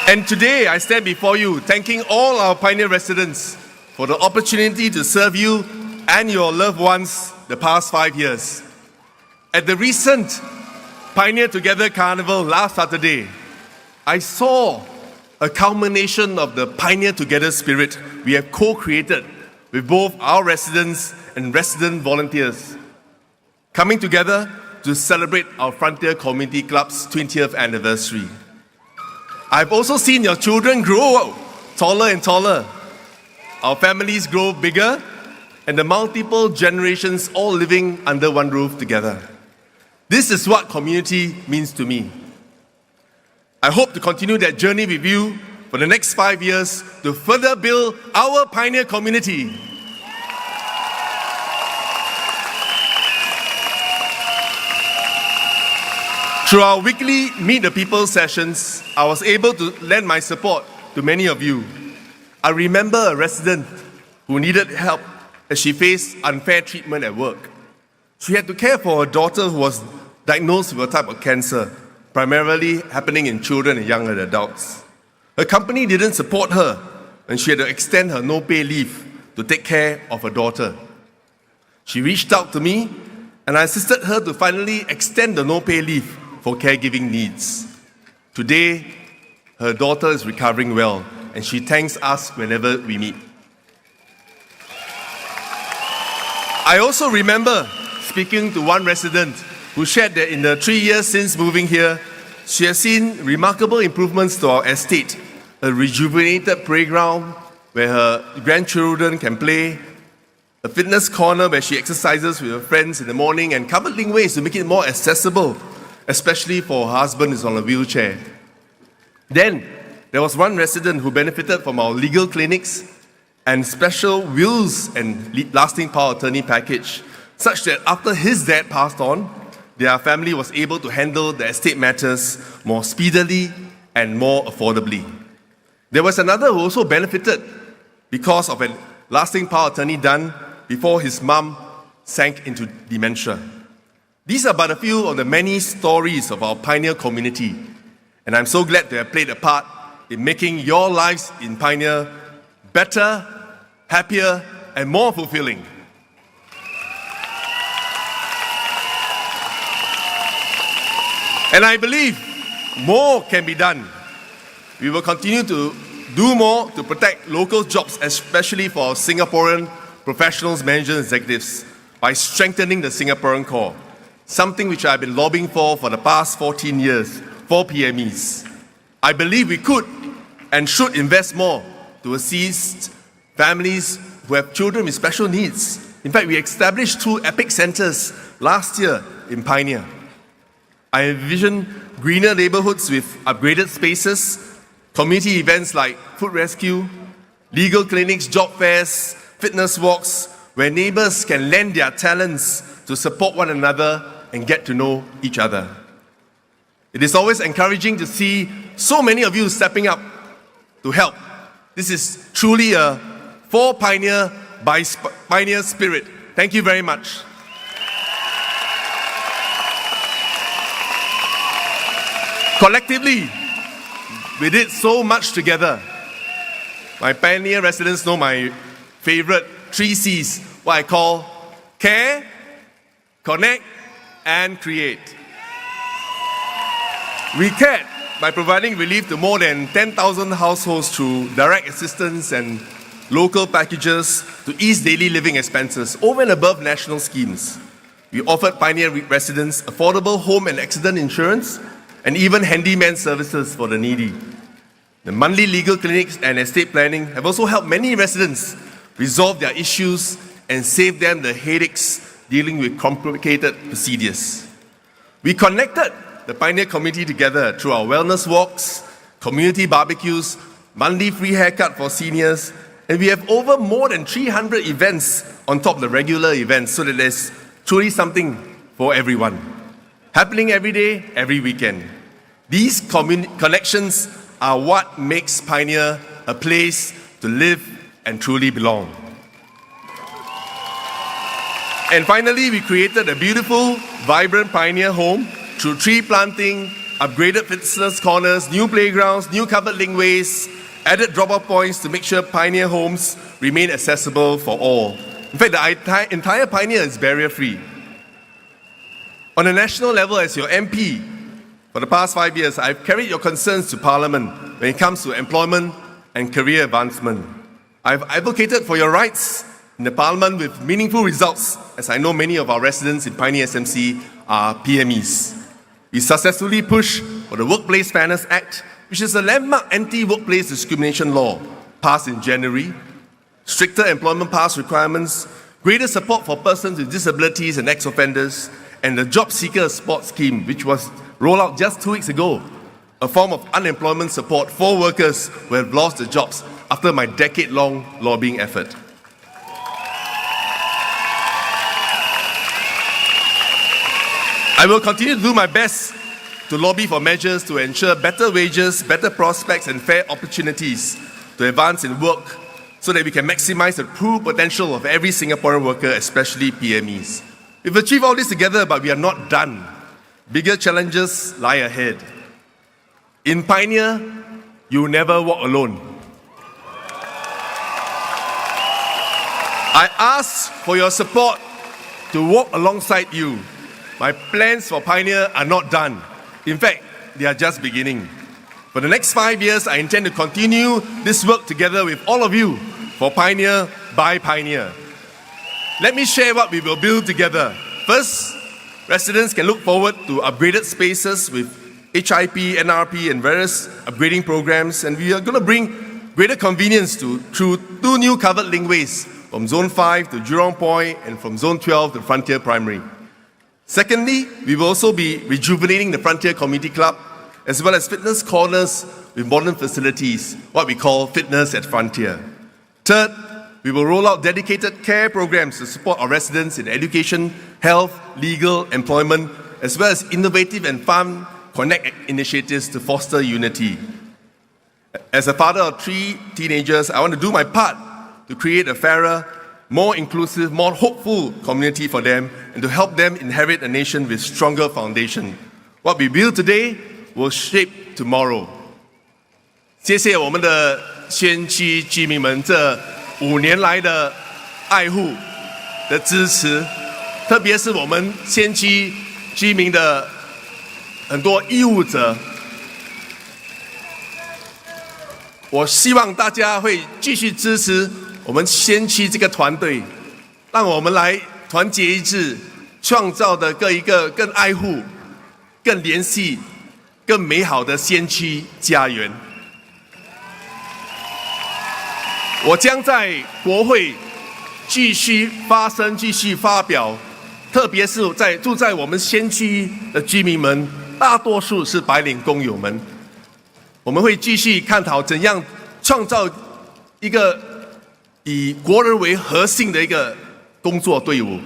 And today I stand before you thanking all our Pioneer residents for the opportunity to serve you and your loved ones the past 5 years. At the recent Pioneer Together Carnival last Saturday, I saw a culmination of the Pioneer Together spirit we have co-created with both our residents and resident volunteers, coming together to celebrate our Frontier Community Club's 20th anniversary. I've also seen your children grow taller and taller, our families grow bigger, and the multiple generations all living under one roof together. This is what community means to me. I hope to continue that journey with you for the next 5 years to further build our Pioneer community. Through our weekly Meet the People sessions, I was able to lend my support to many of you. I remember a resident who needed help as she faced unfair treatment at work. She had to care for her daughter who was diagnosed with a type of cancer, primarily happening in children and young adults. Her company didn't support her, and she had to extend her no-pay leave to take care of her daughter. She reached out to me, and I assisted her to finally extend the no-pay leave for caregiving needs. Today, her daughter is recovering well, and she thanks us whenever we meet. I also remember speaking to one resident who shared that in the 3 years since moving here, she has seen remarkable improvements to our estate: a rejuvenated playground where her grandchildren can play, a fitness corner where she exercises with her friends in the morning, and covered ways to make it more accessible, especially for her husband who's on a wheelchair. Then, there was one resident who benefited from our legal clinics and special wills and lasting power attorney package, such that after his dad passed on, their family was able to handle the estate matters more speedily and more affordably. There was another who also benefited because of a lasting power attorney done before his mum sank into dementia. These are but a few of the many stories of our pioneer community, and I'm so glad to have played a part in making your lives in Pioneer better, happier, and more fulfilling. And I believe more can be done. We will continue to do more to protect local jobs, especially for our Singaporean professionals, managers, and executives, by strengthening the Singaporean core, something which I've been lobbying for the past 14 years for PMEs. I believe we could and should invest more to assist families who have children with special needs. In fact, we established 2 EPIC centers last year in Pioneer. I envision greener neighborhoods with upgraded spaces, community events like food rescue, legal clinics, job fairs, fitness walks, where neighbors can lend their talents to support one another and get to know each other. It is always encouraging to see so many of you stepping up to help. This is truly a for Pioneer by Pioneer spirit. Thank you very much. Collectively, we did so much together. My Pioneer residents know my favorite 3 C's, what I call care, connect, and create. We cared by providing relief to more than 10,000 households through direct assistance and local packages to ease daily living expenses over and above national schemes. We offered Pioneer residents affordable home and accident insurance and even handyman services for the needy. The monthly legal clinics and estate planning have also helped many residents resolve their issues and save them the headaches dealing with complicated procedures. We connected the Pioneer community together through our wellness walks, community barbecues, monthly free haircut for seniors, and we have over more than 300 events on top of the regular events, so that there's truly something for everyone, happening every day, every weekend. These connections are what makes Pioneer a place to live and truly belong. And finally, we created a beautiful, vibrant Pioneer home through tree planting, upgraded fitness corners, new playgrounds, new covered linkways, added drop-off points to make sure Pioneer homes remain accessible for all. In fact, the entire Pioneer is barrier-free. On a national level, as your MP, for the past 5 years, I've carried your concerns to Parliament when it comes to employment and career advancement. I've advocated for your rights in the Parliament with meaningful results, as I know many of our residents in Pioneer SMC are PMEs. We successfully pushed for the Workplace Fairness Act, which is a landmark anti-workplace discrimination law passed in January, stricter employment pass requirements, greater support for persons with disabilities and ex-offenders, and the Job Seeker Support Scheme, which was rolled out just 2 weeks ago, a form of unemployment support for workers who have lost their jobs after my decade-long lobbying effort. I will continue to do my best to lobby for measures to ensure better wages, better prospects, and fair opportunities to advance in work so that we can maximize the true potential of every Singaporean worker, especially PMEs. We've achieved all this together, but we are not done. Bigger challenges lie ahead. In Pioneer, you never walk alone. I ask for your support to walk alongside you. My plans for Pioneer are not done. In fact, they are just beginning. For the next 5 years, I intend to continue this work together with all of you for Pioneer by Pioneer. Let me share what we will build together. First, residents can look forward to upgraded spaces with HIP, NRP, and various upgrading programs, and we are going to bring greater convenience through 2 new covered linkways from Zone 5 to Jurong Point and from Zone 12 to Frontier Primary. Secondly, we will also be rejuvenating the Frontier Community Club, as well as fitness corners with modern facilities, what we call Fitness at Frontier. Third, we will roll out dedicated care programs to support our residents in education, health, legal, employment, as well as innovative and fun Connect initiatives to foster unity. As a father of 3 teenagers, I want to do my part to create a fairer, more inclusive, more hopeful community for them, and to help them inherit a nation with stronger foundation. What we build today will shape tomorrow. 谢谢我们的先驱居民们这5年来的爱护的支持，特别是我们先驱居民的很多义务者。我希望大家会继续支持我们先驱这个团队，让我们来团结一致，创造的一个更爱护、更联系、更美好的先驱家园。我将在国会继续发声、继续发表，特别是住在我们先驱的居民们，大多数是白领工友们。我们会继续探讨怎样创造一个以国人为核心的一个工作队伍，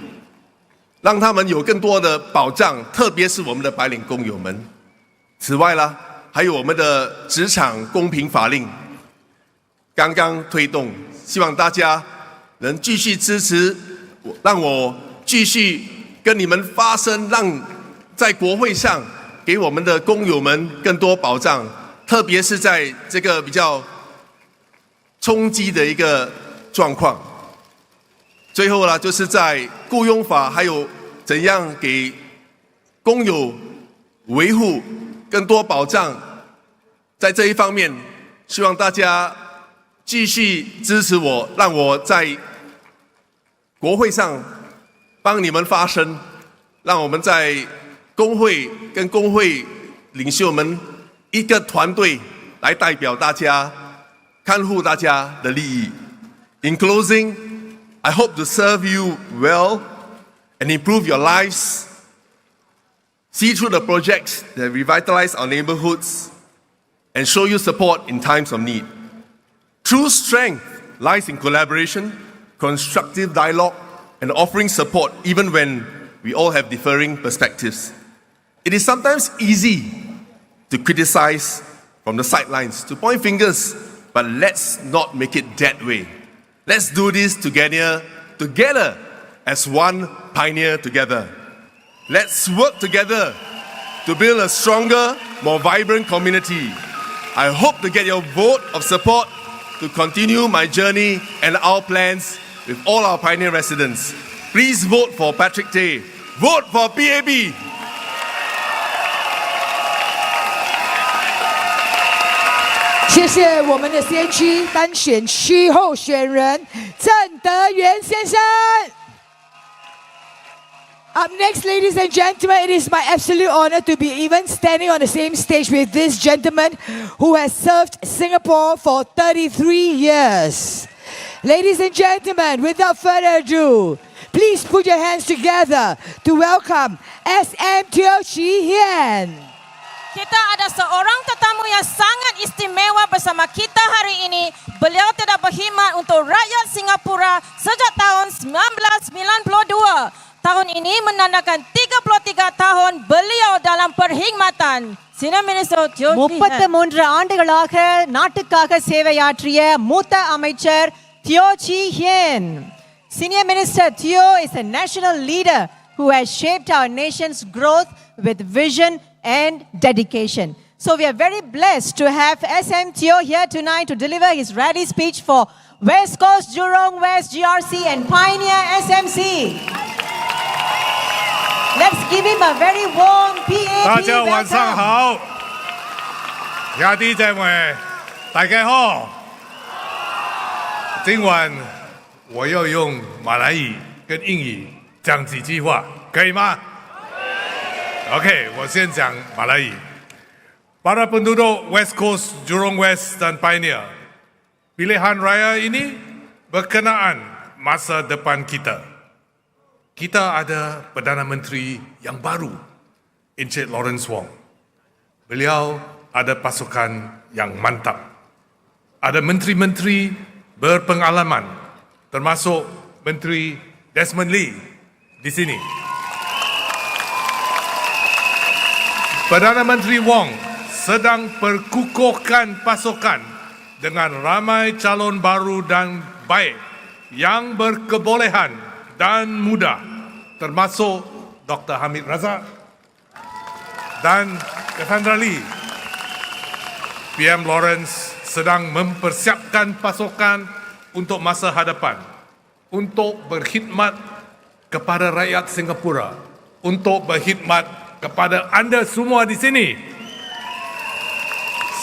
让他们有更多的保障，特别是我们的白领工友们。此外啦，还有我们的职场公平法令刚刚推动，希望大家能继续支持，让我继续跟你们发声，让在国会上给我们的工友们更多保障，特别是在这个比较冲击的一个状况。最后呢，就是在雇佣法还有怎样给工友维护更多保障，在这一方面，希望大家继续支持我，让我在国会上帮你们发声，让我们在工会跟工会领袖们一个团队来代表大家，看护大家的利益。In closing, I hope to serve you well and improve your lives, see through the projects that revitalize our neighborhoods, and show you support in times of need. True strength lies in collaboration, constructive dialogue, and offering support even when we all have differing perspectives. It is sometimes easy to criticize from the sidelines, to point fingers, but let's not make it that way. Let's do this together as one pioneer together. Let's work together to build a stronger, more vibrant community. I hope to get your vote of support to continue my journey and our plans with all our pioneer residents. Please vote for Patrick Tay. Vote for PAP. 谢谢我们的先驱单选区候选人郑德元先生。Up next, ladies and gentlemen, it is my absolute honor to be even standing on the same stage with this gentleman who has served Singapore for 33 years. Ladies and gentlemen, without further ado, please put your hands together to welcome SM Teo Chee Hian. Kita ada seorang tetamu yang sangat istimewa bersama kita hari ini. Beliau telah berkhidmat untuk rakyat Singapura sejak tahun 1992. Tahun ini menandakan 33 tahun beliau dalam perkhidmatan. Senior Minister Teo Chee Hian. 33 ஆண்டுகளாக நாட்டுக்காக சேவையாற்றிய மூத்த அமைச்சர் Teo Chee Hian. Senior Minister Teo is a national leader who has shaped our nation's growth with vision and dedication. So we are very blessed to have SM Teo here tonight to deliver his rally speech for West Coast, Jurong West, GRC and Pioneer SMC. Let's give him a very warm PAP 大家晚上 welcome. 好，兄弟姐妹，大家好。今晚我要用马来语跟英语讲几句话，可以吗？ Oke, 我先讲马来语。Para penduduk West Coast, Jurong West dan Pioneer, pilihan raya ini berkenaan masa depan kita. Kita ada Perdana Menteri yang baru, Encik Lawrence Wong. Beliau ada pasukan yang mantap. Ada menteri-menteri berpengalaman, termasuk Menteri Desmond Lee di sini. Perdana Menteri Wong sedang perkukuhkan pasukan dengan ramai calon baru dan baik yang berkebolehan dan muda, termasuk Dr. Hamid Razak dan Cassandra Lee. PM Lawrence sedang mempersiapkan pasukan untuk masa hadapan, untuk berkhidmat kepada rakyat Singapura, untuk berkhidmat kepada anda semua di sini.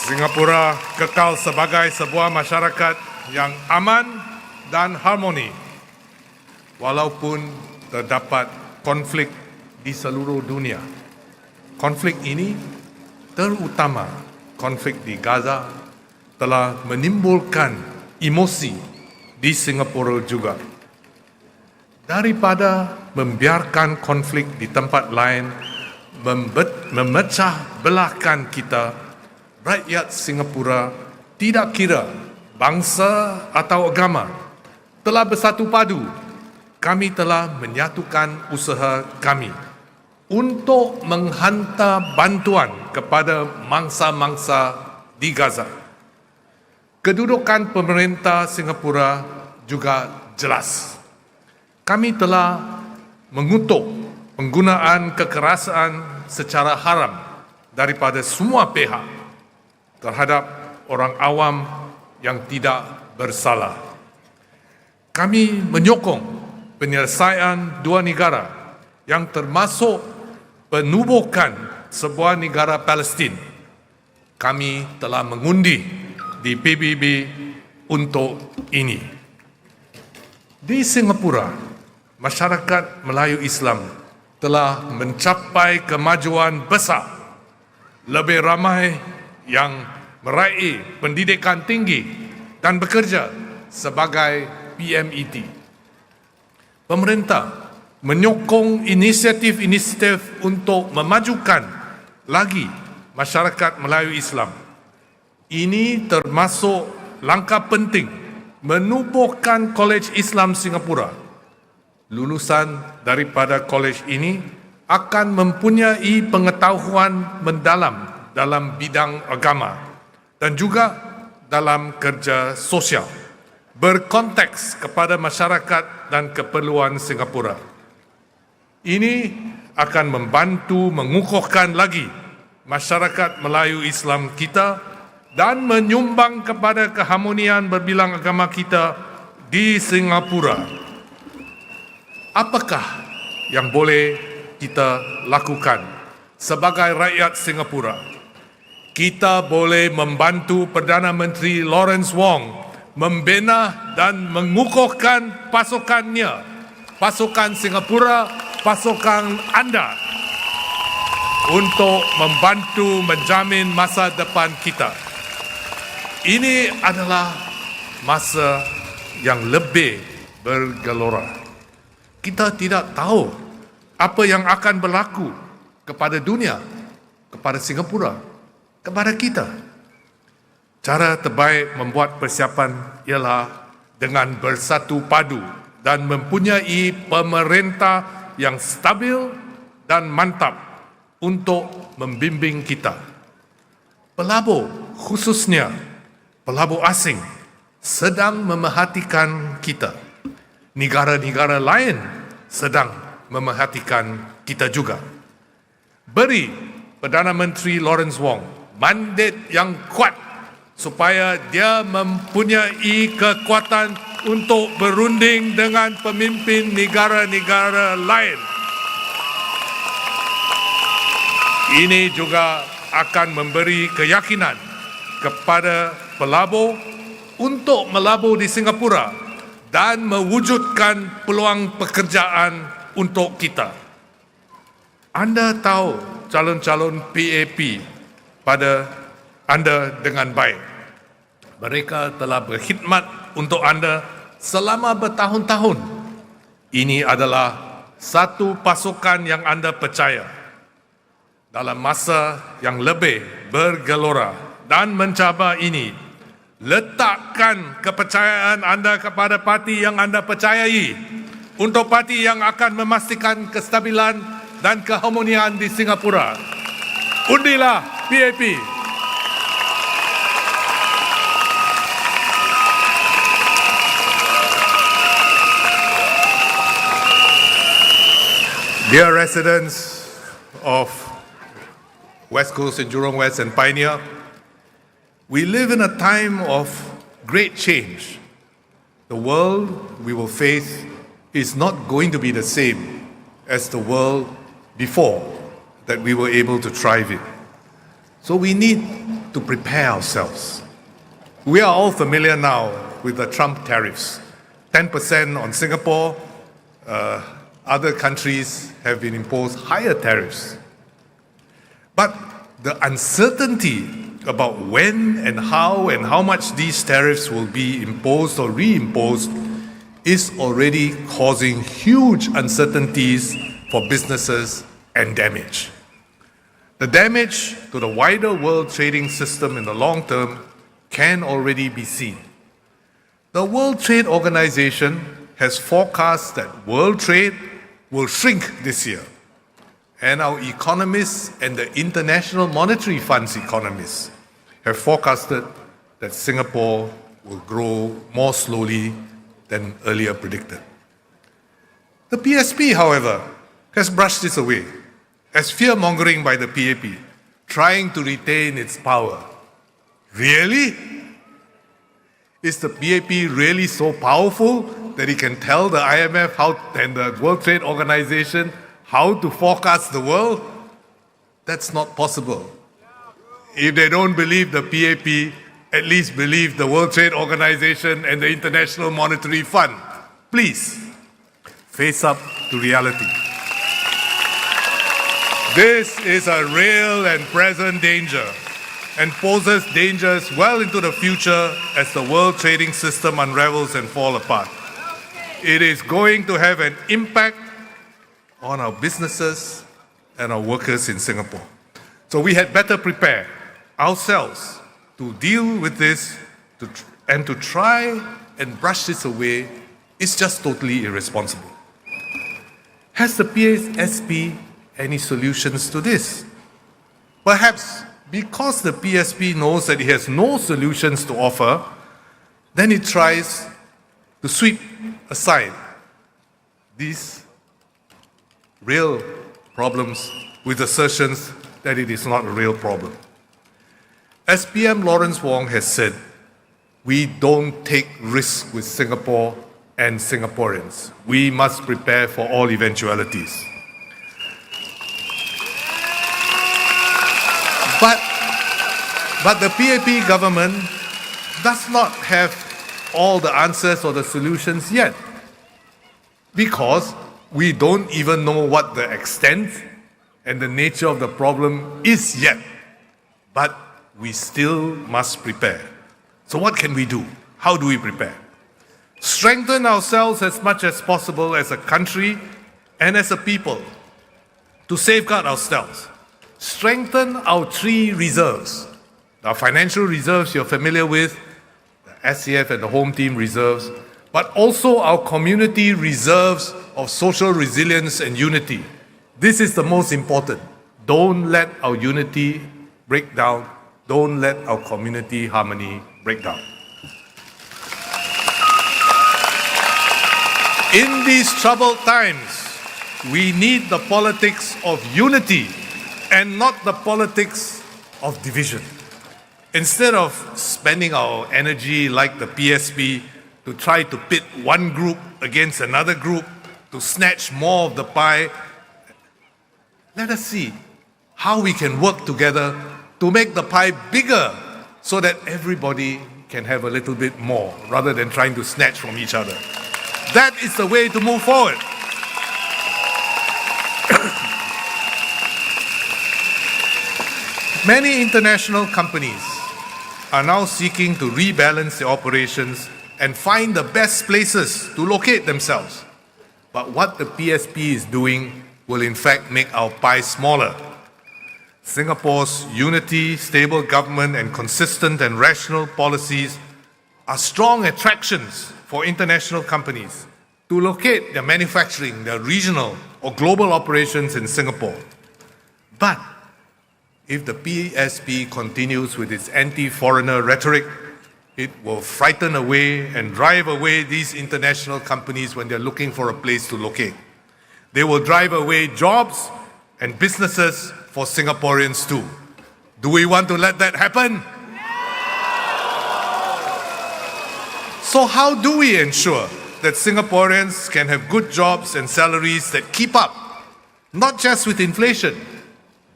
Singapura kekal sebagai sebuah masyarakat yang aman dan harmoni, walaupun terdapat konflik di seluruh dunia. Konflik ini, terutama konflik di Gaza, telah menimbulkan emosi di Singapura juga. Daripada membiarkan konflik di tempat lain memecah belahkan kita, rakyat Singapura, tidak kira bangsa atau agama, telah bersatu padu. Kami telah menyatukan usaha kami untuk menghantar bantuan kepada mangsa-mangsa di Gaza. Kedudukan pemerintah Singapura juga jelas. Kami telah mengutuk penggunaan kekerasan secara haram daripada semua pihak terhadap orang awam yang tidak bersalah. Kami menyokong penyelesaian dua negara yang termasuk penubuhkan sebuah negara Palestin. Kami telah mengundi di PBB untuk ini. Di Singapura, masyarakat Melayu Islam telah mencapai kemajuan besar. Lebih ramai yang meraih pendidikan tinggi dan bekerja sebagai PMET. Pemerintah menyokong inisiatif-inisiatif untuk memajukan lagi masyarakat Melayu Islam. Ini termasuk langkah penting menubuhkan Kolej Islam Singapura. Lulusan daripada kolej ini akan mempunyai pengetahuan mendalam dalam bidang agama dan juga dalam kerja sosial, berkonteks kepada masyarakat dan keperluan Singapura. Ini akan membantu mengukuhkan lagi masyarakat Melayu Islam kita dan menyumbang kepada keharmonian berbilang agama kita di Singapura. Apakah yang boleh kita lakukan sebagai rakyat Singapura? Kita boleh membantu Perdana Menteri Lawrence Wong membina dan mengukuhkan pasukannya, pasukan Singapura, pasukan anda, untuk membantu menjamin masa depan kita. Ini adalah masa yang lebih bergelora. Kita tidak tahu apa yang akan berlaku kepada dunia, kepada Singapura, kepada kita. Cara terbaik membuat persiapan ialah dengan bersatu padu dan mempunyai pemerintah yang stabil dan mantap untuk membimbing kita. Pelabur, khususnya pelabur asing, sedang memerhatikan kita. Negara-negara lain sedang memerhatikan kita juga. Beri Perdana Menteri Lawrence Wong mandat yang kuat supaya dia mempunyai kekuatan untuk berunding dengan pemimpin negara-negara lain. Ini juga akan memberi keyakinan kepada pelabur untuk melabur di Singapura dan mewujudkan peluang pekerjaan untuk kita. Anda tahu calon-calon PAP pada anda dengan baik. Mereka telah berkhidmat untuk anda selama bertahun-tahun. Ini adalah satu pasukan yang anda percaya. Dalam masa yang lebih bergelora dan mencabar ini, letakkan kepercayaan anda kepada parti yang anda percayai untuk parti yang akan memastikan kestabilan dan keharmonian di Singapura. Undilah PAP. Dear residents of West Coast and Jurong West and Pioneer, we live in a time of great change. The world we will face is not going to be the same as the world before that we were able to thrive in. So we need to prepare ourselves. We are all familiar now with the Trump tariffs. 10% on Singapore. Other countries have been imposed higher tariffs. But the uncertainty about when and how much these tariffs will be imposed or reimposed is already causing huge uncertainties for businesses and damage. The damage to the wider world trading system in the long term can already be seen. The World Trade Organization has forecast that world trade will shrink this year. And our economists and the International Monetary Fund's economists have forecasted that Singapore will grow more slowly than earlier predicted. The PSP, however, has brushed this away as fear-mongering by the PAP, trying to retain its power. Really? Is the PAP really so powerful that it can tell the IMF and the World Trade Organization how to forecast the world? That's not possible. If they don't believe the PAP, at least believe the World Trade Organization and the International Monetary Fund. Please, face up to reality. This is a real and present danger and poses dangers well into the future as the world trading system unravels and falls apart. It is going to have an impact on our businesses and our workers in Singapore. So we had better prepare ourselves to deal with this and to try and brush this away is just totally irresponsible. Has the PSP any solutions to this? Perhaps because the PSP knows that it has no solutions to offer, then it tries to sweep aside these real problems with assertions that it is not a real problem. As PM Lawrence Wong has said, we don't take risks with Singapore and Singaporeans. We must prepare for all eventualities. But the PAP government does not have all the answers or the solutions yet, because we don't even know what the extent and the nature of the problem is yet. But we still must prepare. So what can we do? How do we prepare? Strengthen ourselves as much as possible as a country and as a people to safeguard ourselves. Strengthen our three reserves. Our financial reserves you're familiar with, the SCF and the home team reserves, but also our community reserves of social resilience and unity. This is the most important. Don't let our unity break down. Don't let our community harmony break down. In these troubled times, we need the politics of unity and not the politics of division. Instead of spending our energy like the PSP to try to pit one group against another group to snatch more of the pie, let us see how we can work together to make the pie bigger so that everybody can have a little bit more rather than trying to snatch from each other. That is the way to move forward. Many international companies are now seeking to rebalance their operations and find the best places to locate themselves. But what the PSP is doing will in fact make our pie smaller. Singapore's unity, stable government, and consistent and rational policies are strong attractions for international companies to locate their manufacturing, their regional or global operations in Singapore. But if the PSP continues with its anti-foreigner rhetoric, it will frighten away and drive away these international companies when they're looking for a place to locate. They will drive away jobs and businesses for Singaporeans too. Do we want to let that happen? So how do we ensure that Singaporeans can have good jobs and salaries that keep up, not just with inflation,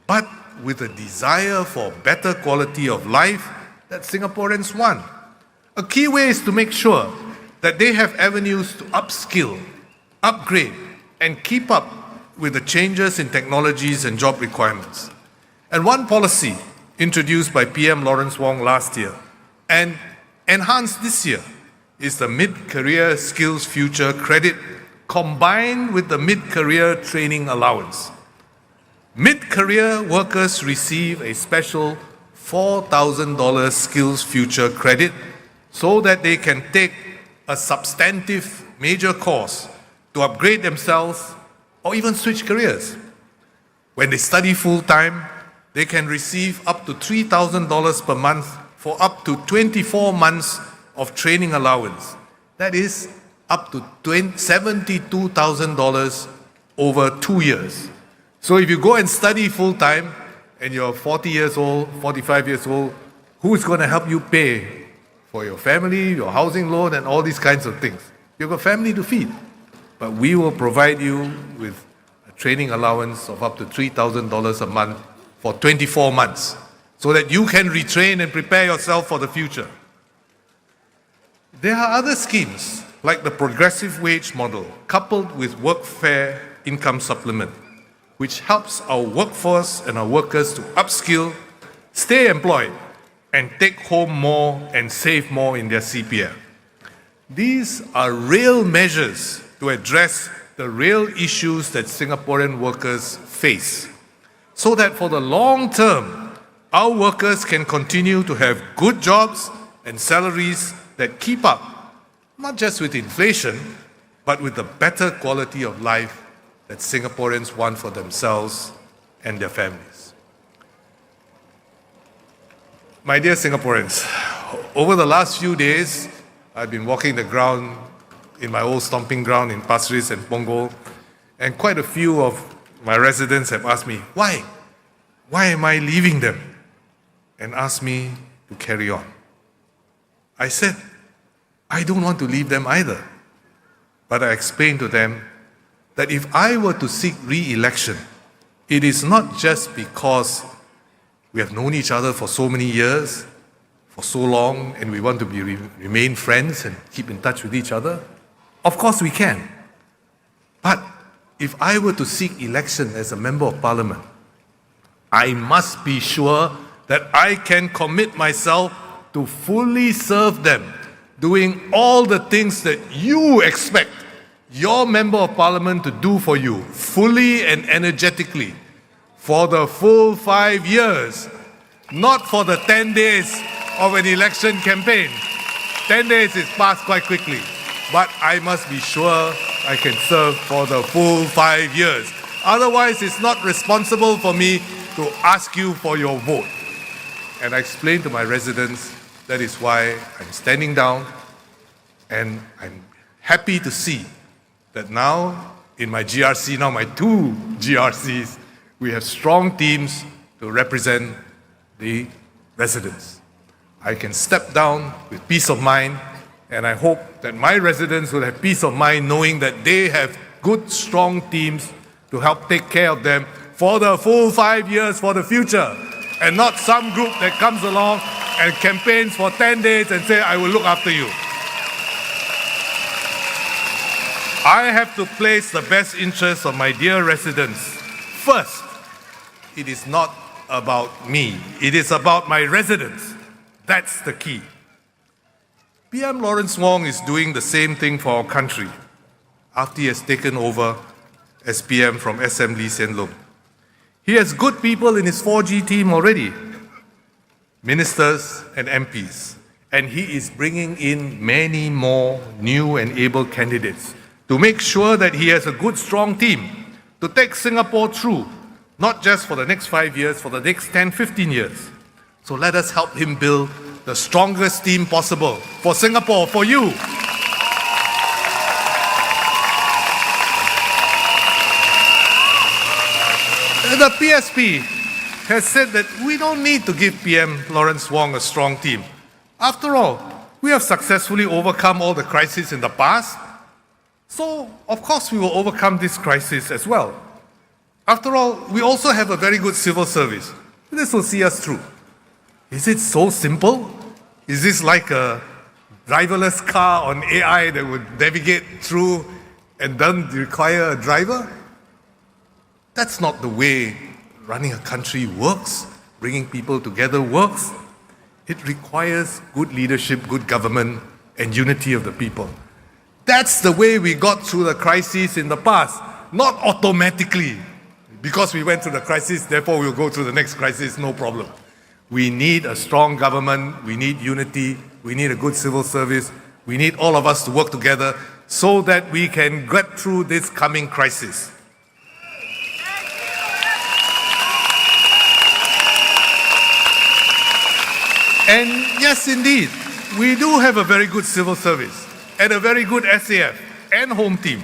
but with a desire for better quality of life that Singaporeans want? A key way is to make sure that they have avenues to upskill, upgrade, and keep up with the changes in technologies and job requirements. And one policy introduced by PM Lawrence Wong last year and enhanced this year is the Mid-Career Skills Future Credit combined with the Mid-Career Training Allowance. Mid-career workers receive a special $4,000 Skills Future Credit so that they can take a substantive major course to upgrade themselves or even switch careers. When they study full-time, they can receive up to $3,000 per month for up to 24 months of training allowance. That is up to $72,000 over 2 years. So if you go and study full-time and you're 40 years old, 45 years old, who's going to help you pay for your family, your housing loan, and all these kinds of things? You've got a family to feed. But we will provide you with a training allowance of up to $3,000 a month for 24 months so that you can retrain and prepare yourself for the future. There are other schemes like the progressive wage model coupled with workfare income supplement, which helps our workforce and our workers to upskill, stay employed, and take home more and save more in their CPF. These are real measures to address the real issues that Singaporean workers face, so that for the long term, our workers can continue to have good jobs and salaries that keep up, not just with inflation, but with the better quality of life that Singaporeans want for themselves and their families. My dear Singaporeans, over the last few days, I've been walking the ground in my old stomping ground in Pasir Ris and Punggol, and quite a few of my residents have asked me, why? Why am I leaving them? And asked me to carry on. I said, I don't want to leave them either. But I explained to them that if I were to seek re-election, it is not just because we have known each other for so many years, for so long, and we want to remain friends and keep in touch with each other. Of course we can. But if I were to seek election as a member of parliament, I must be sure that I can commit myself to fully serve them, doing all the things that you expect your member of parliament to do for you, fully and energetically, for the full 5 years, not for the 10 days of an election campaign. 10 days is passed quite quickly, but I must be sure I can serve for the full 5 years. Otherwise, it's not responsible for me to ask you for your vote. And I explained to my residents that is why I'm standing down, and I'm happy to see that now in my GRC, now my 2 GRCs, we have strong teams to represent the residents. I can step down with peace of mind, and I hope that my residents will have peace of mind knowing that they have good, strong teams to help take care of them for the full 5 years for the future, and not some group that comes along and campaigns for 10 days and say, I will look after you. I have to place the best interests of my dear residents first. It is not about me. It is about my residents. That's the key. PM Lawrence Wong is doing the same thing for our country after he has taken over as PM from SM Lee Hsien Loong. He has good people in his 4G team already, ministers and MPs, and he is bringing in many more new and able candidates to make sure that he has a good, strong team to take Singapore through, not just for the next 5 years, for the next 10, 15 years. So let us help him build the strongest team possible for Singapore, for you. The PSP has said that we don't need to give PM Lawrence Wong a strong team. After all, we have successfully overcome all the crises in the past, so of course we will overcome this crisis as well. After all, we also have a very good civil service. This will see us through. Is it so simple? Is this like a driverless car on AI that would navigate through and doesn't require a driver? That's not the way running a country works, bringing people together works. It requires good leadership, good government, and unity of the people. That's the way we got through the crises in the past, not automatically. Because we went through the crisis, therefore we'll go through the next crisis, no problem. We need a strong government, we need unity, we need a good civil service, we need all of us to work together so that we can get through this coming crisis. And yes, indeed, we do have a very good civil service and a very good SAF and home team.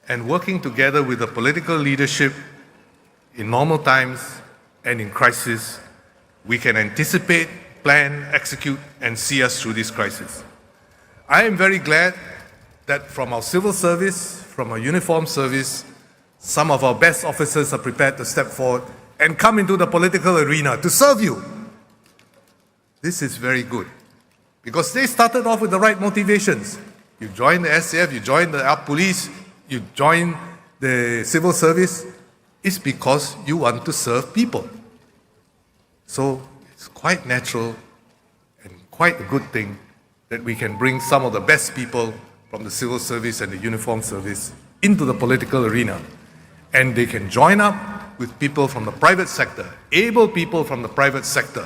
And working together with the political leadership in normal times and in crisis, we can anticipate, plan, execute, and see us through this crisis. I am very glad that from our civil service, from our uniformed service, some of our best officers are prepared to step forward and come into the political arena to serve you. This is very good, because they started off with the right motivations. You join the SAF, you join the police, you join the civil service, it's because you want to serve people. So it's quite natural and quite a good thing that we can bring some of the best people from the civil service and the uniformed service into the political arena. And they can join up with people from the private sector, able people from the private sector,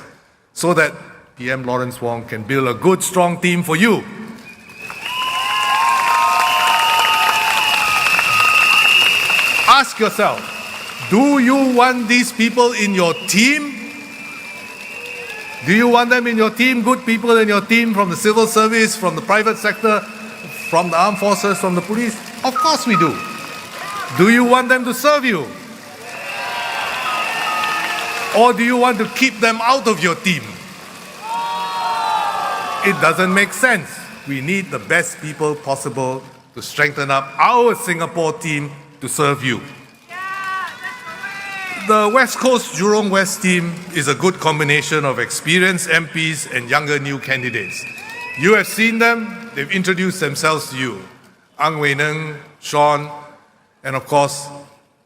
so that PM Lawrence Wong can build a good, strong team for you. Ask yourself, do you want these people in your team? Do you want them in your team, good people in your team from the civil service, from the private sector, from the armed forces, from the police? Of course we do. Do you want them to serve you? Or do you want to keep them out of your team? It doesn't make sense. We need the best people possible to strengthen up our Singapore team to serve you. The West Coast Jurong West team is a good combination of experienced MPs and younger new candidates. You have seen them, they've introduced themselves to you. Ang Wei Neng, Sean, and of course,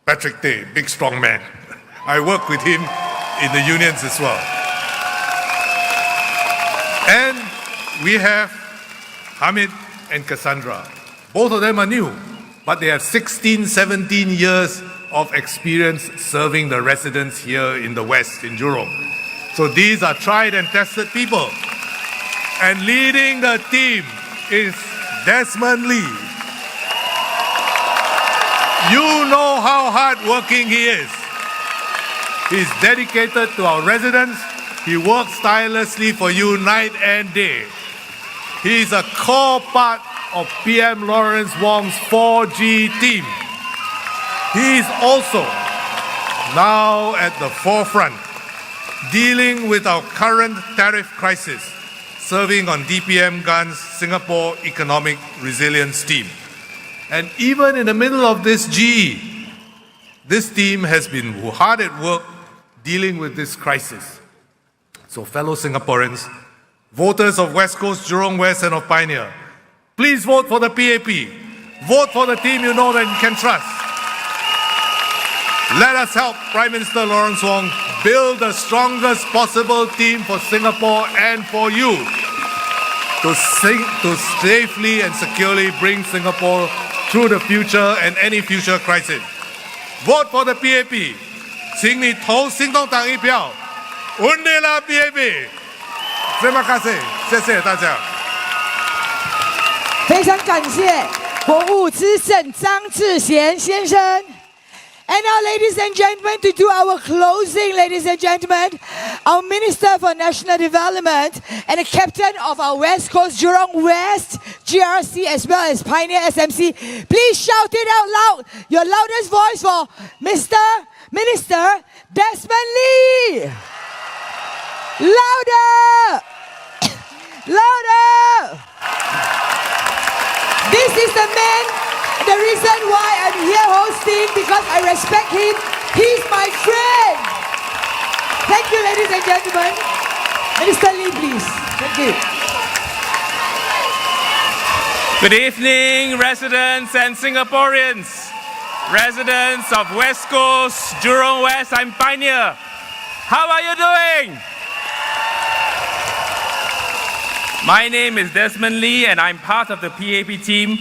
Patrick Tay, big strong man. I work with him in the unions as well. And we have Hamid and Cassandra. Both of them are new, but they have 16, 17 years of experience serving the residents here in the West, in Jurong. So these are tried and tested people. And leading the team is Desmond Lee. You know how hardworking he is. He's dedicated to our residents. He works tirelessly for you night and day. He's a core part of PM Lawrence Wong's 4G team. He's also now at the forefront, dealing with our current tariff crisis, serving on DPM Gun's Singapore Economic Resilience Team. And even in the middle of this GE, this team has been hard at work dealing with this crisis. So fellow Singaporeans, voters of West Coast, Jurong West and of Pioneer, please vote for the PAP. Vote for the team you know that you can trust. Let us help Prime Minister Lawrence Wong build the strongest possible team for Singapore and for you to safely and securely bring Singapore through the future and any future crisis. Vote for the PAP. 请你投行动党一票。Undela PAP。Terima kasih，谢谢大家。非常感谢国务资政张志贤先生。And now, ladies and gentlemen, to do our closing, ladies and gentlemen, our Minister for National Development and the captain of our West Coast Jurong West GRC as well as Pioneer SMC, please shout it out loud, your loudest voice for Mr. Minister Desmond Lee. Louder! Louder! This is the man, the reason why I'm here hosting, because I respect him. He's my friend. Thank you, ladies and gentlemen. Minister Lee, please. Thank you. Good evening, residents and Singaporeans. Residents of West Coast, Jurong West, I'm Pioneer. How are you doing? My name is Desmond Lee and I'm part of the PAP team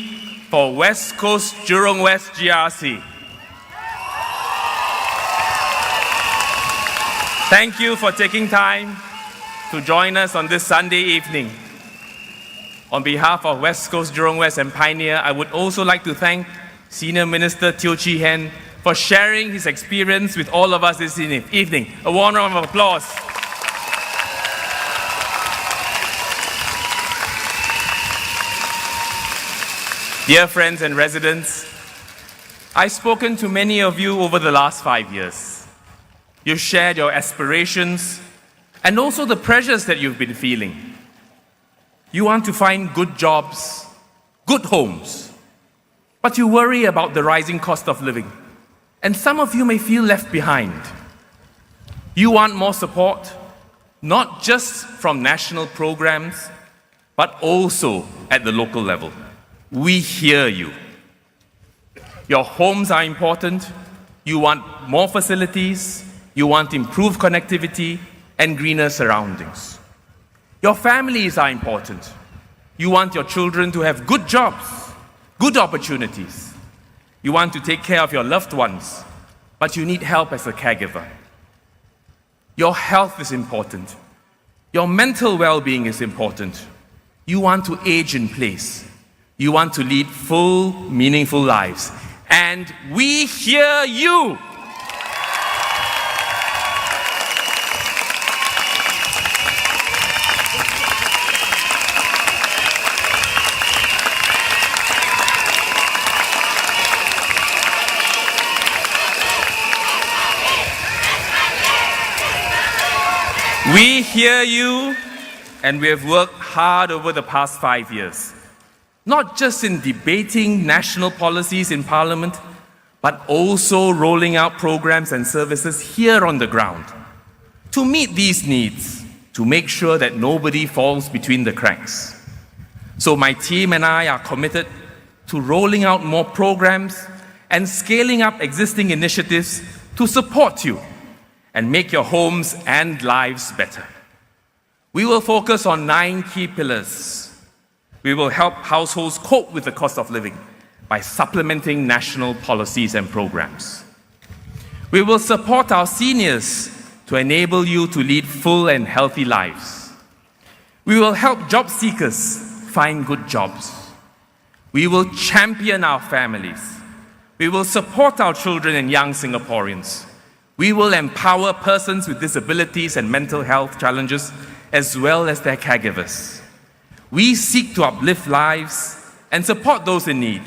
for West Coast Jurong West GRC. Thank you for taking time to join us on this Sunday evening. On behalf of West Coast Jurong West and Pioneer, I would also like to thank Senior Minister Teo Chee Hean for sharing his experience with all of us this evening. A warm round of applause. Dear friends and residents, I've spoken to many of you over the last 5 years. You've shared your aspirations and also the pressures that you've been feeling. You want to find good jobs, good homes, but you worry about the rising cost of living. And some of you may feel left behind. You want more support, not just from national programs, but also at the local level. We hear you. Your homes are important. You want more facilities. You want improved connectivity and greener surroundings. Your families are important. You want your children to have good jobs, good opportunities. You want to take care of your loved ones, but you need help as a caregiver. Your health is important. Your mental well-being is important. You want to age in place. You want to lead full, meaningful lives. And we hear you. We hear you, and we have worked hard over the past 5 years. Not just in debating national policies in Parliament, but also rolling out programs and services here on the ground to meet these needs, to make sure that nobody falls between the cracks. So my team and I are committed to rolling out more programs and scaling up existing initiatives to support you and make your homes and lives better. We will focus on 9 key pillars. We will help households cope with the cost of living by supplementing national policies and programs. We will support our seniors to enable you to lead full and healthy lives. We will help job seekers find good jobs. We will champion our families. We will support our children and young Singaporeans. We will empower persons with disabilities and mental health challenges as well as their caregivers. We seek to uplift lives and support those in need.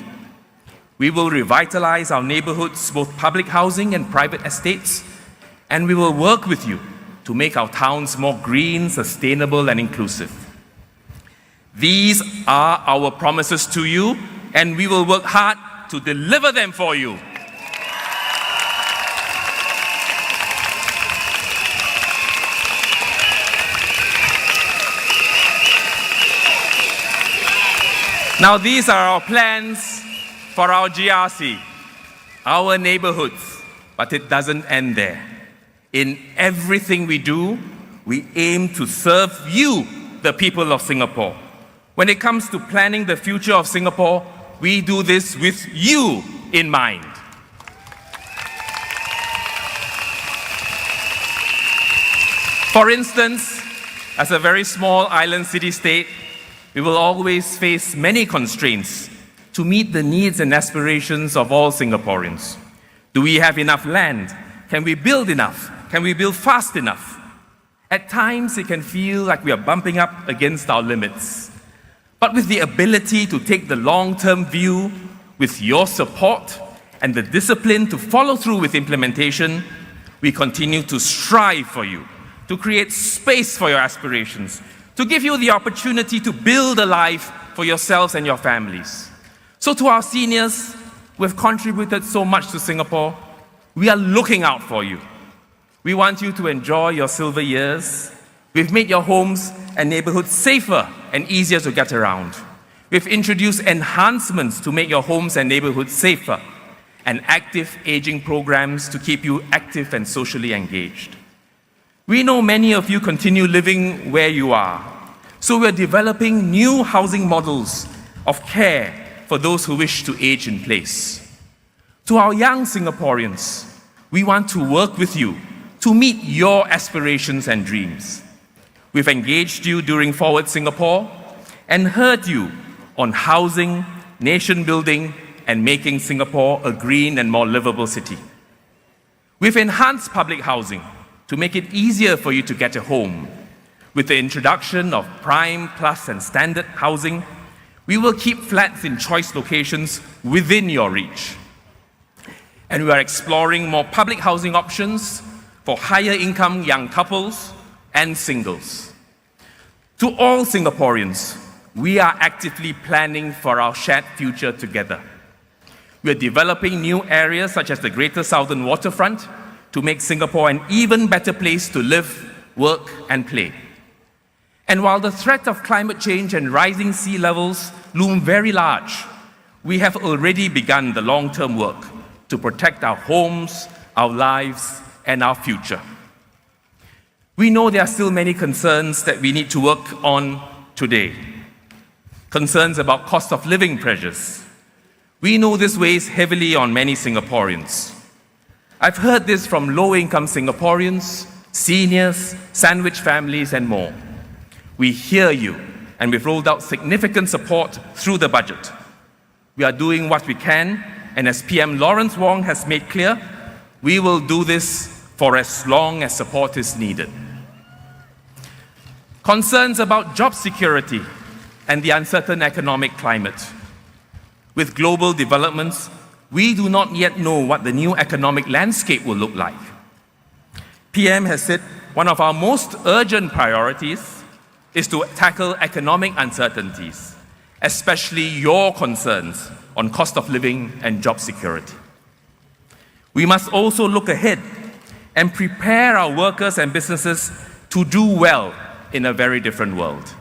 We will revitalize our neighborhoods, both public housing and private estates, and we will work with you to make our towns more green, sustainable, and inclusive. These are our promises to you, and we will work hard to deliver them for you. Now, these are our plans for our GRC, our neighborhoods, but it doesn't end there. In everything we do, we aim to serve you, the people of Singapore. When it comes to planning the future of Singapore, we do this with you in mind. For instance, as a very small island city-state, we will always face many constraints to meet the needs and aspirations of all Singaporeans. Do we have enough land? Can we build enough? Can we build fast enough? At times, it can feel like we are bumping up against our limits. But with the ability to take the long-term view, with your support and the discipline to follow through with implementation, we continue to strive for you, to create space for your aspirations, to give you the opportunity to build a life for yourselves and your families. So to our seniors who have contributed so much to Singapore, we are looking out for you. We want you to enjoy your silver years. We've made your homes and neighborhoods safer and easier to get around. We've introduced enhancements to make your homes and neighborhoods safer, and active aging programs to keep you active and socially engaged. We know many of you continue living where you are, so we're developing new housing models of care for those who wish to age in place. To our young Singaporeans, we want to work with you to meet your aspirations and dreams. We've engaged you during Forward Singapore and heard you on housing, nation building, and making Singapore a green and more livable city. We've enhanced public housing to make it easier for you to get a home. With the introduction of prime, plus, and standard housing, we will keep flats in choice locations within your reach. And we are exploring more public housing options for higher income young couples and singles. To all Singaporeans, we are actively planning for our shared future together. We are developing new areas such as the Greater Southern Waterfront to make Singapore an even better place to live, work, and play. And while the threat of climate change and rising sea levels loom very large, we have already begun the long-term work to protect our homes, our lives, and our future. We know there are still many concerns that we need to work on today. Concerns about cost of living pressures. We know this weighs heavily on many Singaporeans. I've heard this from low-income Singaporeans, seniors, sandwich families, and more. We hear you, and we've rolled out significant support through the budget. We are doing what we can, and as PM Lawrence Wong has made clear, we will do this for as long as support is needed. Concerns about job security and the uncertain economic climate. With global developments, we do not yet know what the new economic landscape will look like. PM has said one of our most urgent priorities is to tackle economic uncertainties, especially your concerns on cost of living and job security. We must also look ahead and prepare our workers and businesses to do well in a very different world.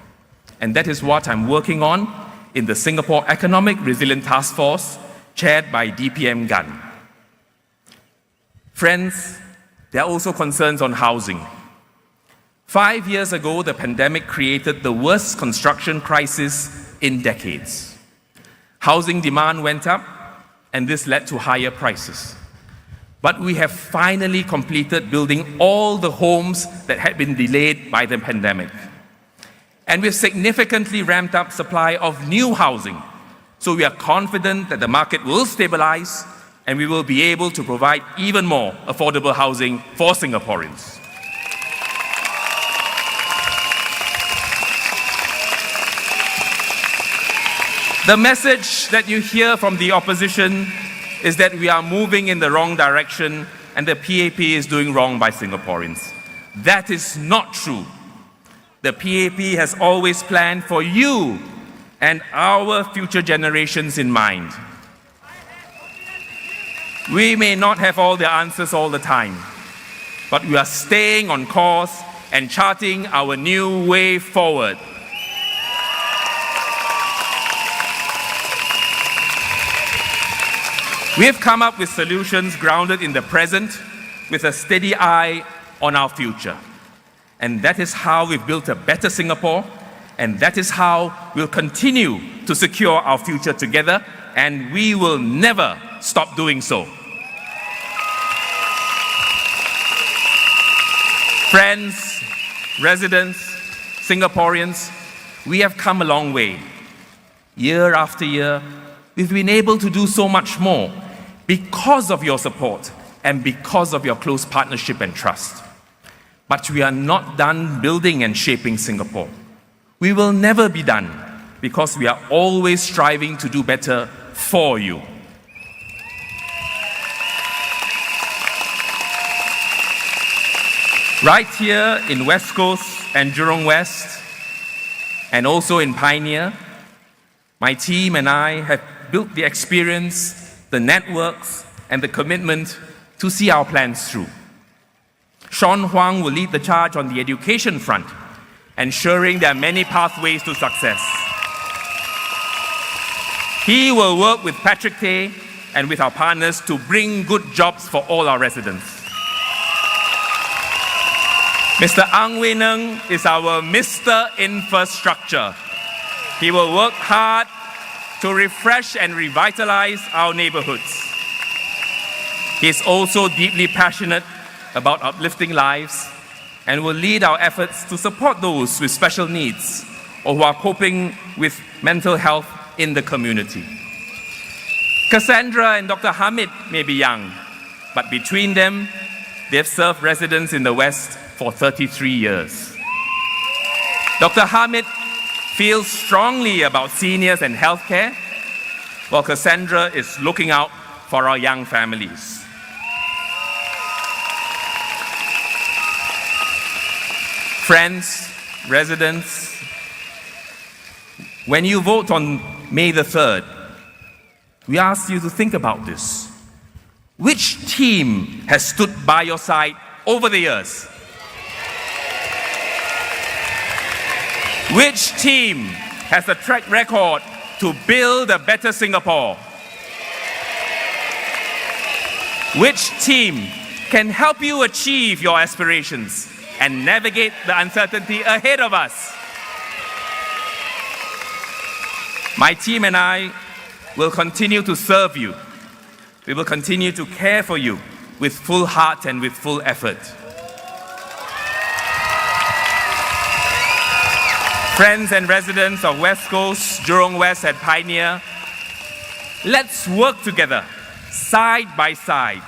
And that is what I'm working on in the Singapore Economic Resilience Task Force, chaired by DPM Gan. Friends, there are also concerns on housing. 5 years ago, the pandemic created the worst construction crisis in decades. Housing demand went up, and this led to higher prices. But we have finally completed building all the homes that had been delayed by the pandemic. And we've significantly ramped up supply of new housing. So we are confident that the market will stabilize and we will be able to provide even more affordable housing for Singaporeans. The message that you hear from the opposition is that we are moving in the wrong direction and the PAP is doing wrong by Singaporeans. That is not true. The PAP has always planned for you and our future generations in mind. We may not have all the answers all the time, but we are staying on course and charting our new way forward. We have come up with solutions grounded in the present with a steady eye on our future. And that is how we've built a better Singapore, and that is how we'll continue to secure our future together, and we will never stop doing so. Friends, residents, Singaporeans, we have come a long way. Year after year, we've been able to do so much more, because of your support and because of your close partnership and trust. But we are not done building and shaping Singapore. We will never be done because we are always striving to do better for you. Right here in West Coast and Jurong West, and also in Pioneer, my team and I have built the experience, the networks, and the commitment to see our plans through. Sean Huang will lead the charge on the education front, ensuring there are many pathways to success. He will work with Patrick Tay and with our partners to bring good jobs for all our residents. Mr. Ang Wei Neng is our Mr. Infrastructure. He will work hard to refresh and revitalize our neighborhoods. He is also deeply passionate about uplifting lives and will lead our efforts to support those with special needs or who are coping with mental health in the community. Cassandra and Dr. Hamid may be young, but between them, they've served residents in the West for 33 years. Dr. Hamid feels strongly about seniors and healthcare, while Cassandra is looking out for our young families. Friends, residents, when you vote on May the 3rd, we ask you to think about this. Which team has stood by your side over the years? Which team has a track record to build a better Singapore? Which team can help you achieve your aspirations and navigate the uncertainty ahead of us? My team and I will continue to serve you. We will continue to care for you with full heart and with full effort. Friends and residents of West Coast, Jurong West and Pioneer, let's work together, side by side,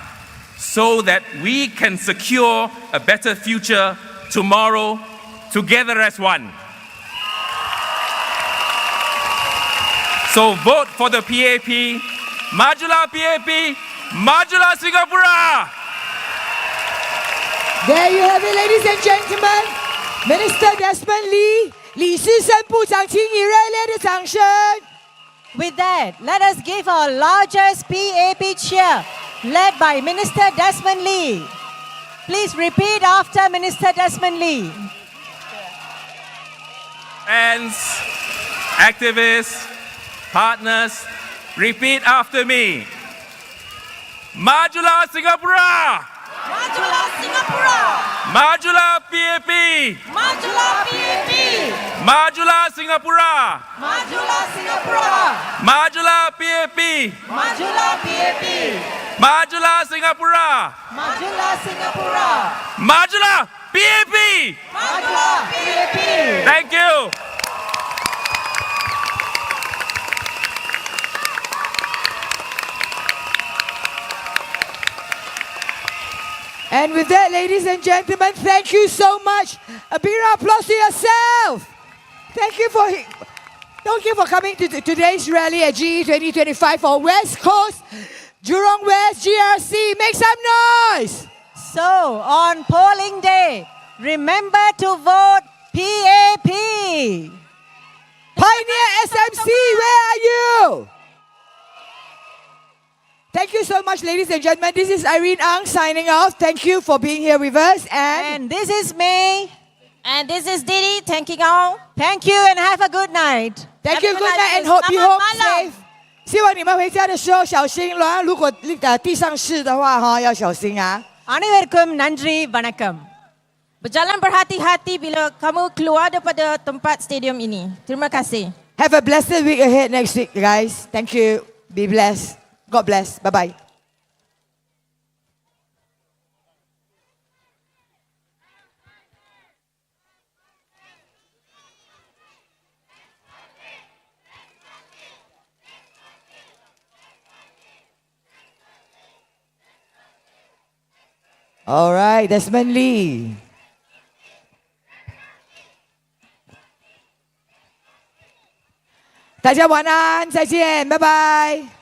so that we can secure a better future tomorrow, together as one. So vote for the PAP. Majulah PAP, Majulah Singapura! There you have it, ladies and gentlemen. Minister Desmond Lee, 李世生部长，请以热烈的掌声。With that, let us give our largest PAP cheer, led by Minister Desmond Lee. Please repeat after Minister Desmond Lee. Friends, activists, partners, repeat after me. Majulah Singapura! Majulah Singapura! Majulah PAP! Majulah PAP! Majulah Singapura! Majulah Singapura! Majulah PAP! Majulah PAP! Majulah Singapura! Majulah Singapura! Majulah PAP! Majulah PAP! Thank you. And with that, ladies and gentlemen, thank you so much. A big round of applause to yourself. Thank you for coming to today's rally at GE2025 for West Coast, Jurong West, GRC. Make some noise. So, on polling day, remember to vote PAP. Pioneer SMC, where are you? Thank you so much, ladies and gentlemen. This is Irene Ang signing off. Thank you for being here with us. And this is May. And this is Didi, thanking all. Thank you and have a good night. Thank you, good night, and hope you home safe. 希望你们回家的时候小心了。如果地上湿的话，哈，要小心啊。 Anevarkum nandri vanakkam. Berjalan berhati-hati bila kamu keluar daripada tempat stadium ini. Terima kasih. Have a blessed week ahead next week, guys. Thank you. Be blessed. God bless. Bye-bye. All right, Desmond Lee. 大家晚安，再见，拜拜。